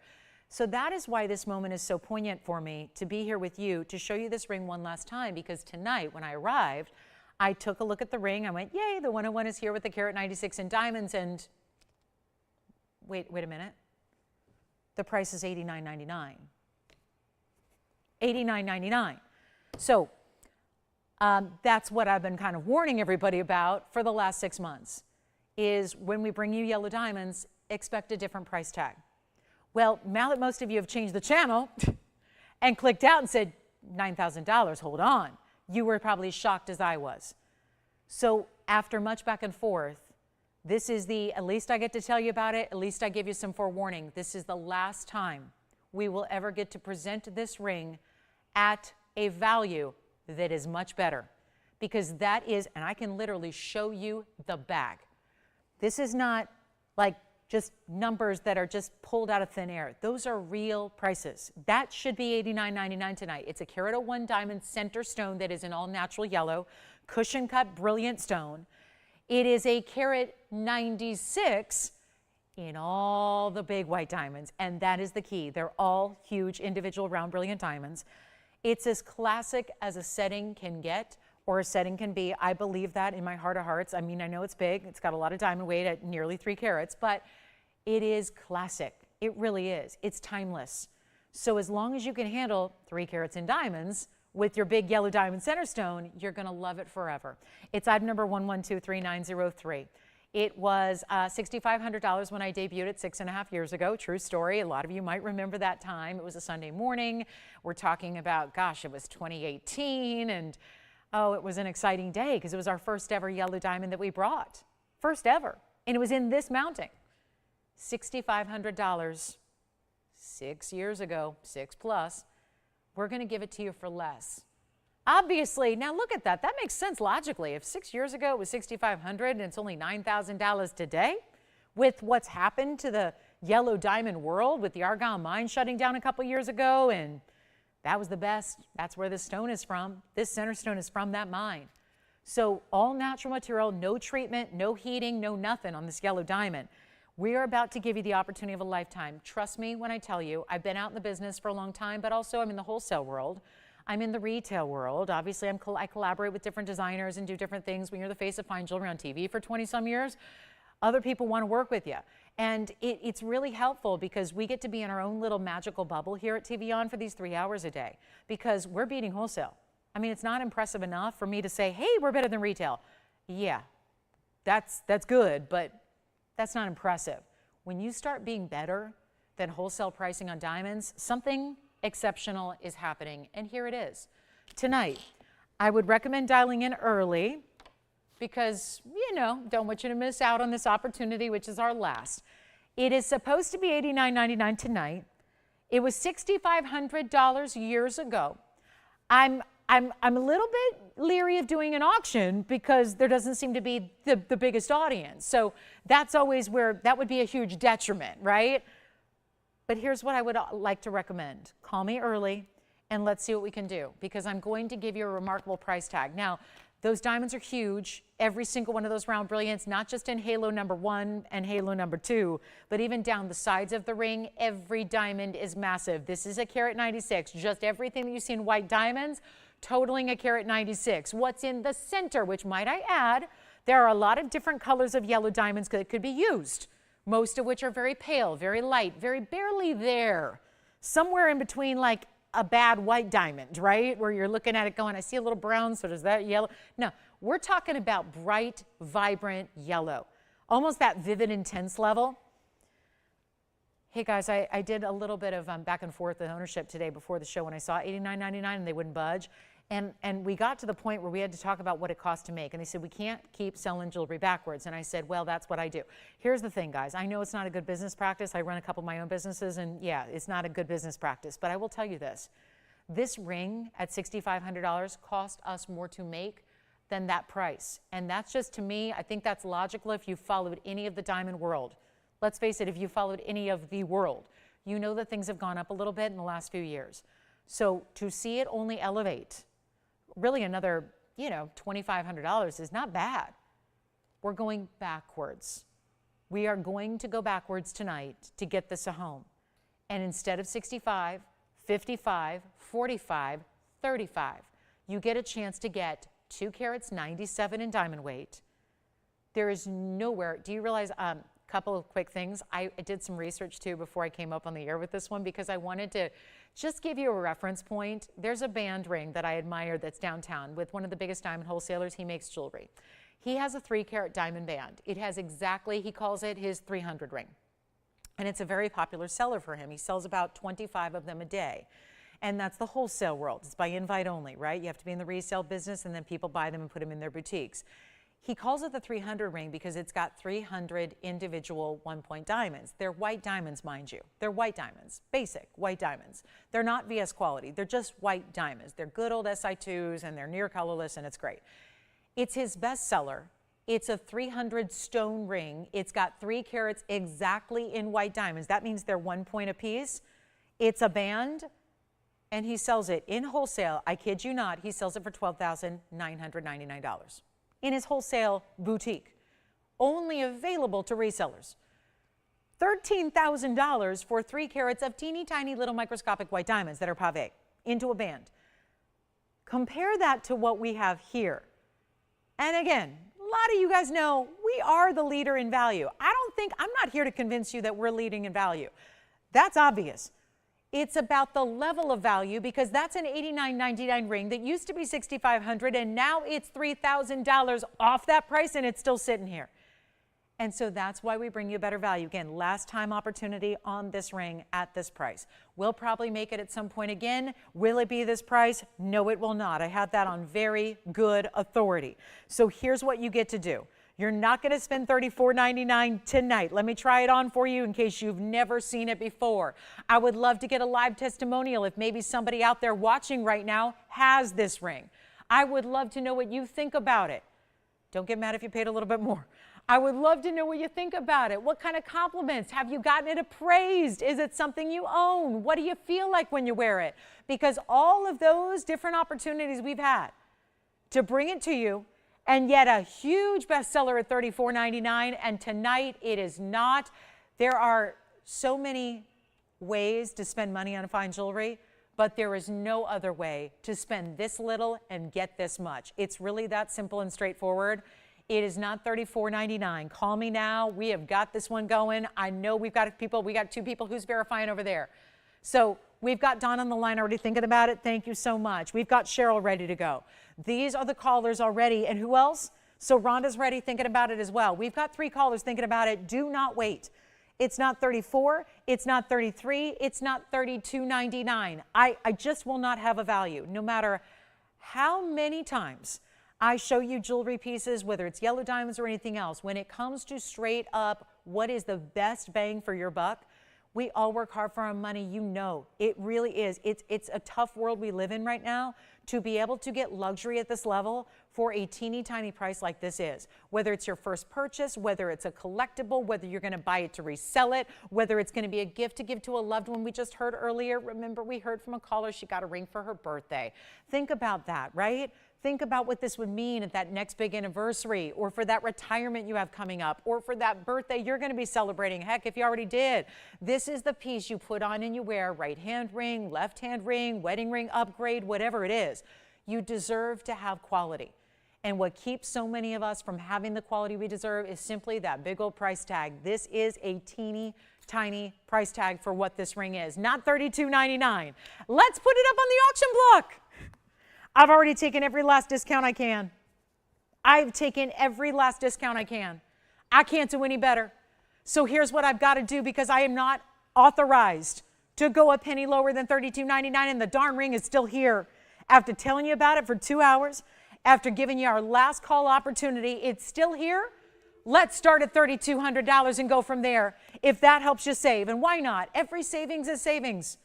So that is why this moment is so poignant for me to be here with you to show you this ring one last time, because tonight when I arrived, I took a look at the ring. I went, yay, the 101 is here with the carat 96 in diamonds. And wait a minute. The price is $89.99. $89.99. So that's what I've been kind of warning everybody about for the last 6 months, is when we bring you yellow diamonds, expect a different price tag. Well, now that most of you have changed the channel and clicked out and said, $9,000, hold on, you were probably as shocked as I was. So after much back and forth, this is at least I get to tell you about it, at least I give you some forewarning. This is the last time we will ever get to present this ring at a value that is much better. Because that is, and I can literally show you the bag. This is not like just numbers that are just pulled out of thin air. Those are real prices. That should be $89.99 tonight. It's a carat 01 diamond center stone that is an all natural yellow, cushion cut, brilliant stone. It is a carat 96 in all the big white diamonds, and that is the key. They're all huge, individual, round, brilliant diamonds. It's as classic as a setting can get, or a setting can be. I believe that in my heart of hearts. I mean, I know it's big. It's got a lot of diamond weight at nearly 3 carats, but it is classic. It really is. It's timeless. So as long as you can handle 3 carats in diamonds, with your big yellow diamond center stone, you're going to love it forever. It's item number 1123-903. It was $6,500 when I debuted it 6.5 years ago. True story. A lot of you might remember that time. It was a Sunday morning. We're talking about, gosh, it was 2018. And oh, it was an exciting day because it was our first ever yellow diamond that we brought. First ever. And it was in this mounting. $6,500 6 years ago, 6+. We're going to give it to you for less. Obviously, now look at that. That makes sense logically. If 6 years ago it was $6,500 and it's only $9,000 today, with what's happened to the yellow diamond world, with the argon mine shutting down a couple years ago, and that was the best. That's where this stone is from. This center stone is from that mine. So all natural material, no treatment, no heating, no nothing on this yellow diamond. We are about to give you the opportunity of a lifetime. Trust me when I tell you, I've been out in the business for a long time, but also I'm in the wholesale world. I'm in the retail world. Obviously, I collaborate with different designers and do different things. When you're the face of fine jewelry on TV for 20-some years, other people want to work with you. And it's really helpful because we get to be in our own little magical bubble here at TVON for these 3 hours a day because we're beating wholesale. I mean, it's not impressive enough for me to say, hey, we're better than retail. Yeah, that's good, but that's not impressive. When you start being better than wholesale pricing on diamonds, something exceptional is happening, and here it is. Tonight, I would recommend dialing in early because, you know, don't want you to miss out on this opportunity, which is our last. It is supposed to be $89.99 tonight. It was $6,500 years ago. I'm a little bit leery of doing an auction because there doesn't seem to be the biggest audience. So that's always where that would be a huge detriment, right? But here's what I would like to recommend. Call me early and let's see what we can do because I'm going to give you a remarkable price tag. Now, those diamonds are huge. Every single one of those round brilliants, not just in halo number 1 and halo number 2, but even down the sides of the ring, every diamond is massive. This is a carat 96. Just everything that you see in white diamonds, totaling a carat 96. What's in the center, which might I add, there are a lot of different colors of yellow diamonds that could be used, most of which are very pale, very light, very barely there. Somewhere in between like a bad white diamond, right? Where you're looking at it going, I see a little brown, so does that yellow? No, We're talking about bright, vibrant yellow, almost that vivid, intense level. Hey guys, I did a little bit of back and forth with ownership today before the show when I saw $89.99 and they wouldn't budge. And we got to the point where we had to talk about what it cost to make. And they said, we can't keep selling jewelry backwards. And I said, well, that's what I do. Here's the thing, guys. I know it's not a good business practice. I run a couple of my own businesses, and yeah, it's not a good business practice. But I will tell you this. This ring at $6,500 cost us more to make than that price. And that's just, to me, I think that's logical if you followed any of the diamond world. Let's face it, if you followed any of the world, you know that things have gone up a little bit in the last few years. So to see it only elevate really another, $2,500 is not bad. We're going backwards. We are going to go backwards tonight to get this a home. And instead of 65, 55, 45, 35, you get a chance to get 2 carats 97 in diamond weight. There is nowhere, do you realize, couple of quick things. I did some research too before I came up on the air with this one because I wanted to just give you a reference point. There's a band ring that I admire that's downtown with one of the biggest diamond wholesalers. He makes jewelry. He has a 3-carat diamond band. It has exactly, he calls it his 300 ring. And it's a very popular seller for him. He sells about 25 of them a day. And that's the wholesale world. It's by invite only, right? You have to be in the resale business and then people buy them and put them in their boutiques. He calls it the 300 ring because it's got 300 individual 1-point diamonds. They're white diamonds, mind you. They're white diamonds, basic white diamonds. They're not VS quality. They're just white diamonds. They're good old SI2s and they're near colorless and it's great. It's his best seller. It's a 300 stone ring. It's got 3 carats exactly in white diamonds. That means they're 1 point apiece. It's a band and he sells it in wholesale. I kid you not, he sells it for $12,999. In his wholesale boutique, only available to resellers. $13,000 for 3 carats of teeny tiny little microscopic white diamonds that are pave into a band. Compare that to what we have here. And again, a lot of you guys know we are the leader in value. I'm not here to convince you that we're leading in value. That's obvious. It's about the level of value because that's an $89.99 ring that used to be $6,500 and now it's $3,000 off that price and it's still sitting here. And so that's why we bring you better value. Again, last time opportunity on this ring at this price. We'll probably make it at some point again. Will it be this price? No, it will not. I have that on very good authority. So here's what you get to do. You're not going to spend $34.99 tonight. Let me try it on for you in case you've never seen it before. I would love to get a live testimonial if maybe somebody out there watching right now has this ring. I would love to know what you think about it. Don't get mad if you paid a little bit more. I would love to know what you think about it. What kind of compliments? Have you gotten it appraised? Is it something you own? What do you feel like when you wear it? Because all of those different opportunities we've had to bring it to you, and yet a huge bestseller at $34.99, and tonight it is not. There are so many ways to spend money on fine jewelry, but there is no other way to spend this little and get this much. It's really that simple and straightforward. It is not $34.99. Call me now. We have got this one going. I know we've got people. We got 2 people who's verifying over there. So we've got Don on the line already thinking about it. Thank you so much. We've got Cheryl ready to go. These are the callers already. And who else? So Rhonda's ready thinking about it as well. We've got 3 callers thinking about it. Do not wait. It's not $34. It's not $33. It's not $32.99. I just will not have a value, no matter how many times I show you jewelry pieces, whether it's yellow diamonds or anything else. When it comes to straight up what is the best bang for your buck, we all work hard for our money. You know, it really is. It's a tough world we live in right now to be able to get luxury at this level for a teeny tiny price like this is. Whether it's your first purchase, whether it's a collectible, whether you're going to buy it to resell it, whether it's going to be a gift to give to a loved one. We just heard earlier, remember we heard from a caller, she got a ring for her birthday. Think about that, right? Think about what this would mean at that next big anniversary, or for that retirement you have coming up, or for that birthday you're going to be celebrating. Heck, if you already did. This is the piece you put on and you wear, right hand ring, left hand ring, wedding ring upgrade, whatever it is. You deserve to have quality. And what keeps so many of us from having the quality we deserve is simply that big old price tag. This is a teeny tiny price tag for what this ring is, not $32.99. Let's put it up on the auction block. I've already taken every last discount I can. I've taken every last discount I can. I can't do any better. So here's what I've got to do, because I am not authorized to go a penny lower than $32.99, and the darn ring is still here. After telling you about it for 2 hours, after giving you our last call opportunity, it's still here. Let's start at $3,200 and go from there, if that helps you save. And why not? Every savings is savings.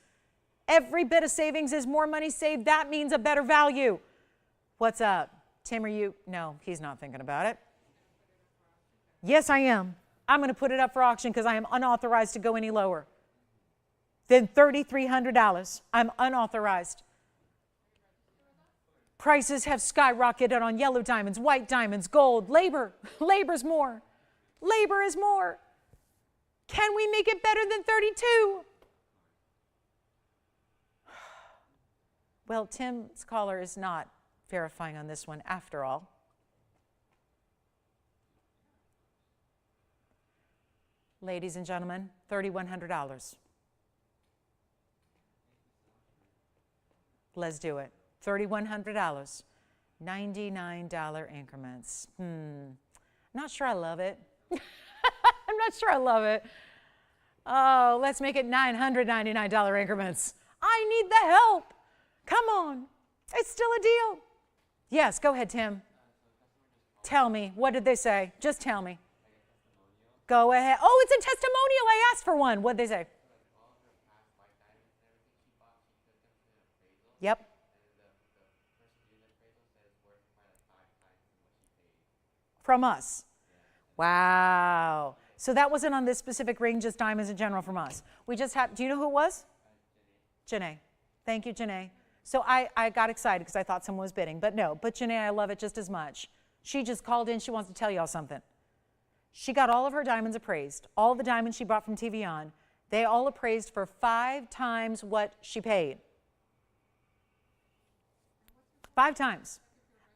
Every bit of savings is more money saved. That means a better value. What's up? Tim, are you? No, he's not thinking about it. Yes, I am. I'm going to put it up for auction because I am unauthorized to go any lower than $3,300. I'm unauthorized. Prices have skyrocketed on yellow diamonds, white diamonds, gold, labor. Labor's more. Labor is more. Can we make it better than 32? Well, Tim's caller is not verifying on this one after all. Ladies and gentlemen, $3,100. Let's do it. $3,100. $99 increments. Not sure I love it. I'm not sure I love it. Oh, let's make it $999 increments. I need the help. Come on. It's still a deal. Yes, go ahead, Tim. Tell me. What did they say? Just tell me. Go ahead. Oh, it's a testimonial. I asked for one. What did they say? Yep. From us. Wow. So that wasn't on this specific ring, just diamonds in general from us. We just had, do you know who it was? Janae. Thank you, Janae. So I got excited because I thought someone was bidding, but no. But Janae, I love it just as much. She just called in. She wants to tell y'all something. She got all of her diamonds appraised. All the diamonds she bought from TVON, they all appraised for 5 times what she paid. 5 times.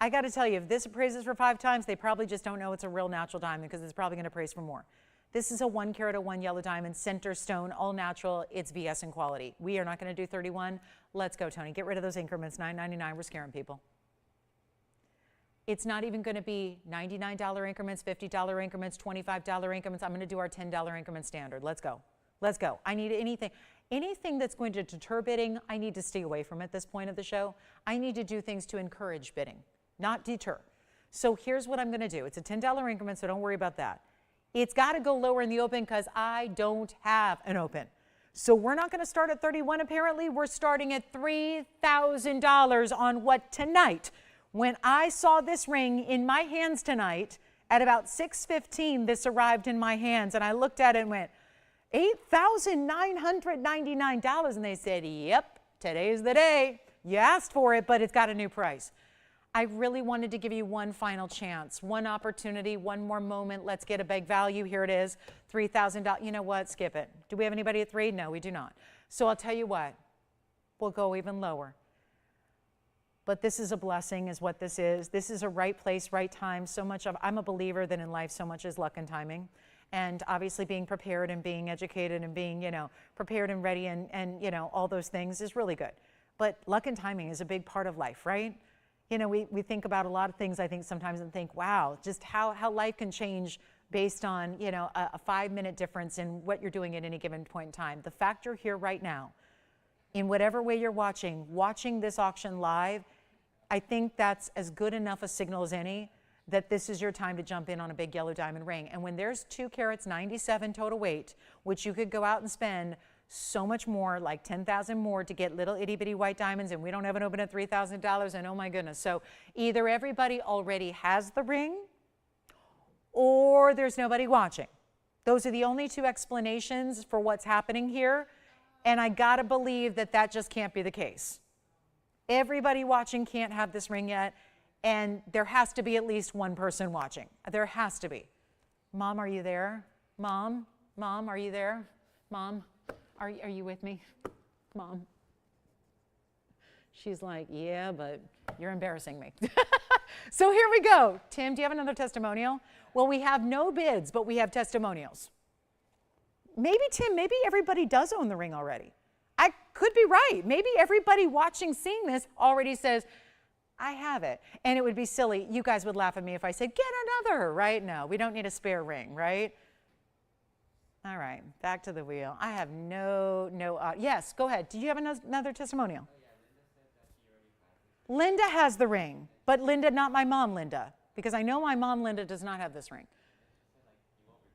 I got to tell you, if this appraises for 5 times, they probably just don't know it's a real natural diamond because it's probably going to appraise for more. This is a 1 carat 01 yellow diamond, center stone, all natural. It's VS in quality. We are not going to do 31. Let's go, Tony. Get rid of those increments. $9.99. We're scaring people. It's not even going to be $99 increments, $50 increments, $25 increments. I'm going to do our $10 increment standard. Let's go. Let's go. I need anything that's going to deter bidding, I need to stay away from at this point of the show. I need to do things to encourage bidding, not deter. So here's what I'm going to do. It's a $10 increment, so don't worry about that. It's got to go lower in the open because I don't have an open. So we're not going to start at 31 apparently. We're starting at $3,000 on what tonight. When I saw this ring in my hands tonight, at about 6:15, this arrived in my hands, and I looked at it and went, $8,999. And they said, yep, today's the day. You asked for it, but it's got a new price. I really wanted to give you one final chance, one opportunity, one more moment. Let's get a big value. Here it is, $3,000. You know what? Skip it. Do we have anybody at 3? No, we do not. So I'll tell you what, we'll go even lower. But this is a blessing is what this is. This is a right place, right time. So much of, I'm a believer that in life so much is luck and timing. And obviously being prepared and being educated and being, prepared and ready and all those things is really good. But luck and timing is a big part of life, right? We think about a lot of things, I think, sometimes and think, wow, just how life can change based on, a 5-minute difference in what you're doing at any given point in time. The fact you're here right now, in whatever way you're watching this auction live, I think that's as good enough a signal as any that this is your time to jump in on a big yellow diamond ring. And when there's 2 carats, 97 total weight, which you could go out and spend so much more, like $10,000 more to get little itty bitty white diamonds, and we don't have an open at $3,000, and oh my goodness. So either everybody already has the ring or there's nobody watching. Those are the only 2 explanations for what's happening here. And I gotta believe that that just can't be the case. Everybody watching can't have this ring yet, and there has to be at least one person watching. There has to be. Mom, are you there? Mom, are you there? Mom, are you with me? Mom. She's like, yeah, but you're embarrassing me. So here we go. Tim, do you have another testimonial? Well, we have no bids, but we have testimonials. Maybe, Tim, maybe everybody does own the ring already. I could be right. Maybe everybody watching, seeing this already says, I have it. And it would be silly. You guys would laugh at me if I said, get another, right? No, we don't need a spare ring, right? All right, back to the wheel. I have yes, go ahead. Do you have another testimonial? Oh, yeah, Linda said that she already has it. Linda has the ring, but Linda, not my mom, Linda, because I know my mom, Linda, does not have this ring. She said,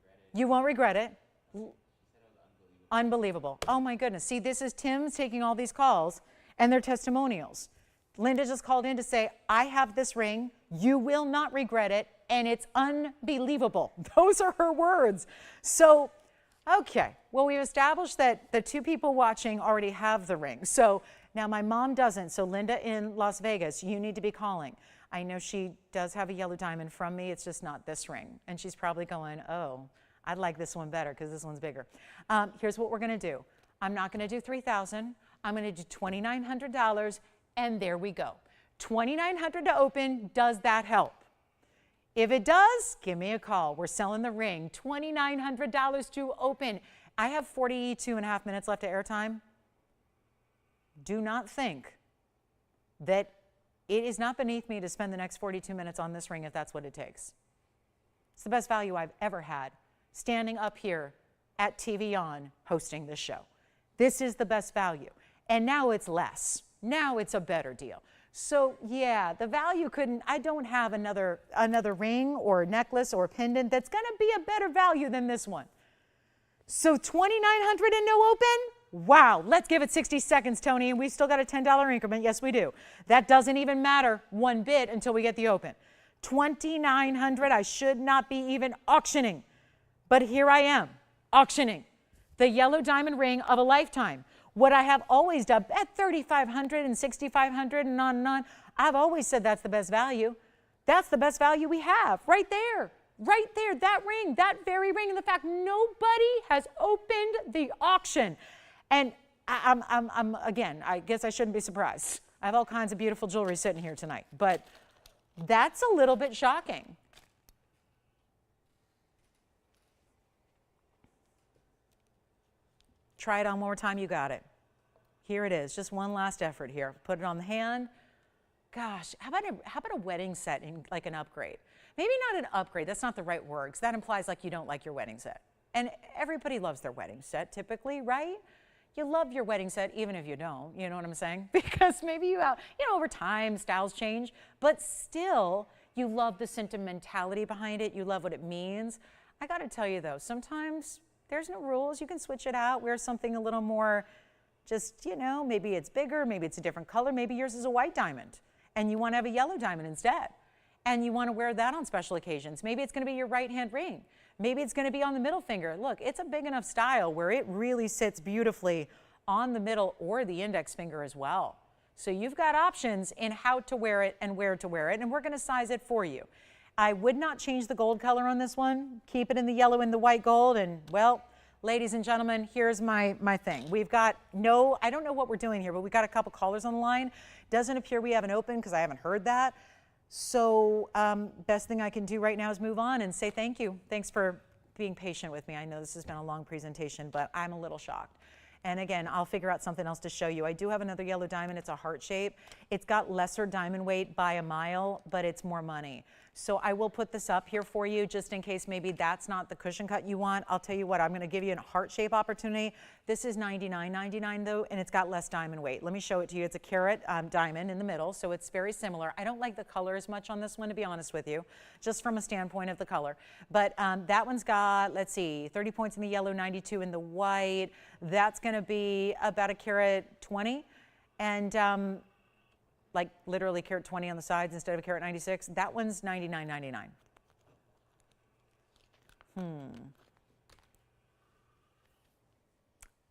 like, you won't regret it. You won't regret it. She said it was Unbelievable. Oh my goodness. See, this is Tim's taking all these calls and their testimonials. Linda just called in to say, I have this ring. You will not regret it. And it's unbelievable. Those are her words. So, okay. Well, we've established that the two people watching already have the ring. So now my mom doesn't. So Linda in Las Vegas, you need to be calling. I know she does have a yellow diamond from me. It's just not this ring. And she's probably going, oh, I'd like this one better because this one's bigger. Here's what we're going to do. I'm not going to do $3,000. I'm going to do $2,900, and there we go. $2,900 to open. Does that help? If it does, give me a call. We're selling the ring. $2,900 to open. I have 42.5 minutes left of airtime. Do not think that it is not beneath me to spend the next 42 minutes on this ring if that's what it takes. It's the best value I've ever had, standing up here at TVON hosting this show. This is the best value. And now it's less. Now it's a better deal. So yeah, the value couldn't, I don't have another ring or necklace or pendant that's gonna be a better value than this one. So $2,900 and no open? Wow, let's give it 60 seconds, Tony, and we still got a $10 increment. Yes, we do. That doesn't even matter one bit until we get the open. $2,900, I should not be even auctioning, but here I am, auctioning the yellow diamond ring of a lifetime. What I have always done at $3,500 and $6,500 and on and on, I've always said that's the best value. That's the best value we have, right there. Right there, that ring, that very ring, and the fact nobody has opened the auction. And again, I guess I shouldn't be surprised. I have all kinds of beautiful jewelry sitting here tonight, but that's a little bit shocking. Try it on one more time, you got it. Here it is, just one last effort here. Put it on the hand. Gosh, how about a wedding set in like an upgrade? Maybe not an upgrade, that's not the right word, because that implies like you don't like your wedding set. And everybody loves their wedding set typically, right? You love your wedding set even if you don't, you know what I'm saying? Because maybe over time styles change, but still you love the sentimentality behind it, you love what it means. I gotta tell you though, sometimes there's no rules, you can switch it out, wear something a little more just, maybe it's bigger, maybe it's a different color, maybe yours is a white diamond and you wanna have a yellow diamond instead. And you wanna wear that on special occasions. Maybe it's gonna be your right hand ring. Maybe it's gonna be on the middle finger. Look, it's a big enough style where it really sits beautifully on the middle or the index finger as well. So you've got options in how to wear it and where to wear it, and we're gonna size it for you. I would not change the gold color on this one. Keep it in the yellow and the white gold, and well, ladies and gentlemen, here's my thing. We've got I don't know what we're doing here, but we've got a couple callers on the line. Doesn't appear we have an open because I haven't heard that. So best thing I can do right now is move on and say thank you. Thanks for being patient with me. I know this has been a long presentation, but I'm a little shocked. And again, I'll figure out something else to show you. I do have another yellow diamond. It's a heart shape. It's got lesser diamond weight by a mile, but it's more money. So I will put this up here for you just in case maybe that's not the cushion cut you want. I'll tell you what, I'm going to give you a heart shape opportunity. This is $99.99 though, and it's got less diamond weight. Let me show it to you. It's a carat diamond in the middle, so it's very similar. I don't like the color as much on this one, to be honest with you, just from a standpoint of the color. But that one's got, let's see, 30 points in the yellow, 92 in the white. That's going to be about a carat 20. And like literally carat 20 on the sides instead of a carat 96. That one's $99.99.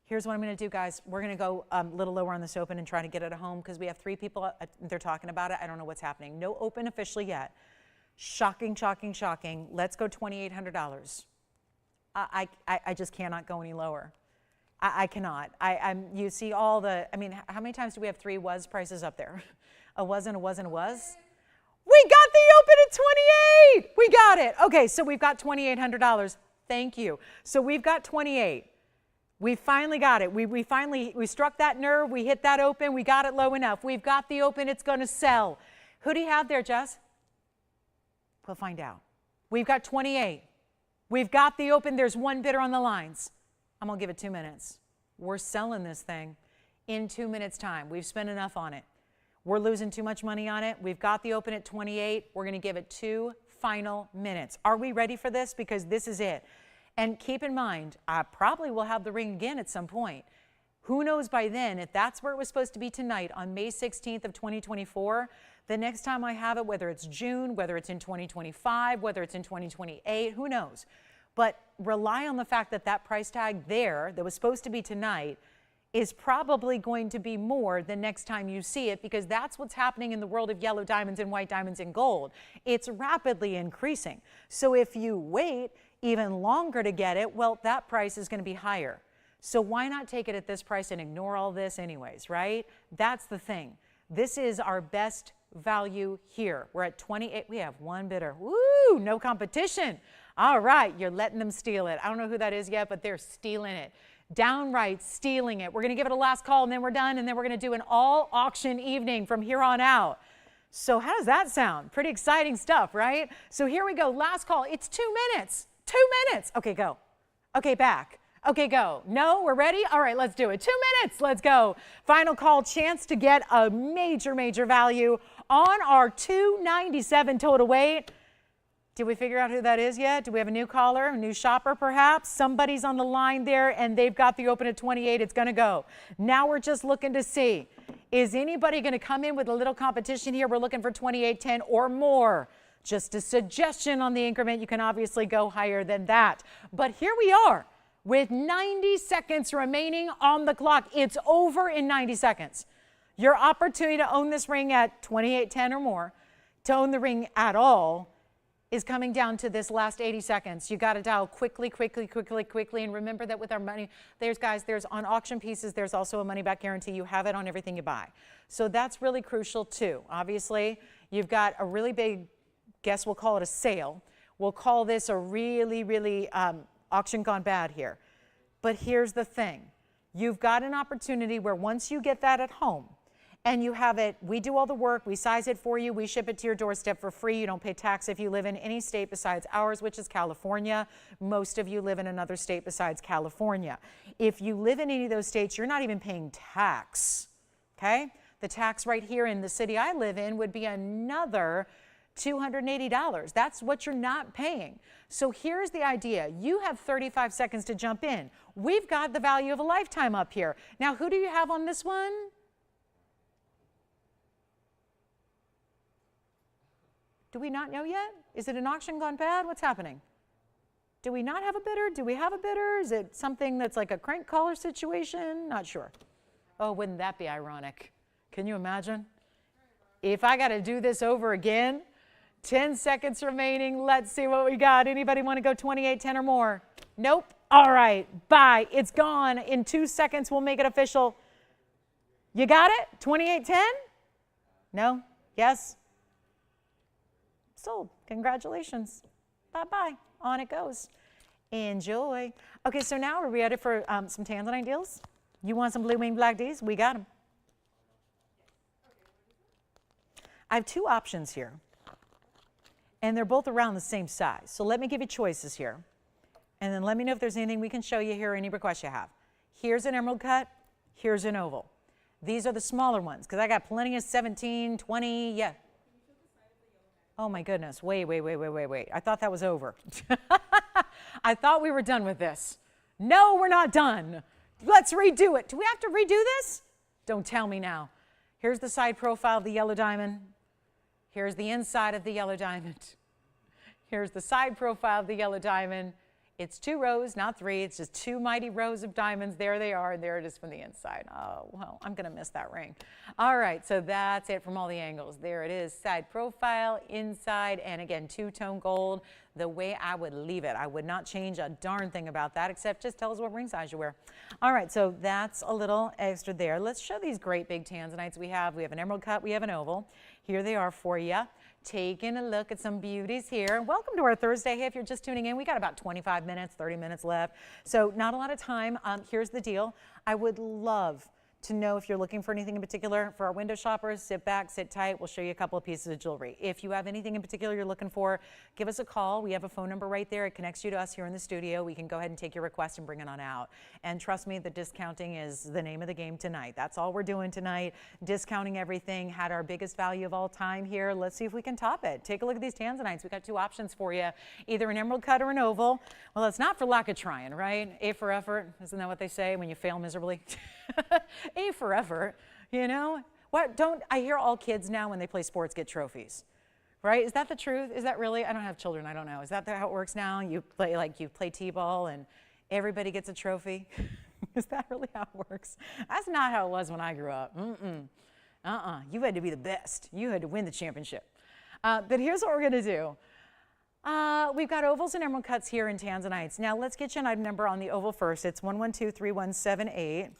Here's what I'm going to do, guys. We're going to go a little lower on this open and try to get it at home because we have 3 people. They're talking about it. I don't know what's happening. No open officially yet. Shocking, shocking, shocking. Let's go $2,800. I just cannot go any lower. I cannot. You see all the, how many times do we have 3 was prices up there? A was and a was and a was? We got the open at 28. We got it. Okay, so we've got $2,800. Thank you. So we've got 28. We finally got it. We struck that nerve. We hit that open. We got it low enough. We've got the open. It's going to sell. Who do you have there, Jess? We'll find out. We've got 28. We've got the open. There's one bidder on the lines. I'm going to give it 2 minutes. We're selling this thing in 2 minutes' time. We've spent enough on it. We're losing too much money on it. We've got the open at 28. We're going to give it 2 final minutes. Are we ready for this? Because this is it. And keep in mind, I probably will have the ring again at some point. Who knows by then, if that's where it was supposed to be tonight on May 16th of 2024, the next time I have it, whether it's June, whether it's in 2025, whether it's in 2028, who knows? But rely on the fact that that price tag there that was supposed to be tonight is probably going to be more the next time you see it, because that's what's happening in the world of yellow diamonds and white diamonds and gold. It's rapidly increasing. So if you wait even longer to get it, well, that price is going to be higher. So why not take it at this price and ignore all this anyways, right? That's the thing. This is our best value here. We're at 28. We have one bidder. Woo, no competition. All right, you're letting them steal it. I don't know who that is yet, but they're stealing it. Downright stealing it. We're going to give it a last call, and then we're done, and then we're going to do an all auction evening from here on out. So how does that sound? Pretty exciting stuff, right? So here we go. Last call. It's 2 minutes. 2 minutes. Okay, go. Okay, back. Okay, go. No, we're ready? All right, let's do it. 2 minutes. Let's go. Final call. Chance to get a major, major value on our 297 total weight. Did we figure out who that is yet? Do we have a new caller, a new shopper perhaps? Somebody's on the line there and they've got the open at 28. It's going to go. Now we're just looking to see, is anybody going to come in with a little competition here? We're looking for 28.10 or more. Just a suggestion on the increment. You can obviously go higher than that. But here we are with 90 seconds remaining on the clock. It's over in 90 seconds. Your opportunity to own this ring at 28.10 or more, to own the ring at all, is coming down to this last 80 seconds. You got to dial quickly, quickly, quickly, quickly. And remember that with our money, there's on auction pieces, there's also a money back guarantee. You have it on everything you buy. So that's really crucial too. Obviously, you've got a really big, guess we'll call it a sale. We'll call this a really, really auction gone bad here. But here's the thing. You've got an opportunity where once you get that at home, and you have it, we do all the work, we size it for you, we ship it to your doorstep for free. You don't pay tax if you live in any state besides ours, which is California. Most of you live in another state besides California. If you live in any of those states, you're not even paying tax, okay? The tax right here in the city I live in would be another $280. That's what you're not paying. So here's the idea. You have 35 seconds to jump in. We've got the value of a lifetime up here. Now, who do you have on this one? Do we not know yet? Is it an auction gone bad? What's happening? Do we not have a bidder? Do we have a bidder? Is it something that's like a crank caller situation? Not sure. Oh, wouldn't that be ironic? Can you imagine? If I got to do this over again, 10 seconds remaining. Let's see what we got. Anybody want to go 28.10 or more? Nope. All right. Bye. It's gone. In 2 seconds, we'll make it official. You got it? 28.10? No? Yes? Sold. Congratulations. Bye-bye. On it goes. Enjoy. Okay, so now are we ready for some Tanzanite deals? You want some blue wing black Ds? We got them. I have two options here, and they're both around the same size. So let me give you choices here, and then let me know if there's anything we can show you here or any requests you have. Here's an emerald cut. Here's an oval. These are the smaller ones because I got plenty of 17, 20, yeah. Oh my goodness, wait. I thought that was over. I thought we were done with this. No, we're not done. Let's redo it. Do we have to redo this? Don't tell me now. Here's the side profile of the yellow diamond. Here's the inside of the yellow diamond. Here's the side profile of the yellow diamond. It's 2 rows, not 3. It's just 2 mighty rows of diamonds. There they are, and there it is from the inside. Oh, well, I'm going to miss that ring. All right, so that's it from all the angles. There it is, side profile, inside, and again, 2-tone gold, the way I would leave it. I would not change a darn thing about that, except just tell us what ring size you wear. All right, so that's a little extra there. Let's show these great big Tanzanites we have. We have an emerald cut, we have an oval. Here they are for you. Taking a look at some beauties here. Welcome to our Thursday. Hey, if you're just tuning in, we got about 25 minutes, 30 minutes left. So not a lot of time. Here's the deal. I would love to know if you're looking for anything in particular. For our window shoppers, sit back, sit tight. We'll show you a couple of pieces of jewelry. If you have anything in particular you're looking for, give us a call. We have a phone number right there. It connects you to us here in the studio. We can go ahead and take your request and bring it on out. And trust me, the discounting is the name of the game tonight. That's all we're doing tonight. Discounting everything. Had our biggest value of all time here. Let's see if we can top it. Take a look at these Tanzanites. We got two options for you, either an emerald cut or an oval. Well, it's not for lack of trying, right? A for effort. Isn't that what they say when you fail miserably? A for effort, you know? What don't I hear all kids now when they play sports get trophies, right? Is that the truth? Is that really? I don't have children. I don't know. Is that how it works now? You play t-ball and everybody gets a trophy? Is that really how it works? That's not how it was when I grew up. You had to be the best. You had to win the championship. But here's what we're going to do. We've got ovals and emerald cuts here in Tanzanites. Now let's get you an item number on the oval first. It's 1123178.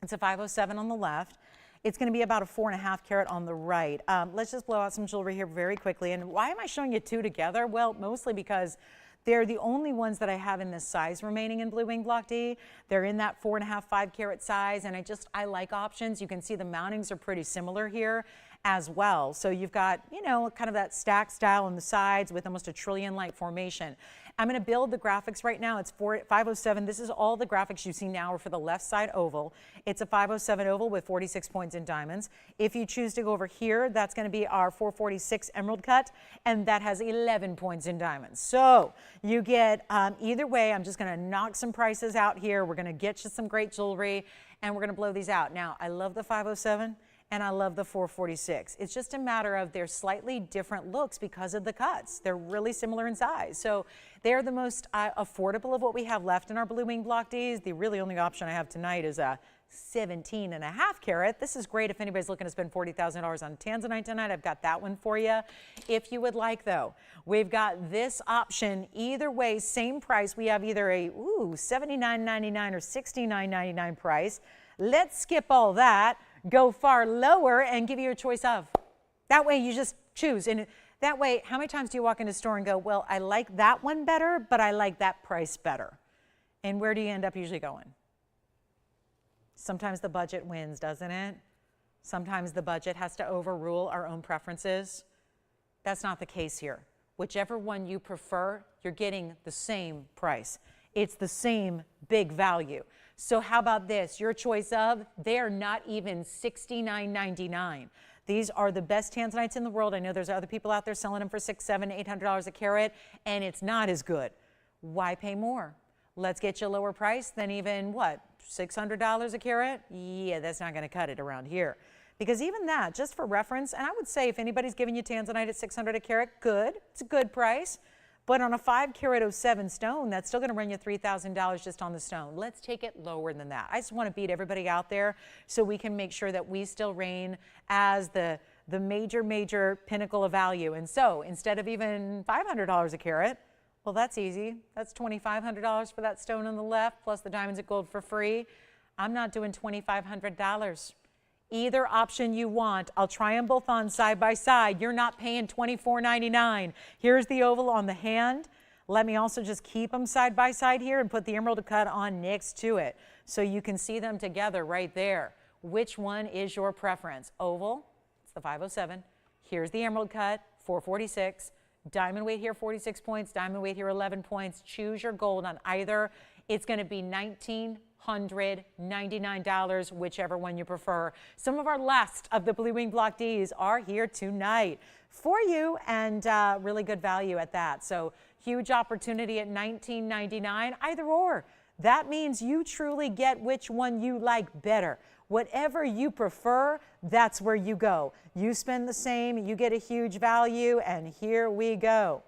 It's a 507 on the left. It's going to be about a 4.5 carat on the right. Let's just blow out some jewelry here very quickly. And why am I showing you two together? Well, mostly because they're the only ones that I have in this size remaining in Blue Wing Block D. They're in that 4.5, 5 carat size, and I like options. You can see the mountings are pretty similar here as well. So you've got, you know, kind of that stack style on the sides with almost a trillion-like formation. I'm going to build the graphics right now. It's 507. This is all the graphics you see now are for the left side oval. It's a 507 oval with 46 points in diamonds. If you choose to go over here, that's going to be our 446 emerald cut, and that has 11 points in diamonds. So you get, either way, I'm just going to knock some prices out here. We're going to get you some great jewelry, and we're going to blow these out. Now, I love the 507. And I love the 446. It's just a matter of their slightly different looks because of the cuts. They're really similar in size. So they're the most affordable of what we have left in our Blue Wing Block Ds. The really only option I have tonight is a 17.5 carat. This is great if anybody's looking to spend $40,000 on Tanzanite tonight. I've got that one for you. If you would like, though, we've got this option. Either way, same price. We have either a $79.99 or $69.99 price. Let's skip all that. Go far lower and give you a choice of. That way you just choose. And that way, how many times do you walk into a store and go, well, I like that one better, but I like that price better? And where do you end up usually going? Sometimes the budget wins, doesn't it? Sometimes the budget has to overrule our own preferences. That's not the case here. Whichever one you prefer, you're getting the same price. It's the same big value. So how about this? Your choice of, they're not even $69.99. These are the best Tanzanites in the world. I know there's other people out there selling them for $600, $700, $800 a carat, and it's not as good. Why pay more? Let's get you a lower price than even, what, $600 a carat? Yeah, that's not going to cut it around here. Because even that, just for reference, and I would say if anybody's giving you Tanzanite at $600 a carat, good. It's a good price. But on a 5 carat 07 stone, that's still going to run you $3,000 just on the stone. Let's take it lower than that. I just want to beat everybody out there so we can make sure that we still reign as the major pinnacle of value. And so instead of even $500 a carat, well, that's easy. That's $2,500 for that stone on the left, plus the diamonds and gold for free. I'm not doing $2,500. Either option you want, I'll try them both on side by side. You're not paying $24.99. Here's the oval on the hand. Let me also just keep them side by side here and put the emerald cut on next to it so you can see them together right there. Which one is your preference? Oval, it's the 507. Here's the emerald cut, 446. Diamond weight here, 46 points. Diamond weight here, 11 points. Choose your gold on either. It's going to be $1,999, whichever one you prefer. Some of our last of the Blue Wing Block Ds are here tonight for you, and really good value at that. So huge opportunity at $19.99, either or. That means you truly get which one you like better. Whatever you prefer, that's where you go. You spend the same, you get a huge value, and here we go.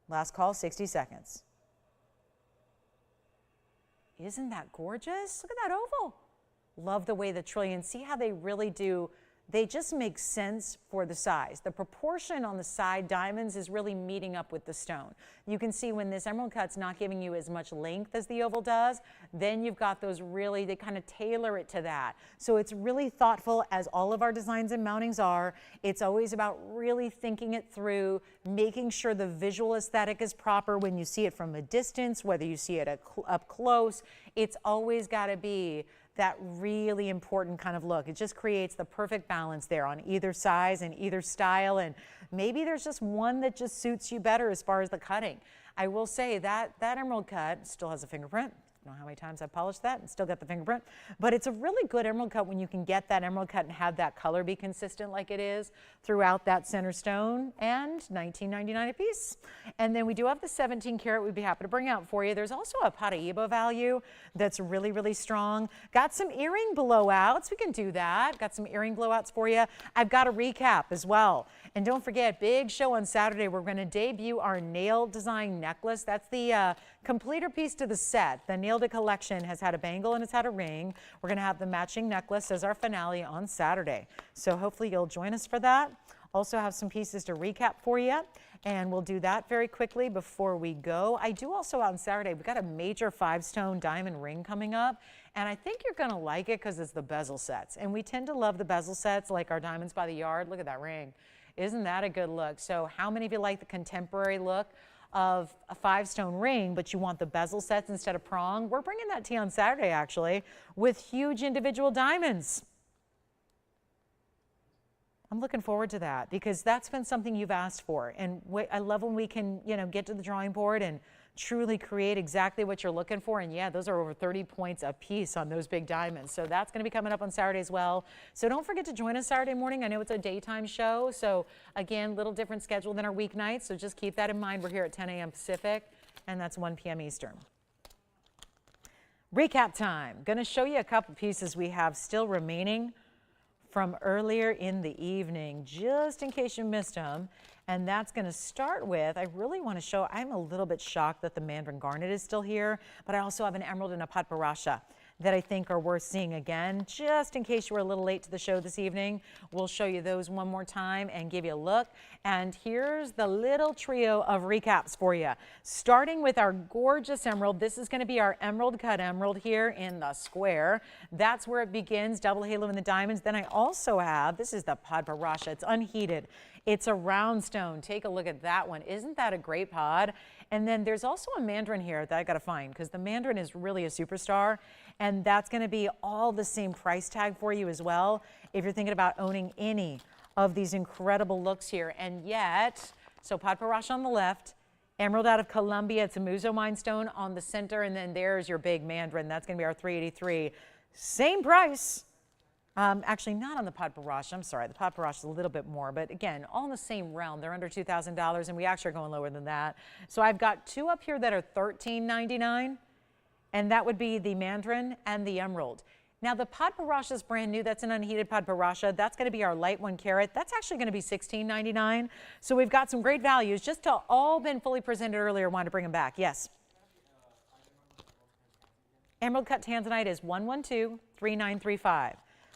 Last call, 60 seconds. Isn't that gorgeous? Look at that oval. Love the way the trillions, see how they really do, they just make sense for the size. The proportion on the side diamonds is really meeting up with the stone. You can see when this emerald cut's not giving you as much length as the oval does, then you've got those really, they kind of tailor it to that. So it's really thoughtful, as all of our designs and mountings are. It's always about really thinking it through, making sure the visual aesthetic is proper when you see it from a distance, whether you see it up close. It's always got to be that really important kind of look. It just creates the perfect balance there on either size and either style, and maybe there's just one that just suits you better as far as the cutting. I will say that emerald cut still has a fingerprint. I don't know how many times I've polished that and still got the fingerprint, but it's a really good emerald cut when you can get that emerald cut and have that color be consistent like it is throughout that center stone, and $19.99 a piece. And then we do have the 17 karat we'd be happy to bring out for you. There's also a Paraíba value that's really, really strong. Got some earring blowouts. We can do that. Got some earring blowouts for you. I've got a recap as well. And don't forget, big show on Saturday. We're going to debut our nail design necklace. That's the completer piece to the set. The Nailed It collection has had a bangle and it's had a ring. We're going to have the matching necklace as our finale on Saturday. So hopefully you'll join us for that. Also have some pieces to recap for you, and we'll do that very quickly before we go. I do also on Saturday, we've got a major 5-stone diamond ring coming up, and I think you're going to like it because it's the bezel sets. And we tend to love the bezel sets like our Diamonds by the Yard. Look at that ring. Isn't that a good look? So how many of you like the contemporary look of a 5-stone ring, but you want the bezel sets instead of prong? We're bringing that to you on Saturday, actually, with huge individual diamonds. I'm looking forward to that because that's been something you've asked for. And I love when we can, get to the drawing board and truly create exactly what you're looking for. And yeah, those are over 30 points a piece on those big diamonds. So that's going to be coming up on Saturday as well. So don't forget to join us Saturday morning. I know it's a daytime show. So again, little different schedule than our weeknights. So just keep that in mind. We're here at 10 a.m. Pacific, and that's 1 p.m. Eastern. Recap time. Going to show you a couple pieces we have still remaining from earlier in the evening, just in case you missed them. And that's going to start with, I really want to show, I'm a little bit shocked that the Mandarin garnet is still here, but I also have an emerald and a patparasha that I think are worth seeing again, just in case you were a little late to the show this evening. We'll show you those one more time and give you a look. And here's the little trio of recaps for you. Starting with our gorgeous emerald. This is going to be our emerald cut emerald here in the square. That's where it begins, double halo in the diamonds. Then I also have, this is the patparasha. It's unheated. It's a round stone. Take a look at that one. Isn't that a great pod? And then there's also a Mandarin here that I got to find because the Mandarin is really a superstar. And that's going to be all the same price tag for you as well if you're thinking about owning any of these incredible looks here. And yet, so patparasha on the left, emerald out of Colombia. It's a Muzo Mine stone on the center. And then there's your big Mandarin. That's going to be our 383. Same price. Actually, not on the patparasha. I'm sorry, the patparasha is a little bit more, but again, all in the same realm. They're under $2,000, and we actually are going lower than that. So I've got two up here that are $13.99, and that would be the Mandarin and the emerald. Now, the patparasha is brand new. That's an unheated patparasha. That's going to be our light 1 carat. That's actually going to be $16.99. So we've got some great values. Just to all been fully presented earlier. Wanted to bring them back. Yes. Emerald cut Tanzanite is 112-3935.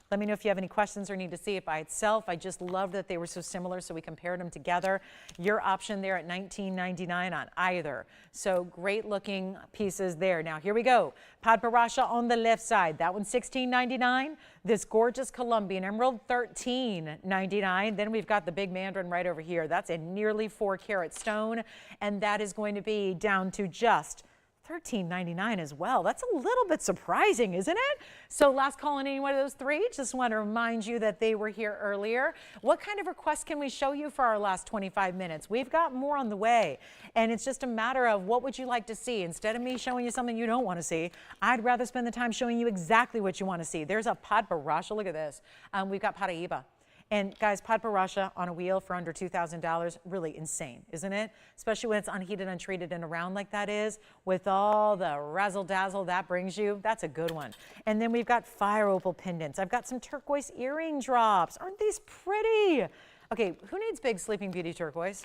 Let me know if you have any questions or need to see it by itself. I just love that they were so similar, so we compared them together. Your option there at $19.99 on either. So great looking pieces there. Now here we go. Patparasha on the left side. That one's $16.99. This gorgeous Colombian emerald, $13.99. Then we've got the big Mandarin right over here. That's a nearly 4 carat stone, and that is going to be down to just $13.99 as well. That's a little bit surprising, isn't it? So last call on any one of those three. Just want to remind you that they were here earlier. What kind of requests can we show you for our last 25 minutes? We've got more on the way, and it's just a matter of what would you like to see. Instead of me showing you something you don't want to see, I'd rather spend the time showing you exactly what you want to see. There's a patparasha. Look at this. We've got Paraíba. And guys, patparasha on a wheel for under $2,000, really insane, isn't it? Especially when it's unheated, untreated, and around like that is, with all the razzle-dazzle that brings you. That's a good one. And then we've got fire opal pendants. I've got some turquoise earring drops. Aren't these pretty? Okay, who needs big Sleeping Beauty turquoise?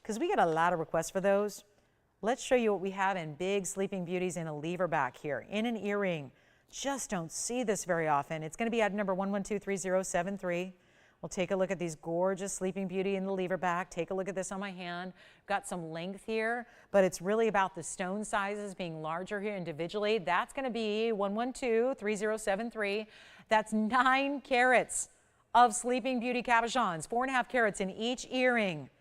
Because we get a lot of requests for those. Let's show you what we have in big Sleeping Beauties in a lever back here, in an earring. Just don't see this very often. It's going to be at number 1123073. We'll take a look at these gorgeous Sleeping Beauty in the lever back. Take a look at this on my hand. Got some length here, but it's really about the stone sizes being larger here individually. That's going to be 1123073. That's 9 carats of Sleeping Beauty cabochons, 4.5 carats in each earring.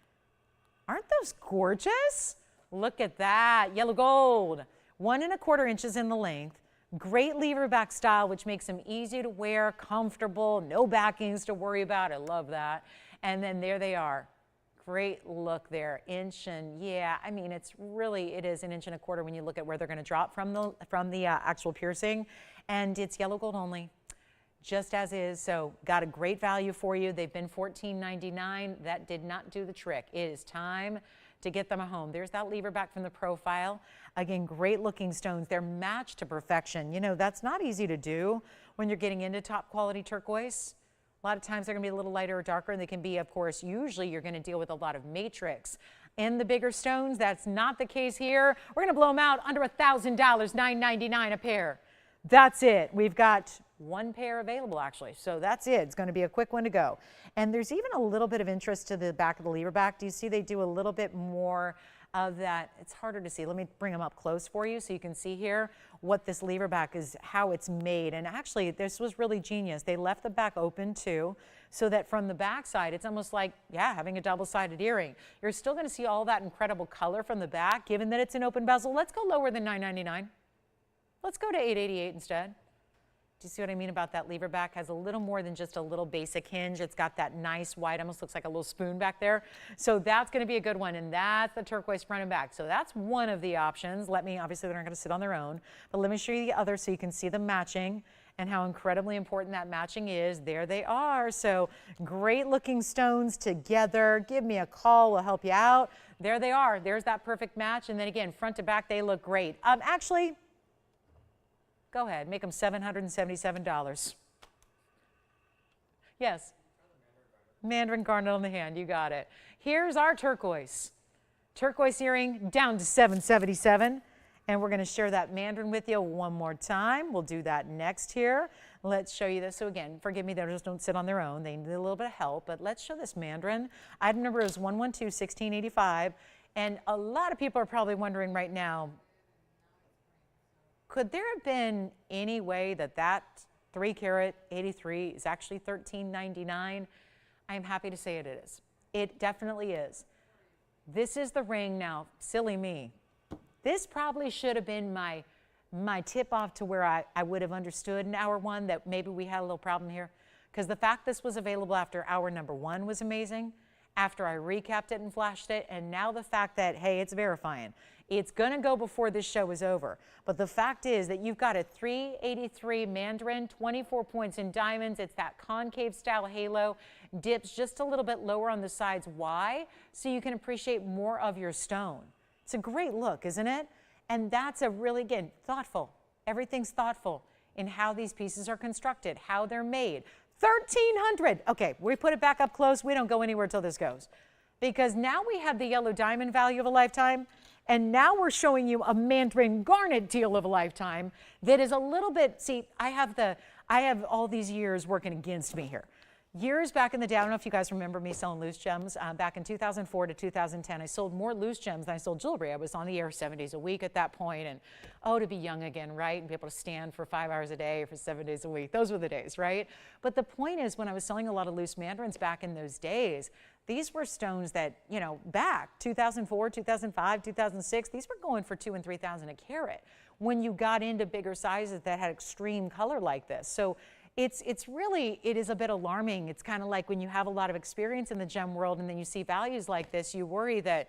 Aren't those gorgeous? Look at that, yellow gold. 1 1/4 inches in the length. Great lever back style, which makes them easy to wear, comfortable, no backings to worry about. I love that. And then there they are. Great look there, inch and yeah, I mean, it is an inch and a quarter when you look at where they're going to drop from the actual piercing, and it's yellow gold only, just as is. So got a great value for you. They've been $14.99. That did not do the trick. It is time to get them a home. There's that lever back from the profile. Again, great looking stones. They're matched to perfection. You know, that's not easy to do when you're getting into top quality turquoise. A lot of times they're going to be a little lighter or darker, and they can be, of course, usually you're going to deal with a lot of matrix. In the bigger stones, that's not the case here. We're going to blow them out under $1,000, $9.99 a pair. That's it. We've got one pair available, actually. So that's it. It's going to be a quick one to go. And there's even a little bit of interest to the back of the lever back. Do you see they do a little bit more of that? It's harder to see. Let me bring them up close for you so you can see here what this lever back is, how it's made. And actually, this was really genius. They left the back open too, so that from the back side, it's almost like, yeah, having a double-sided earring. You're still going to see all that incredible color from the back, given that it's an open bezel. Let's go lower than $9.99. Let's go to $8.88 instead. Do you see what I mean about that lever back? Has a little more than just a little basic hinge. It's got that nice white, almost looks like a little spoon back there. So that's going to be a good one, and that's the turquoise front and back. So that's one of the options. Obviously they're not going to sit on their own, but let me show you the other so you can see the matching and how incredibly important that matching is. There they are. So great looking stones together. Give me a call, we'll help you out. There they are. There's that perfect match. And then again, front to back, they look great. Actually, go ahead, make them $777. Yes. Mandarin garnet on the hand, you got it. Here's our turquoise. Turquoise earring down to $777. And we're going to share that Mandarin with you one more time. We'll do that next here. Let's show you this. So again, forgive me, they just don't sit on their own. They need a little bit of help, but let's show this Mandarin. Item number is 112-1685. And a lot of people are probably wondering right now, could there have been any way that that 3-carat 83 is actually $13.99? I am happy to say it is. It definitely is. This is the ring now. Silly me. This probably should have been my tip off to where I would have understood in hour one that maybe we had a little problem here. Because the fact this was available after hour number one was amazing. After I recapped it and flashed it, and now the fact that, hey, it's verifying. It's going to go before this show is over. But the fact is that you've got a 383 Mandarin, 24 points in diamonds. It's that concave style halo, dips just a little bit lower on the sides. Why? So you can appreciate more of your stone. It's a great look, isn't it? And that's a really, again, thoughtful. Everything's thoughtful in how these pieces are constructed, how they're made. $1,300. Okay, we put it back up close. We don't go anywhere till this goes. Because now we have the yellow diamond value of a lifetime, and now we're showing you a Mandarin garnet deal of a lifetime that is a little bit, see, I have all these years working against me here. Years back in the day, I don't know if you guys remember me selling loose gems. Back in 2004 to 2010, I sold more loose gems than I sold jewelry. I was on the air 7 days a week at that point, and oh, to be young again, right? And be able to stand for 5 hours a day for 7 days a week. Those were the days, right? But the point is, when I was selling a lot of loose mandarins back in those days, these were stones that, you know, back 2004, 2005, 2006, these were going for $2,000 and $3,000 a carat when you got into bigger sizes that had extreme color like this. So it's really, it is a bit alarming. It's kind of like when you have a lot of experience in the gem world and then you see values like this, you worry that,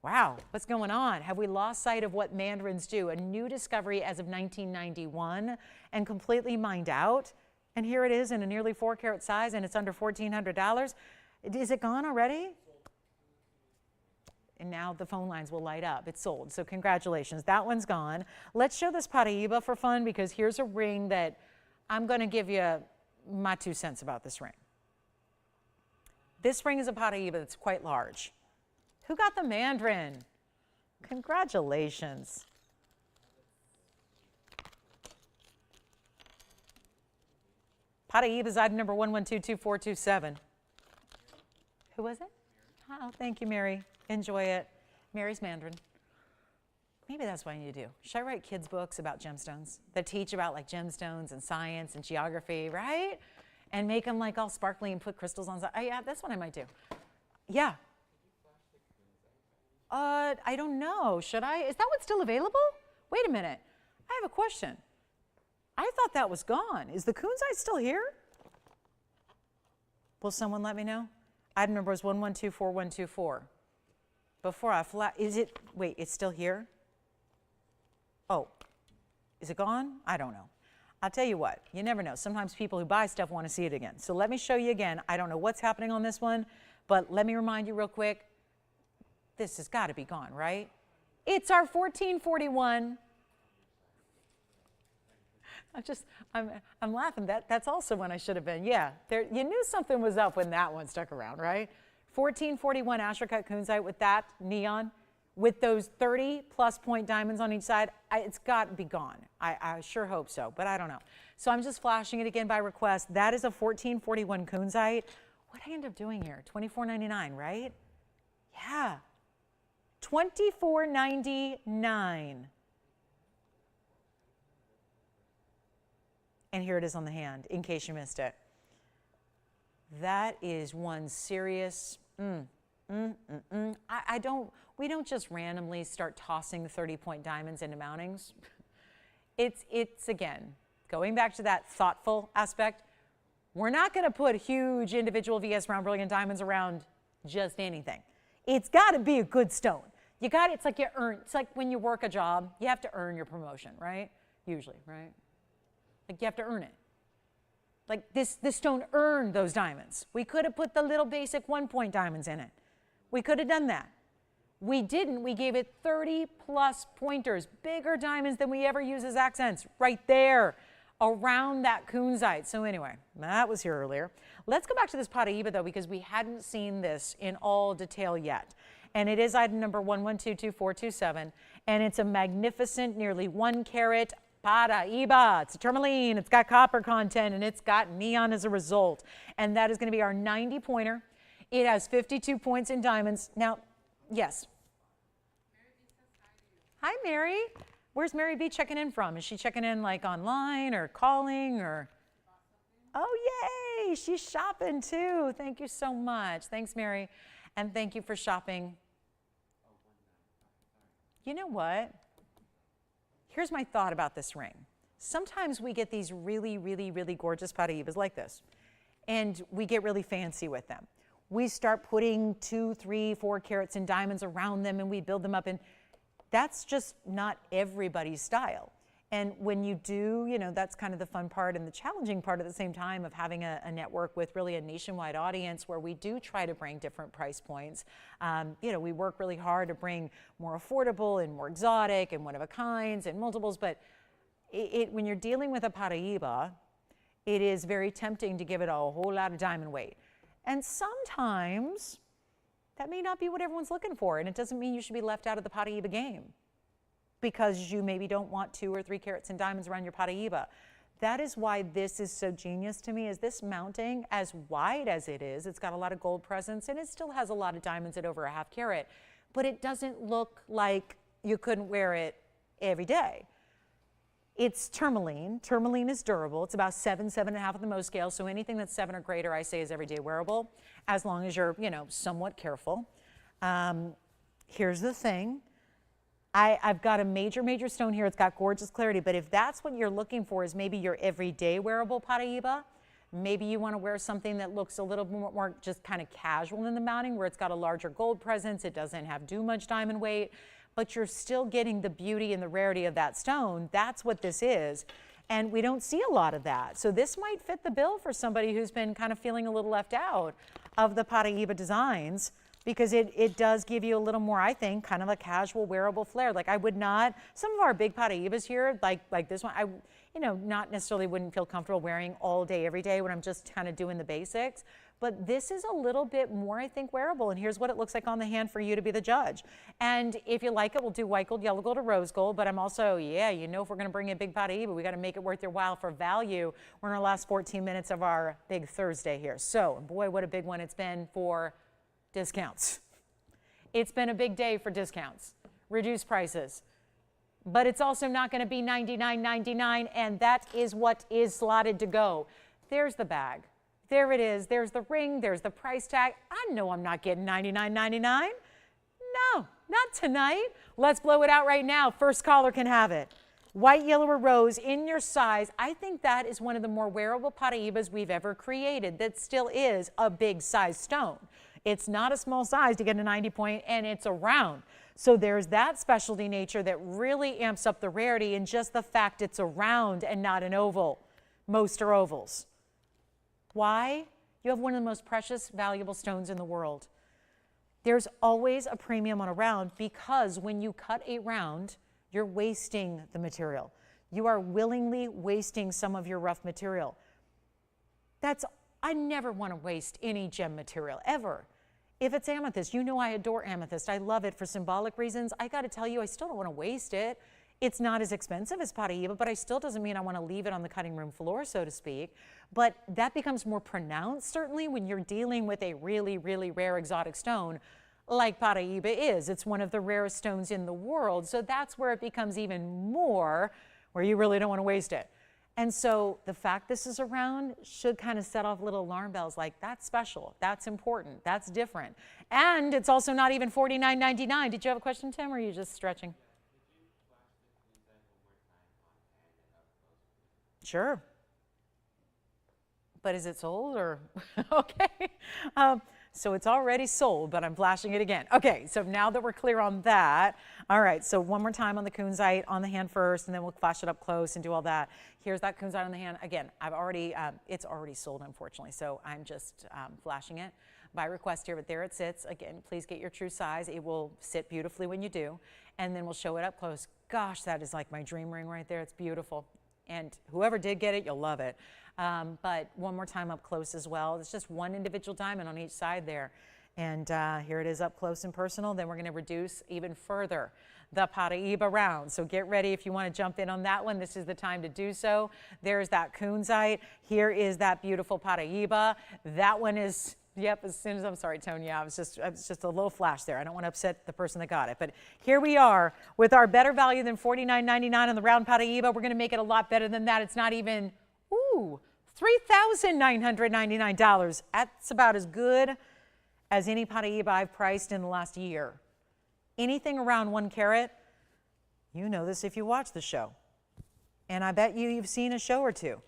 wow, what's going on? Have we lost sight of what mandarins do? A new discovery as of 1991 and completely mined out. And here it is in a nearly 4-carat size and it's under $1,400. Is it gone already? And now the phone lines will light up. It's sold. So congratulations. That one's gone. Let's show this Paraíba for fun because here's a ring that I'm going to give you my 2 cents about this ring. This ring is a Paraíba that's quite large. Who got the Mandarin? Congratulations. Paraíba is item number 1122427. Who was it? Oh, thank you, Mary. Enjoy it. Mary's Mandarin. Maybe that's what I need to do. Should I write kids' books about gemstones that teach about like gemstones and science and geography, right? And make them like all sparkly and put crystals on. Yeah, that's what I might do. Yeah. I don't know. Should I? Is that one still available? Wait a minute. I have a question. I thought that was gone. Is the kunzite still here? Will someone let me know? Item number is 1124-124. Before I is it, wait, it's still here? Oh, is it gone? I don't know. I'll tell you what, you never know. Sometimes people who buy stuff want to see it again. So let me show you again. I don't know what's happening on this one, but let me remind you real quick. This has got to be gone, right? It's our 1441. I'm laughing. That's also when I should have been. Yeah, you knew something was up when that one stuck around, right? 1441 Asher-cut kunzite with that neon, with those 30+ point diamonds on each side. It's got to be gone. I sure hope so, but I don't know. So I'm just flashing it again by request. That is a 1441 kunzite. What did I end up doing here? $24.99, right? Yeah, $24.99. And here it is on the hand, in case you missed it. That is one serious, we don't just randomly start tossing the 30-point diamonds into mountings. It's again, going back to that thoughtful aspect, we're not gonna put huge individual VS round brilliant diamonds around just anything. It's gotta be a good stone. It's like it's like when you work a job, you have to earn your promotion, right? Usually, right? Like you have to earn it. Like this stone earned those diamonds. We could have put the little basic 1-point diamonds in it. We could have done that. We didn't. We gave it 30+ pointers, bigger diamonds than we ever use as accents, right there around that kunzite. So anyway, that was here earlier. Let's go back to this Paraíba though, because we hadn't seen this in all detail yet. And it is item number 1122-427, and it's a magnificent, nearly 1 carat Paraíba. It's a tourmaline, it's got copper content, and it's got neon as a result. And that is going to be our 90-pointer. It has 52 points in diamonds. Now, yes. Hi, Mary. Where's Mary B checking in from? Is she checking in like online or calling or? Oh, yay, she's shopping too. Thank you so much. Thanks, Mary. And thank you for shopping. You know what? Here's my thought about this ring. Sometimes we get these really, really, really gorgeous Paraíbas like this, and we get really fancy with them. We start putting 2, 3, 4 carats in diamonds around them, and we build them up, and that's just not everybody's style. And when you do, you know, that's kind of the fun part and the challenging part at the same time of having a network with really a nationwide audience where we do try to bring different price points. You know, we work really hard to bring more affordable and more exotic and one-of-a-kinds and multiples, but when you're dealing with a Paraíba, it is very tempting to give it a whole lot of diamond weight. And sometimes that may not be what everyone's looking for, and it doesn't mean you should be left out of the Paraíba game because you maybe don't want 2 or 3 carats in diamonds around your Paraíba. That is why this is so genius to me, is this mounting, as wide as it is, it's got a lot of gold presence, and it still has a lot of diamonds at over a ½ carat, but it doesn't look like you couldn't wear it every day. It's tourmaline. Tourmaline is durable. It's about 7, 7.5 at the most scale, so anything that's 7 or greater, I say, is everyday wearable, as long as you're, you know, somewhat careful. Here's the thing. I've got a major stone here. It's got gorgeous clarity, but if that's what you're looking for is maybe your everyday wearable Paraíba, maybe you want to wear something that looks a little more just kind of casual in the mounting, where it's got a larger gold presence, it doesn't have too much diamond weight, but you're still getting the beauty and the rarity of that stone. That's what this is, and we don't see a lot of that. So this might fit the bill for somebody who's been kind of feeling a little left out of the Paraíba designs, because it does give you a little more, I think, kind of a casual wearable flair. Like I would not, some of our big Paraíbas here, like this one, I, you know, not necessarily wouldn't feel comfortable wearing all day, every day when I'm just kind of doing the basics. But this is a little bit more, I think, wearable. And here's what it looks like on the hand for you to be the judge. And if you like it, we'll do white gold, yellow gold, or rose gold. But I'm also, yeah, you know, if we're going to bring in a big Paraíba, we got to make it worth your while for value. We're in our last 14 minutes of our big Thursday here. So, boy, what a big one it's been for discounts. It's been a big day for discounts, reduced prices, but it's also not going to be $99.99, and that is what is slotted to go. There's the bag. There it is. There's the ring. There's the price tag. I know I'm not getting $99.99. No, not tonight. Let's blow it out right now. First caller can have it. White, yellow, or rose in your size. I think that is one of the more wearable Paraibas we've ever created. That still is a big size stone. It's not a small size to get a 90 point, and it's a round. So there's that specialty nature that really amps up the rarity, and just the fact it's a round and not an oval. Most are ovals. Why? You have one of the most precious, valuable stones in the world. There's always a premium on a round, because when you cut a round, you're wasting the material. You are willingly wasting some of your rough material. I never want to waste any gem material, ever. If it's amethyst, you know I adore amethyst. I love it for symbolic reasons. I got to tell you, I still don't want to waste it. It's not as expensive as Paraiba, but I still doesn't mean I want to leave it on the cutting room floor, so to speak. But that becomes more pronounced, certainly, when you're dealing with a really, really rare exotic stone like Paraiba is. It's one of the rarest stones in the world, so that's where it becomes even more, where you really don't want to waste it. And so the fact this is around should kind of set off little alarm bells, like, that's special, that's important, that's different. And it's also not even $49.99. Did you have a question, Tim, or are you just stretching? Sure. But is it sold, or? Okay. So it's already sold, but I'm flashing it again. Okay, so now that we're clear on that, all right, so one more time on the kunzite on the hand first, and then we'll flash it up close and do all that. Here's that kunzite on the hand. Again, it's already sold, unfortunately, so I'm just flashing it by request here, but there it sits. Again, please get your true size. It will sit beautifully when you do, and then we'll show it up close. Gosh, that is like my dream ring right there. It's beautiful. And whoever did get it, you'll love it. But one more time up close as well. It's just one individual diamond on each side there. And here it is up close and personal. Then we're going to reduce even further the Paraiba round. So get ready if you want to jump in on that one. This is the time to do so. There's that kunzite. Here is that beautiful Paraiba. That one is... Yep, as soon as, I'm sorry, Tony, yeah, it's just a little flash there. I don't want to upset the person that got it. But here we are with our better value than $49.99 on the round Paraiba. We're going to make it a lot better than that. It's not even, $3,999. That's about as good as any Paraiba I've priced in the last year. Anything around 1 carat, you know this if you watch the show. And I bet you've seen a show or two.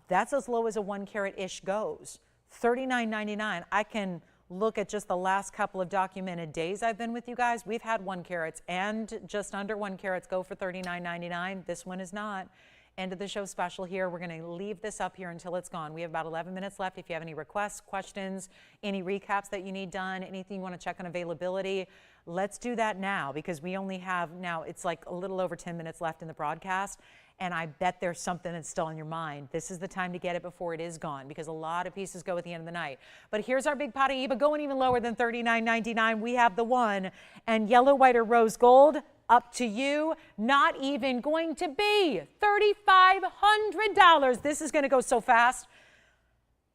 That's as low as a 1 carat-ish goes. $39.99. I can look at just the last couple of documented days I've been with you guys. We've had 1 carats and just under 1 carats go for $39.99. This one is not. End of the show special here. We're going to leave this up here until it's gone. We have about 11 minutes left. If you have any requests, questions, any recaps that you need done, anything you want to check on availability, let's do that now, because we only have now, it's like a little over 10 minutes left in the broadcast. And I bet there's something that's still on your mind. This is the time to get it before it is gone, because a lot of pieces go at the end of the night. But here's our big Paraiba going even lower than $39.99. We have the one. And yellow, white, or rose gold, up to you. Not even going to be $3,500. This is going to go so fast.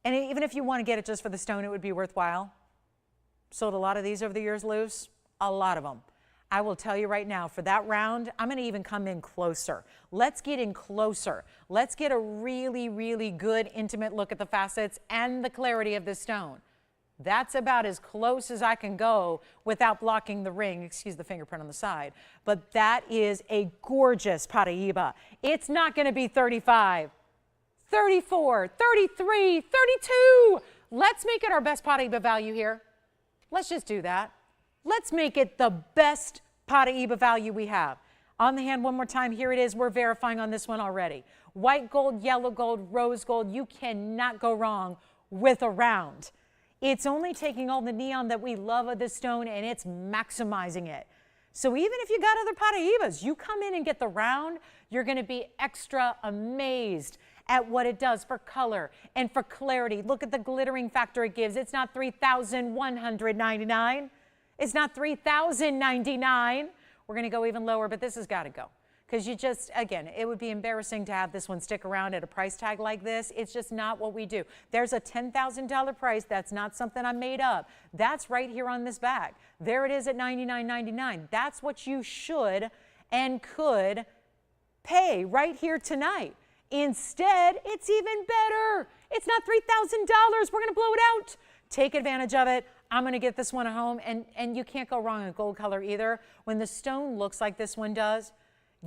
And even if you want to get it just for the stone, it would be worthwhile. Sold a lot of these over the years, loose. A lot of them. I will tell you right now, for that round, I'm going to even come in closer. Let's get in closer. Let's get a really, really good, intimate look at the facets and the clarity of this stone. That's about as close as I can go without blocking the ring. Excuse the fingerprint on the side. But that is a gorgeous Paraiba. It's not going to be 35, 34, 33, 32. Let's make it our best Paraiba value here. Let's just do that. Let's make it the best Paraiba value we have. On the hand one more time, here it is. We're verifying on this one already. White gold, yellow gold, rose gold. You cannot go wrong with a round. It's only taking all the neon that we love of this stone and it's maximizing it. So even if you got other Paraibas, you come in and get the round, you're going to be extra amazed at what it does for color and for clarity. Look at the glittering factor it gives. It's not $3,199. It's not $3,099. We're going to go even lower, but this has got to go. Because you just, again, it would be embarrassing to have this one stick around at a price tag like this. It's just not what we do. There's a $10,000 price. That's not something I made up. That's right here on this bag. There it is at $99.99. That's what you should and could pay right here tonight. Instead, it's even better. It's not $3,000. We're going to blow it out. Take advantage of it. I'm going to get this one at home, and you can't go wrong in gold color either. When the stone looks like this one does,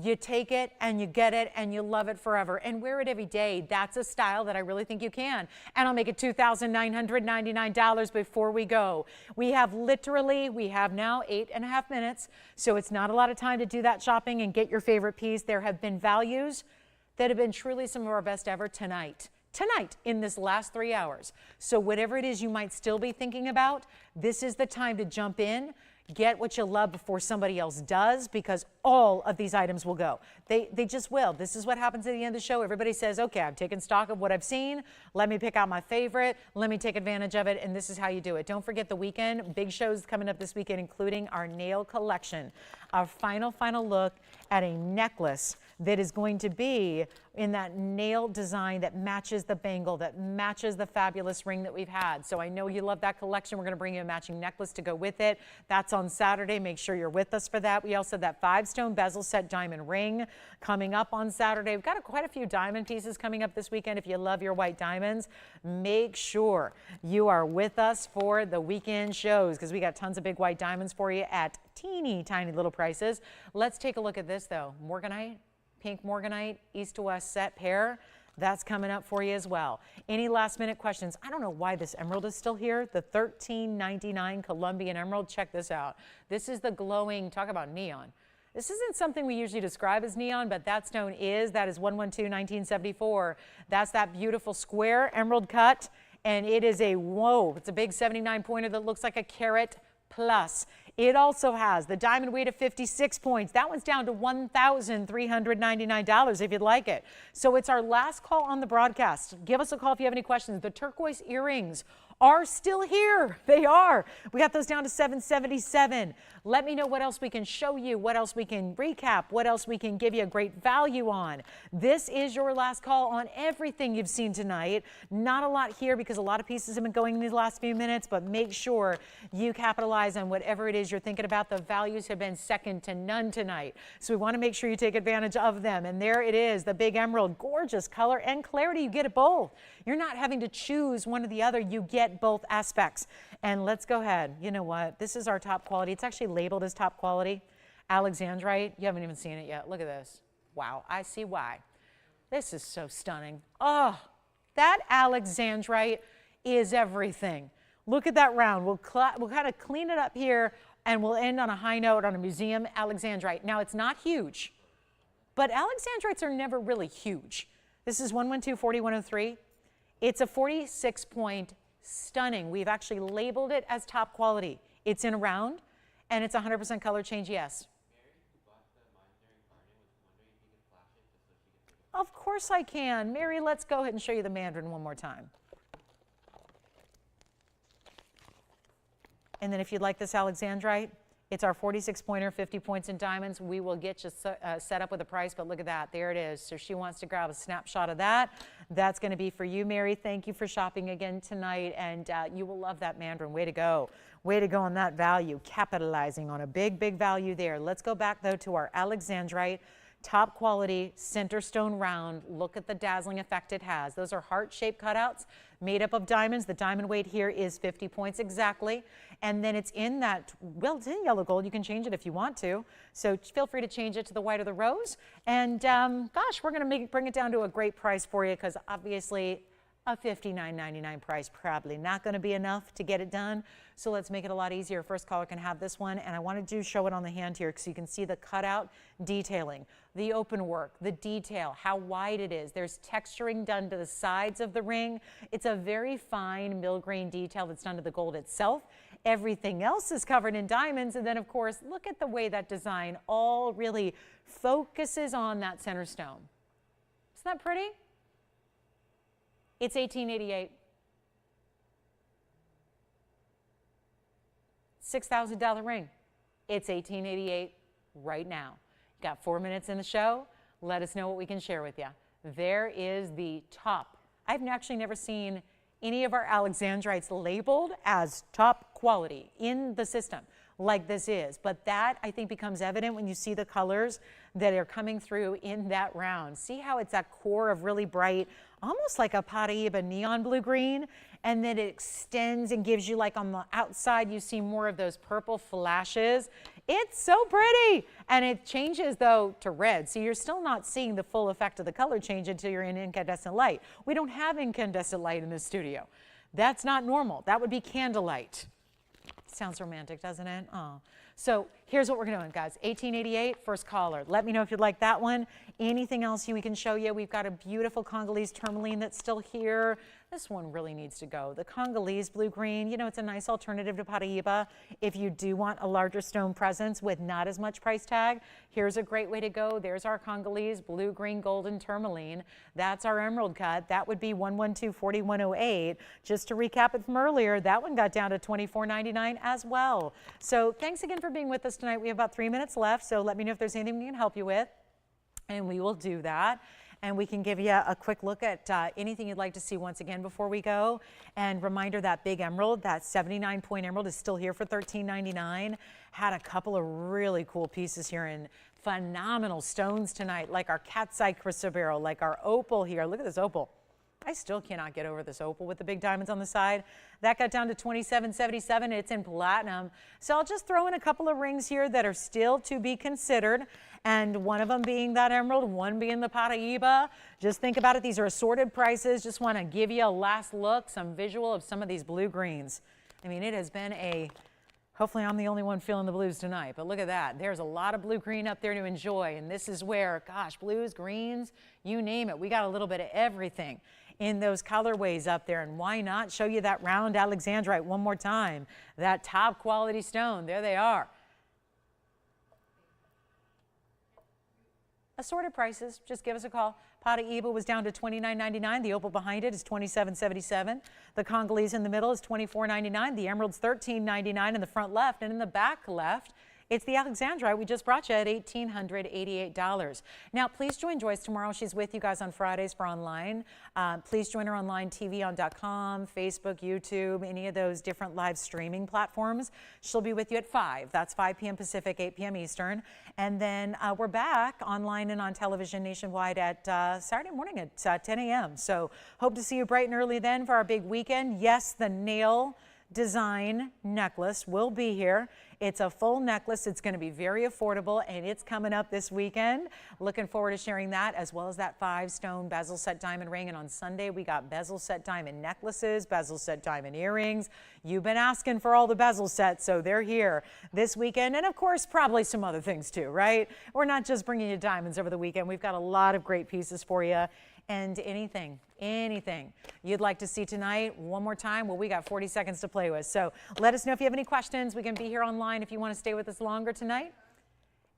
You take it and you get it and you love it forever and wear it every day. That's a style that I really think you can. And I'll make it $2,999 before we go. We have now 8.5 minutes, so it's not a lot of time to do that shopping and get your favorite piece. There have been values that have been truly some of our best ever tonight in this last 3 hours. So whatever it is you might still be thinking about, this is the time to jump in. Get what you love before somebody else does, because all of these items will go. They just will. This is what happens at the end of the show. Everybody says, okay, I've taken stock of what I've seen. Let me pick out my favorite. Let me take advantage of it. And this is how you do it. Don't forget the weekend. Big shows coming up this weekend, including our nail collection. Our final look at a necklace that is going to be in that nail design that matches the bangle, that matches the fabulous ring that we've had. So I know you love that collection. We're going to bring you a matching necklace to go with it. That's on Saturday. Make sure you're with us for that. We also have that 5-stone bezel set diamond ring coming up on Saturday. We've got quite a few diamond pieces coming up this weekend. If you love your white diamonds, make sure you are with us for the weekend shows, because we got tons of big white diamonds for you at teeny tiny little prices. Let's take a look at this though. Morganite. Pink Morganite, east to west set pair. That's coming up for you as well. Any last minute questions? I don't know why this emerald is still here. The $13.99 Colombian emerald. Check this out. This is the glowing, talk about neon. This isn't something we usually describe as neon, but that stone is. That is 112-1974. That's that beautiful square emerald cut. And it is it's a big 79 pointer that looks like a carat plus. It also has the diamond weight of 56 points. That one's down to $1,399 if you'd like it. So it's our last call on the broadcast. Give us a call if you have any questions. The turquoise earrings are still here. They are. We got those down to $777. Let me know what else we can show you, what else we can recap, what else we can give you a great value on. This is your last call on everything you've seen tonight. Not a lot here because a lot of pieces have been going in these last few minutes, but make sure you capitalize on whatever it is you're thinking about. The values have been second to none tonight. So we want to make sure you take advantage of them. And there it is, the big emerald, gorgeous color and clarity. You get it both. You're not having to choose one or the other. You get both aspects. And let's go ahead. You know what? This is our top quality. It's actually labeled as top quality. Alexandrite. You haven't even seen it yet. Look at this. Wow. I see why. This is so stunning. Oh, that Alexandrite is everything. Look at that round. We'll kind of clean it up here and we'll end on a high note on a museum Alexandrite. Now, it's not huge, but Alexandrites are never really huge. This is 112-4103. It's a 46-point stunning. We've actually labeled it as top quality. It's in a round, and it's 100% color change, yes. Mary, who bought the Mandarin garnet, was wondering if you could flash it just so she could take it. Of course I can. Mary, let's go ahead and show you the Mandarin one more time. And then if you'd like this Alexandrite, it's our 46-pointer, 50 points in diamonds. We will get you set up with a price, but look at that. There it is. So she wants to grab a snapshot of that. That's going to be for you, Mary. Thank you for shopping again tonight, and you will love that Mandarin. Way to go. Way to go on that value, capitalizing on a big, big value there. Let's go back, though, to our Alexandrite. Top quality, center stone round. Look at the dazzling effect it has. Those are heart-shaped cutouts made up of diamonds. The diamond weight here is 50 points exactly. And then it's in that, well, it's in yellow gold. You can change it if you want to. So feel free to change it to the white or the rose. And gosh, we're going to bring it down to a great price for you, because obviously a $59.99 price probably not going to be enough to get it done. So let's make it a lot easier. First caller can have this one, and I wanted to show it on the hand here so you can see the cutout detailing, the open work, the detail, how wide it is. There's texturing done to the sides of the ring. It's a very fine mill grain detail that's done to the gold itself. Everything else is covered in diamonds, and then of course, look at the way that design all really focuses on that center stone. Isn't that pretty? It's $18.88. $6,000 ring. It's $18.88 right now. You got 4 minutes in the show. Let us know what we can share with you. There is the top. I've actually never seen any of our Alexandrites labeled as top quality in the system like this is. But that, I think, becomes evident when you see the colors that are coming through in that round. See how it's that core of really bright, almost like a Paraiba neon blue green, and then it extends and gives you, like on the outside, you see more of those purple flashes. It's so pretty. And it changes though to red. So you're still not seeing the full effect of the color change until you're in incandescent light. We don't have incandescent light in this studio. That's not normal. That would be candlelight. Sounds romantic, doesn't it? Oh. So here's what we're doing, guys. 1888, first caller. Let me know if you'd like that one. Anything else we can show you? We've got a beautiful Congolese tourmaline that's still here. This one really needs to go. The Congolese blue-green, you know, it's a nice alternative to Paraíba. If you do want a larger stone presence with not as much price tag, here's a great way to go. There's our Congolese blue-green golden tourmaline. That's our emerald cut. That would be 112-4108. Just to recap it from earlier, that one got down to $24.99 as well. So thanks again for being with us tonight. We have about 3 minutes left, so let me know if there's anything we can help you with, and we will do that. And we can give you a quick look at anything you'd like to see once again before we go. And reminder, that big emerald, that 79-point emerald is still here for $13.99. Had a couple of really cool pieces here in phenomenal stones tonight, like our cat's-eye chrysoberyl, like our opal here. Look at this opal. I still cannot get over this opal with the big diamonds on the side. That got down to $27.77. It's in platinum. So I'll just throw in a couple of rings here that are still to be considered. And one of them being that emerald, one being the Paraíba. Just think about it. These are assorted prices. Just want to give you a last look, some visual of some of these blue greens. I mean, it has been a, hopefully I'm the only one feeling the blues tonight, but look at that. There's a lot of blue green up there to enjoy. And this is where, gosh, blues, greens, you name it. We got a little bit of everything in those colorways up there. And why not show you that round Alexandrite one more time? That top quality stone. There they are. Assorted prices, just give us a call. Paraíba was down to $29.99. The opal behind it is $27.77. The Congolese in the middle is $24.99. The emerald's $13.99 in the front left, and in the back left, it's the Alexandrite we just brought you at $1,888. Now, please join Joyce tomorrow. She's with you guys on Fridays for online. Please join her online, TVON.com, Facebook, YouTube, any of those different live streaming platforms. She'll be with you at 5. That's 5 p.m. Pacific, 8 p.m. Eastern. And then we're back online and on television nationwide at Saturday morning at 10 a.m. So hope to see you bright and early then for our big weekend. Yes, the nail design necklace will be here. It's a full necklace. It's going to be very affordable, and it's coming up this weekend. Looking forward to sharing that, as well as that 5-stone bezel set diamond ring. And on Sunday, we got bezel set diamond necklaces, bezel set diamond earrings. You've been asking for all the bezel sets, so they're here this weekend. And of course, probably some other things too, right? We're not just bringing you diamonds over the weekend. We've got a lot of great pieces for you. And anything you'd like to see tonight, one more time, well, we got 40 seconds to play with. So let us know if you have any questions. We can be here online if you want to stay with us longer tonight,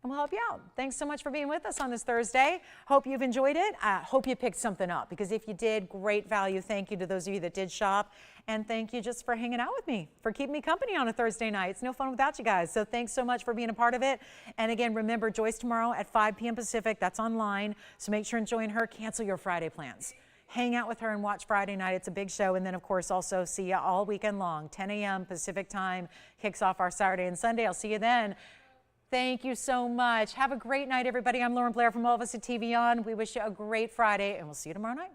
and we'll help you out. Thanks so much for being with us on this Thursday. Hope you've enjoyed it. Hope you picked something up, because if you did, great value. Thank you to those of you that did shop. And thank you just for hanging out with me, for keeping me company on a Thursday night. It's no fun without you guys. So thanks so much for being a part of it. And again, remember, Joyce tomorrow at 5 p.m. Pacific. That's online. So make sure and join her. Cancel your Friday plans. Hang out with her and watch Friday night. It's a big show. And then, of course, also see you all weekend long. 10 a.m. Pacific time kicks off our Saturday and Sunday. I'll see you then. Thank you so much. Have a great night, everybody. I'm Lauren Blair from all of us at TVON. We wish you a great Friday, and we'll see you tomorrow night.